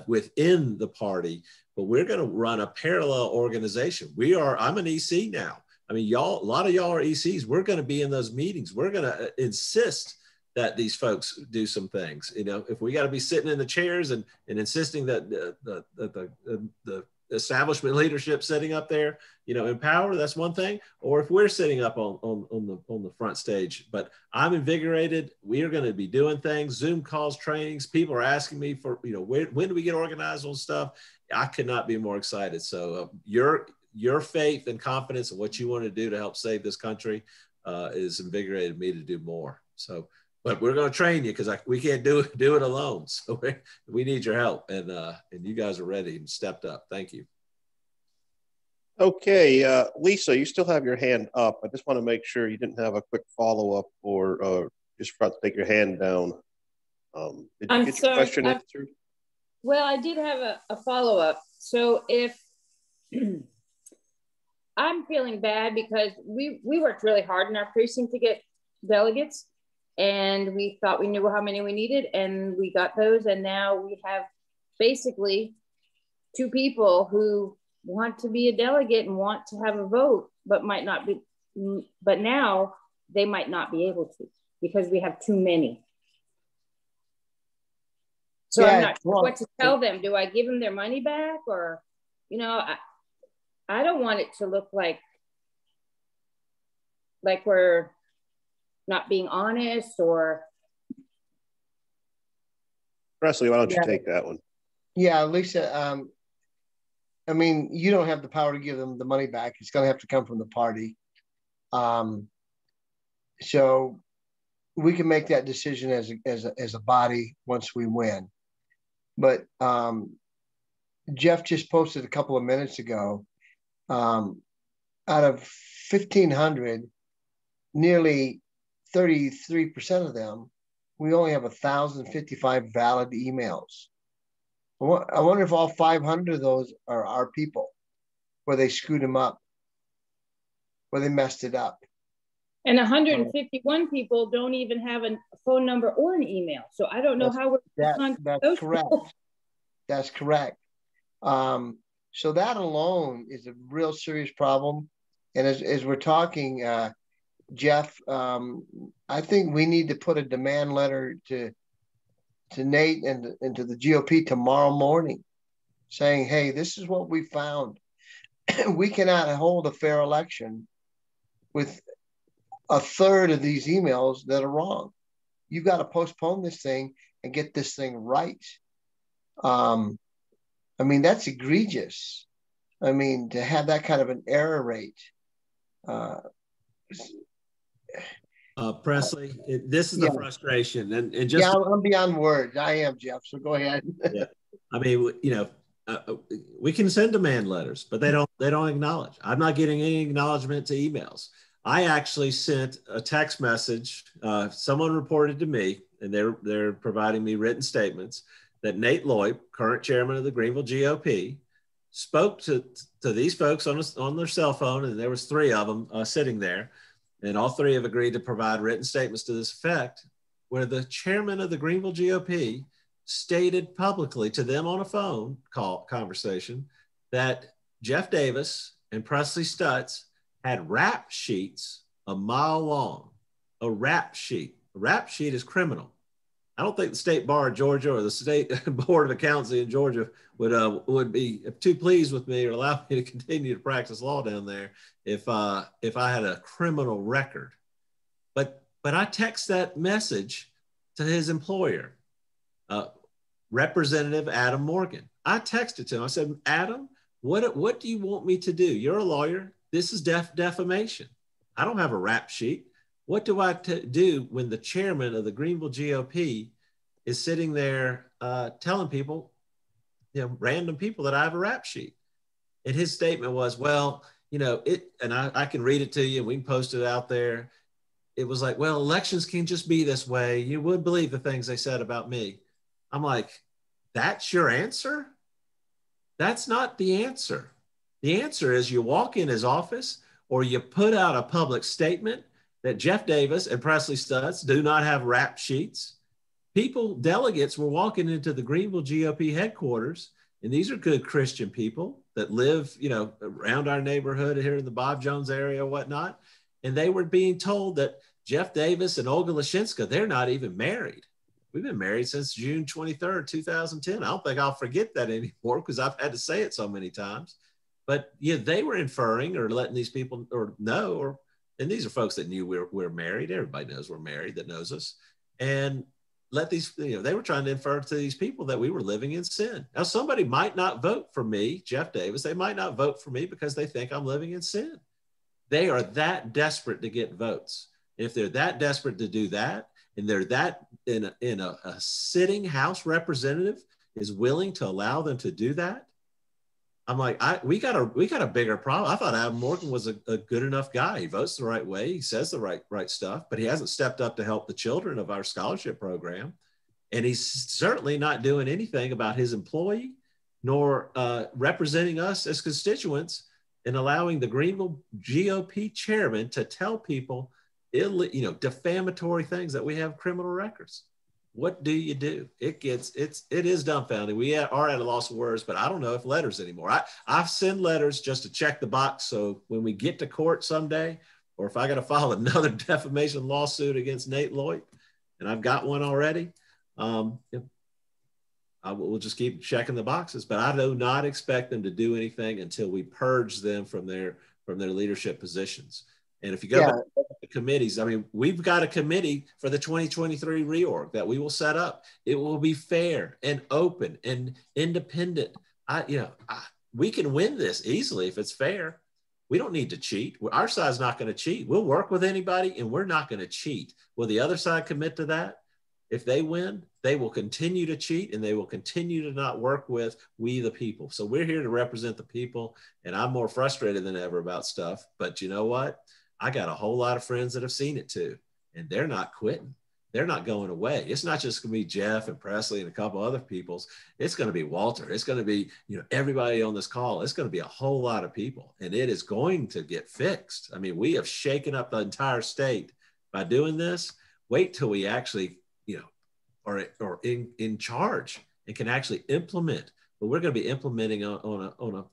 within the party, but we're going to run a parallel organization. I'm an EC now. I mean, a lot of y'all are ECs. We're going to be in those meetings. We're going to insist that these folks do some things. If we got to be sitting in the chairs and insisting that the establishment leadership sitting up there, in power, that's one thing. Or if we're sitting up on the front stage. But I'm invigorated. We are going to be doing things, Zoom calls, trainings. People are asking me for, when do we get organized on stuff? I could not be more excited. So your faith and confidence in what you want to do to help save this country is invigorated me to do more. So, but we're going to train you because we can't do it alone. So we need your help, and you guys are ready and stepped up. Thank you. Okay, Lisa, you still have your hand up. I just want to make sure you didn't have a quick follow-up or just forgot to take your hand down. Did you get your question answered? Well, I did have a follow-up. So if I'm feeling bad because we worked really hard in our precinct to get delegates, and we thought we knew how many we needed, and we got those, and now we have basically 2 people who want to be a delegate and want to have a vote, but now they might not be able to because we have too many. So yeah, I'm not sure what to tell them. Do I give them their money back, or, I don't want it to look like we're not being honest, or. Presley, why don't you take that one? Yeah, Lisa, I mean, you don't have the power to give them the money back. It's going to have to come from the party. So we can make that decision as a body once we win. But Jeff just posted a couple of minutes ago, out of 1,500, nearly 33% of them, we only have 1,055 valid emails. I wonder if all 500 of those are our people, where they screwed them up, where they messed it up. And 151 people don't even have a phone number or an email. So I don't know how we're that's correct. People. That's correct. So that alone is a real serious problem. And as we're talking, Jeff, I think we need to put a demand letter to Nate and to the GOP tomorrow morning saying, hey, this is what we found. We cannot hold a fair election with a third of these emails that are wrong. You've got to postpone this thing and get this thing right. I mean, that's egregious. I mean, to have that kind of an error rate. Presley, this is the frustration, and just yeah, I'm beyond words. I am, Jeff. So go ahead. Yeah. I mean, we can send demand letters, but they don't acknowledge. I'm not getting any acknowledgement to emails. I actually sent a text message. Someone reported to me, and they're providing me written statements that Nate Loip, current chairman of the Greenville GOP, spoke to these folks on their cell phone, and there was 3 of them sitting there. and all three have agreed to provide written statements to this effect, where the chairman of the Greenville GOP stated publicly to them on a phone call conversation that Jeff Davis and Presley Stutz had rap sheets a mile long. A rap sheet. A rap sheet is criminal. I don't think the State Bar of Georgia or the State Board of Accountancy in Georgia would be too pleased with me or allow me to continue to practice law down there if I had a criminal record. But I text that message to his employer, Representative Adam Morgan. I texted to him. I said, Adam, what do you want me to do? You're a lawyer. This is defamation. I don't have a rap sheet. What do I do when the chairman of the Greenville GOP is sitting there telling people, random people, that I have a rap sheet? And his statement was, well, and I can read it to you and we can post it out there. It was like, well, elections can just be this way. You would believe the things they said about me. I'm like, that's your answer? That's not the answer. The answer is you walk in his office or you put out a public statement that Jeff Davis and Presley Stutz do not have rap sheets. Delegates were walking into the Greenville GOP headquarters, and these are good Christian people that live, around our neighborhood here in the Bob Jones area or whatnot. And they were being told that Jeff Davis and Olga Lashinska, they're not even married. We've been married since June 23rd, 2010. I don't think I'll forget that anymore because I've had to say it so many times. But they were inferring or letting these people know, and these are folks that knew we're married. Everybody knows we're married that knows us. And let these, they were trying to infer to these people that we were living in sin. Now, somebody might not vote for me, Jeff Davis. They might not vote for me because they think I'm living in sin. They are that desperate to get votes. If they're that desperate to do that, and they're that in a sitting House representative is willing to allow them to do that, I'm like, we got a bigger problem. I thought Adam Morgan was a good enough guy. He votes the right way. He says the right stuff, but he hasn't stepped up to help the children of our scholarship program. And he's certainly not doing anything about his employee, nor representing us as constituents and allowing the Greenville GOP chairman to tell people, defamatory things that we have criminal records. What do you do? It is dumbfounding. We are at a loss of words, but I don't know if letters anymore. I send letters just to check the box. So when we get to court someday, or if I got to file another defamation lawsuit against Nate Lloyd, and I've got one already, we'll just keep checking the boxes. But I do not expect them to do anything until we purge them from their leadership positions. And if you go back to the committees, we've got a committee for the 2023 reorg that we will set up. It will be fair and open and independent. We can win this easily if it's fair. We don't need to cheat. Our side's not going to cheat. We'll work with anybody and we're not going to cheat. Will the other side commit to that? If they win, they will continue to cheat and they will continue to not work with we the people. So we're here to represent the people, and I'm more frustrated than ever about stuff. But you know what? I got a whole lot of friends that have seen it too, and they're not quitting. They're not going away. It's not just going to be Jeff and Presley and a couple other people's. It's going to be Walter. It's going to be, everybody on this call. It's going to be a whole lot of people, and it is going to get fixed. We have shaken up the entire state by doing this. Wait till we actually, are in charge and can actually implement. But we're going to be implementing on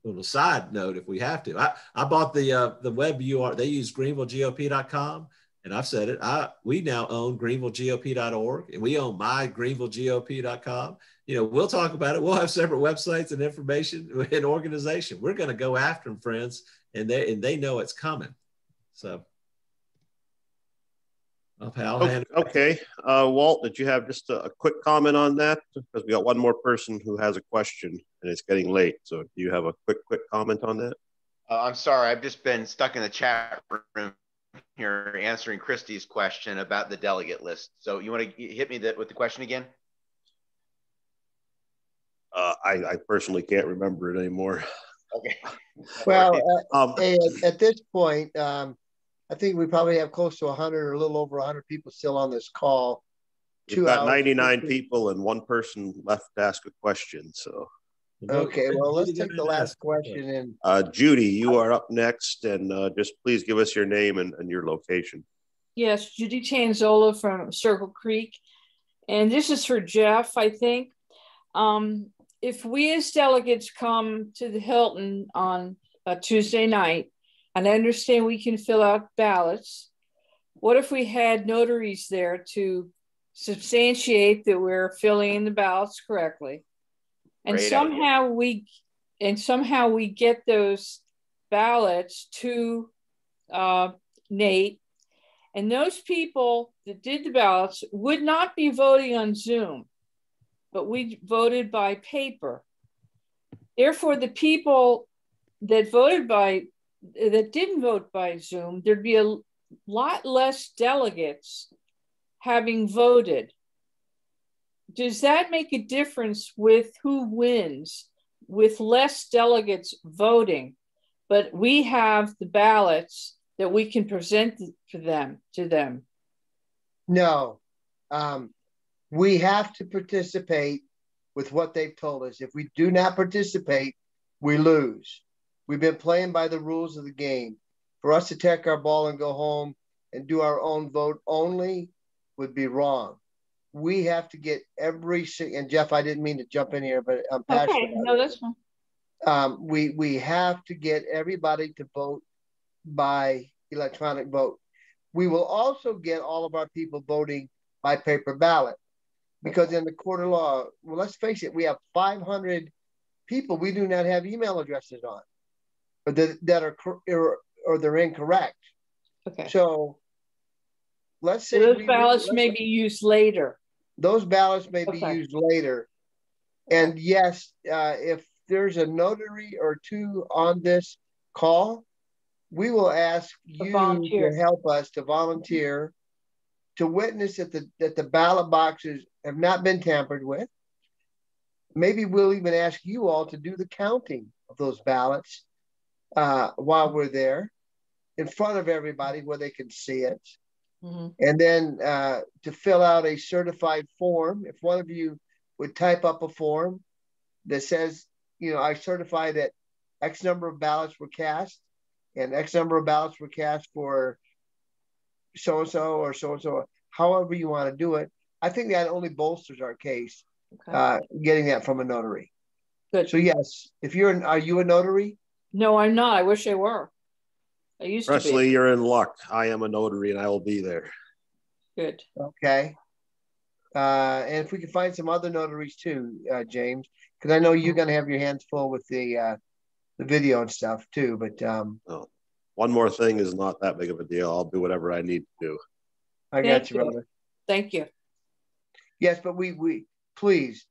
a side note if we have to. I bought the web URL. They use greenvillegop.com, and I've said it. We now own greenvillegop.org, and we own mygreenvillegop.com. We'll talk about it. We'll have separate websites and information and organization. We're going to go after them, friends, and they know it's coming. So. Okay. Walt, did you have just a quick comment on that? Because we got one more person who has a question and it's getting late. So do you have a quick comment on that? I'm sorry. I've just been stuck in the chat room here answering Christy's question about the delegate list. So you want to hit me with the question again? I personally can't remember it anymore. Okay. Well, at this point, I think we probably have close to 100 or a little over 100 people still on this call. We've got 99 people and one person left to ask a question. So Okay, well, let's take the last question. And Judy, you are up next, and just please give us your name and your location. Yes, Judy Tanzola from Circle Creek. And this is for Jeff, I think. If we as delegates come to the Hilton on a Tuesday night, and I understand we can fill out ballots, what if we had notaries there to substantiate that we're filling in the ballots correctly? And somehow we get those ballots to Nate, and those people that did the ballots would not be voting on Zoom, but we voted by paper. Therefore, the people that didn't vote by Zoom, there'd be a lot less delegates having voted. Does that make a difference with who wins with less delegates voting, but we have the ballots that we can present to them? no, we have to participate with what they've told us. If we do not participate, we lose. We've been playing by the rules of the game. For us to take our ball and go home and do our own vote only would be wrong. We have to get and Jeff, I didn't mean to jump in here, but I'm passionate. Okay, no, that's fine. We have to get everybody to vote by electronic vote. We will also get all of our people voting by paper ballot, because in the court of law, well, let's face it, we have 500 people we do not have email addresses on, or that are they're incorrect. Okay. So let's say those ballots may be used later. Those ballots may be used later. And yes, if there's a notary or two on this call, we will ask you to help us to volunteer to witness that the ballot boxes have not been tampered with. Maybe we'll even ask you all to do the counting of those ballots while we're there in front of everybody where they can see it. Mm-hmm. And then to fill out a certified form. If one of you would type up a form that says, I certify that X number of ballots were cast and X number of ballots were cast for so-and-so or so-and-so, however you want to do it. I think that only bolsters our case, getting that from a notary. Good. So yes, are you a notary? No, I'm not. I wish I were. I used to be. Presley, you're in luck. I am a notary and I will be there. Good. Okay. And if we can find some other notaries too, James, because I know you're going to have your hands full with the video and stuff too. But one more thing is not that big of a deal. I'll do whatever I need to do. I got you, brother. Thank you. Yes, but we please,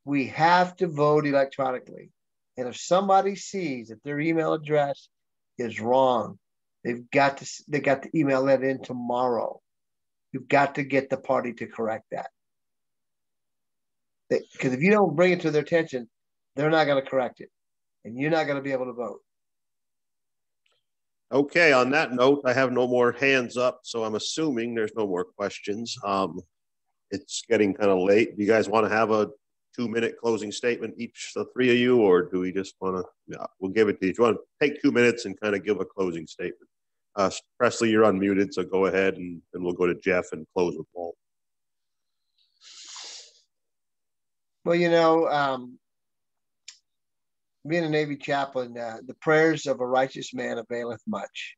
we have to vote electronically. And if somebody sees that their email address is wrong, they got to email that in tomorrow. You've got to get the party to correct that. Because if you don't bring it to their attention, they're not going to correct it. And you're not going to be able to vote. Okay, on that note, I have no more hands up, so I'm assuming there's no more questions. It's getting kind of late. Do you guys want to have a 2-minute closing statement, each, the three of you, or do we just want to, we'll give it to you. If you want to take 2 minutes and kind of give a closing statement. Presley, you're unmuted, so go ahead and we'll go to Jeff and close with Paul. Well, being a Navy chaplain, the prayers of a righteous man availeth much.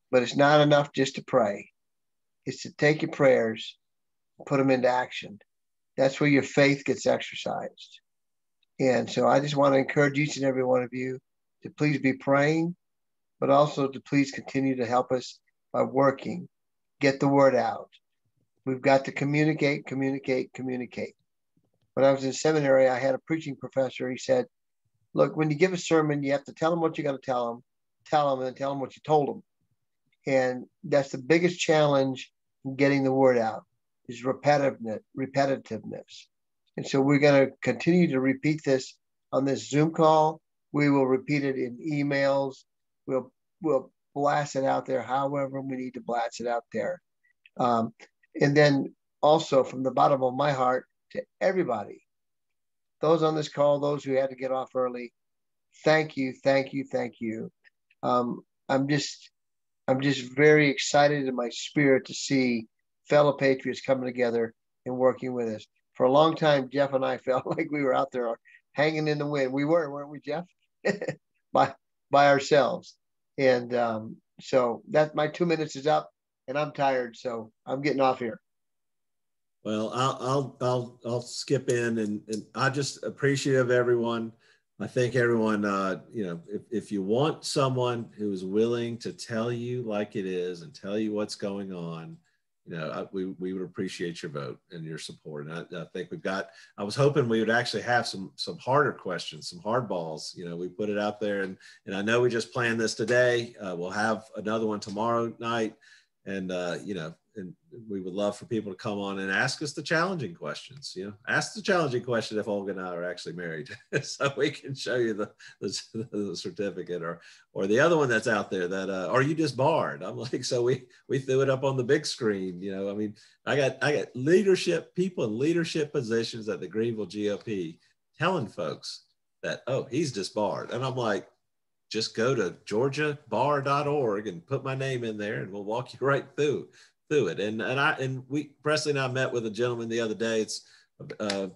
But it's not enough just to pray. It's to take your prayers and put them into action. That's where your faith gets exercised. And so I just want to encourage each and every one of you to please be praying, but also to please continue to help us by working, get the word out. We've got to communicate. When I was in seminary, I had a preaching professor. He said, look, when you give a sermon, you have to tell them what you got to tell them, and then tell them what you told them. And that's the biggest challenge in getting the word out, is repetitiveness. And so we're going to continue to repeat this on this Zoom call. We will repeat it in emails. We'll blast it out there however we need to blast it out there. And then also from the bottom of my heart to everybody, those on this call, those who had to get off early, thank you, thank you, thank you. I'm just very excited in my spirit to see fellow patriots coming together and working with us. For a long time, Jeff and I felt like we were out there hanging in the wind. We were, weren't we, Jeff? by ourselves. And so that my 2 minutes is up, and I'm tired, so I'm getting off here. Well, I'll skip in, and I just appreciate everyone. I think everyone, you know, if you want someone who is willing to tell you like it is and tell you what's going on, you know, we would appreciate your vote and your support. And I think I was hoping we would actually have some harder questions, some hard balls. You know, we put it out there, and I know we just planned this today. We'll have another one tomorrow night, and you know, and we would love for people to come on and ask us the challenging questions. You know, ask the challenging question if Olga and I are actually married, so we can show you the certificate, or the other one that's out there that are you disbarred? I'm like, so we threw it up on the big screen. You know, I mean, I got leadership people in leadership positions at the Greenville GOP telling folks that, oh, he's disbarred, and I'm like, just go to georgiabar.org and put my name in there, and we'll walk you right through it. And Presley and I met with a gentleman the other day. It's, you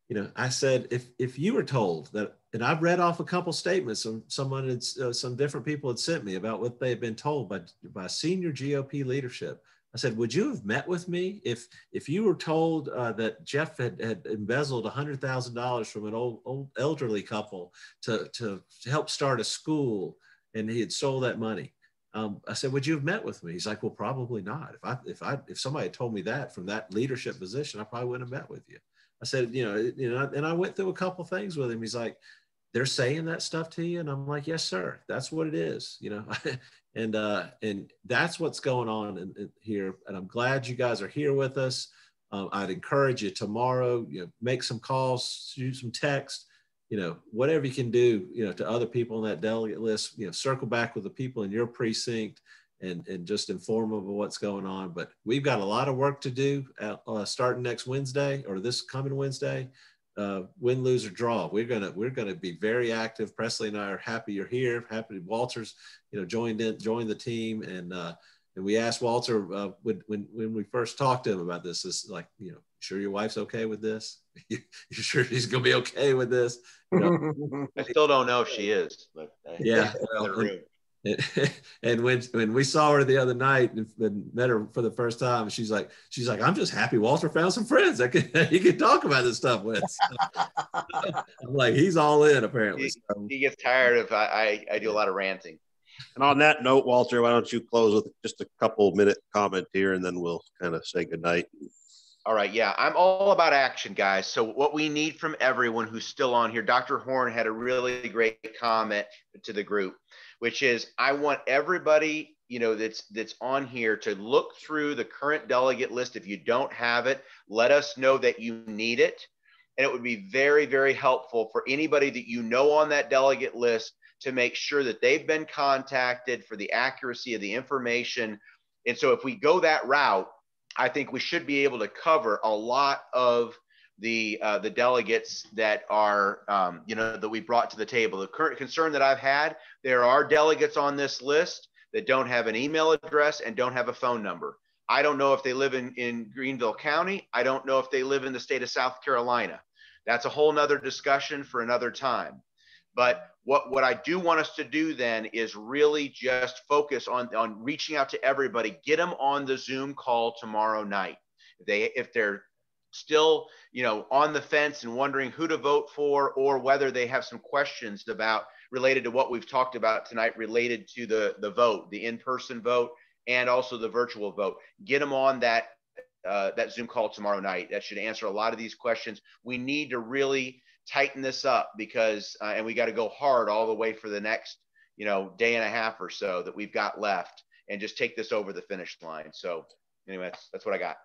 know, I said, if you were told that, and I've read off a couple statements some different people had sent me about what they had been told by senior GOP leadership. I said, would you have met with me if you were told that Jeff had embezzled $100,000 from an old elderly couple to help start a school, and he had sold that money? I said, would you have met with me? He's like, well, probably not. If somebody had told me that from that leadership position, I probably wouldn't have met with you. I said, you know, and I went through a couple things with him. He's like, they're saying that stuff to you, and I'm like, yes, sir. That's what it is, you know. And that's what's going on in here. And I'm glad you guys are here with us. I'd encourage you tomorrow, you know, make some calls, shoot some text, you know, whatever you can do, you know, to other people on that delegate list, you know, circle back with the people in your precinct and just inform them of what's going on. But we've got a lot of work to do starting next Wednesday, or this coming Wednesday. Win, lose, or draw. We're gonna be very active. Presley and I are happy you're here. Happy Walter's, you know, joined the team, and we asked Walter when we first talked to him about this. Is like, you know, sure your wife's okay with this? You sure she's gonna be okay with this? You know? I still don't know if she is, but yeah. And when we saw her the other night and met her for the first time, she's like, I'm just happy Walter found some friends that he could talk about this stuff with. So, I'm like, he's all in apparently. He gets tired of I do a lot of ranting. And on that note, Walter, why don't you close with just a couple minute comment here, and then we'll kind of say goodnight. All right. Yeah, I'm all about action, guys. So what we need from everyone who's still on here, Dr. Horn had a really great comment to the group, which is I want everybody, you know, that's on here to look through the current delegate list. If you don't have it, let us know that you need it. And it would be very, very helpful for anybody that you know on that delegate list to make sure that they've been contacted for the accuracy of the information. And so if we go that route, I think we should be able to cover a lot of the delegates that are, you know, that we brought to the table. The current concern that I've had, there are delegates on this list that don't have an email address and don't have a phone number. I don't know if they live in Greenville County. I don't know if they live in the state of South Carolina. That's a whole nother discussion for another time. But what I do want us to do then is really just focus on reaching out to everybody, get them on the Zoom call tomorrow night. If they're still, you know, on the fence and wondering who to vote for, or whether they have some questions related to what we've talked about tonight, related to the vote, the in-person vote, and also the virtual vote, get them on that Zoom call tomorrow night. That should answer a lot of these questions. We need to really tighten this up because, and we got to go hard all the way for the next, you know, day and a half or so that we've got left, and just take this over the finish line. So anyway, that's what I got.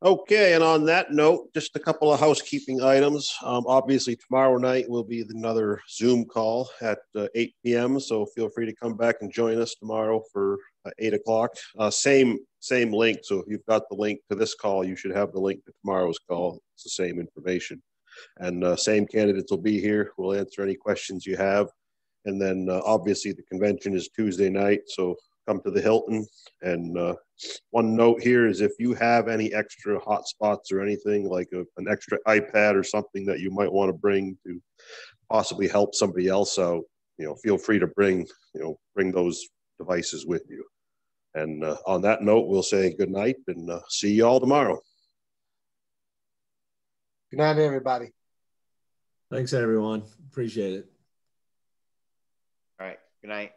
Okay, and on that note, just a couple of housekeeping items. Obviously, tomorrow night will be another Zoom call at 8 p.m. So feel free to come back and join us tomorrow for 8 o'clock. Same link. So if you've got the link to this call, you should have the link to tomorrow's call. It's the same information. And same candidates will be here. We'll answer any questions you have. And then obviously the convention is Tuesday night, so come to the Hilton. And one note here is if you have any extra hotspots or anything like an extra iPad or something that you might want to bring to possibly help somebody else out, feel free to bring those devices with you. And on that note, we'll say good night and see you all tomorrow. Good night, everybody. Thanks, everyone. Appreciate it. All right. Good night.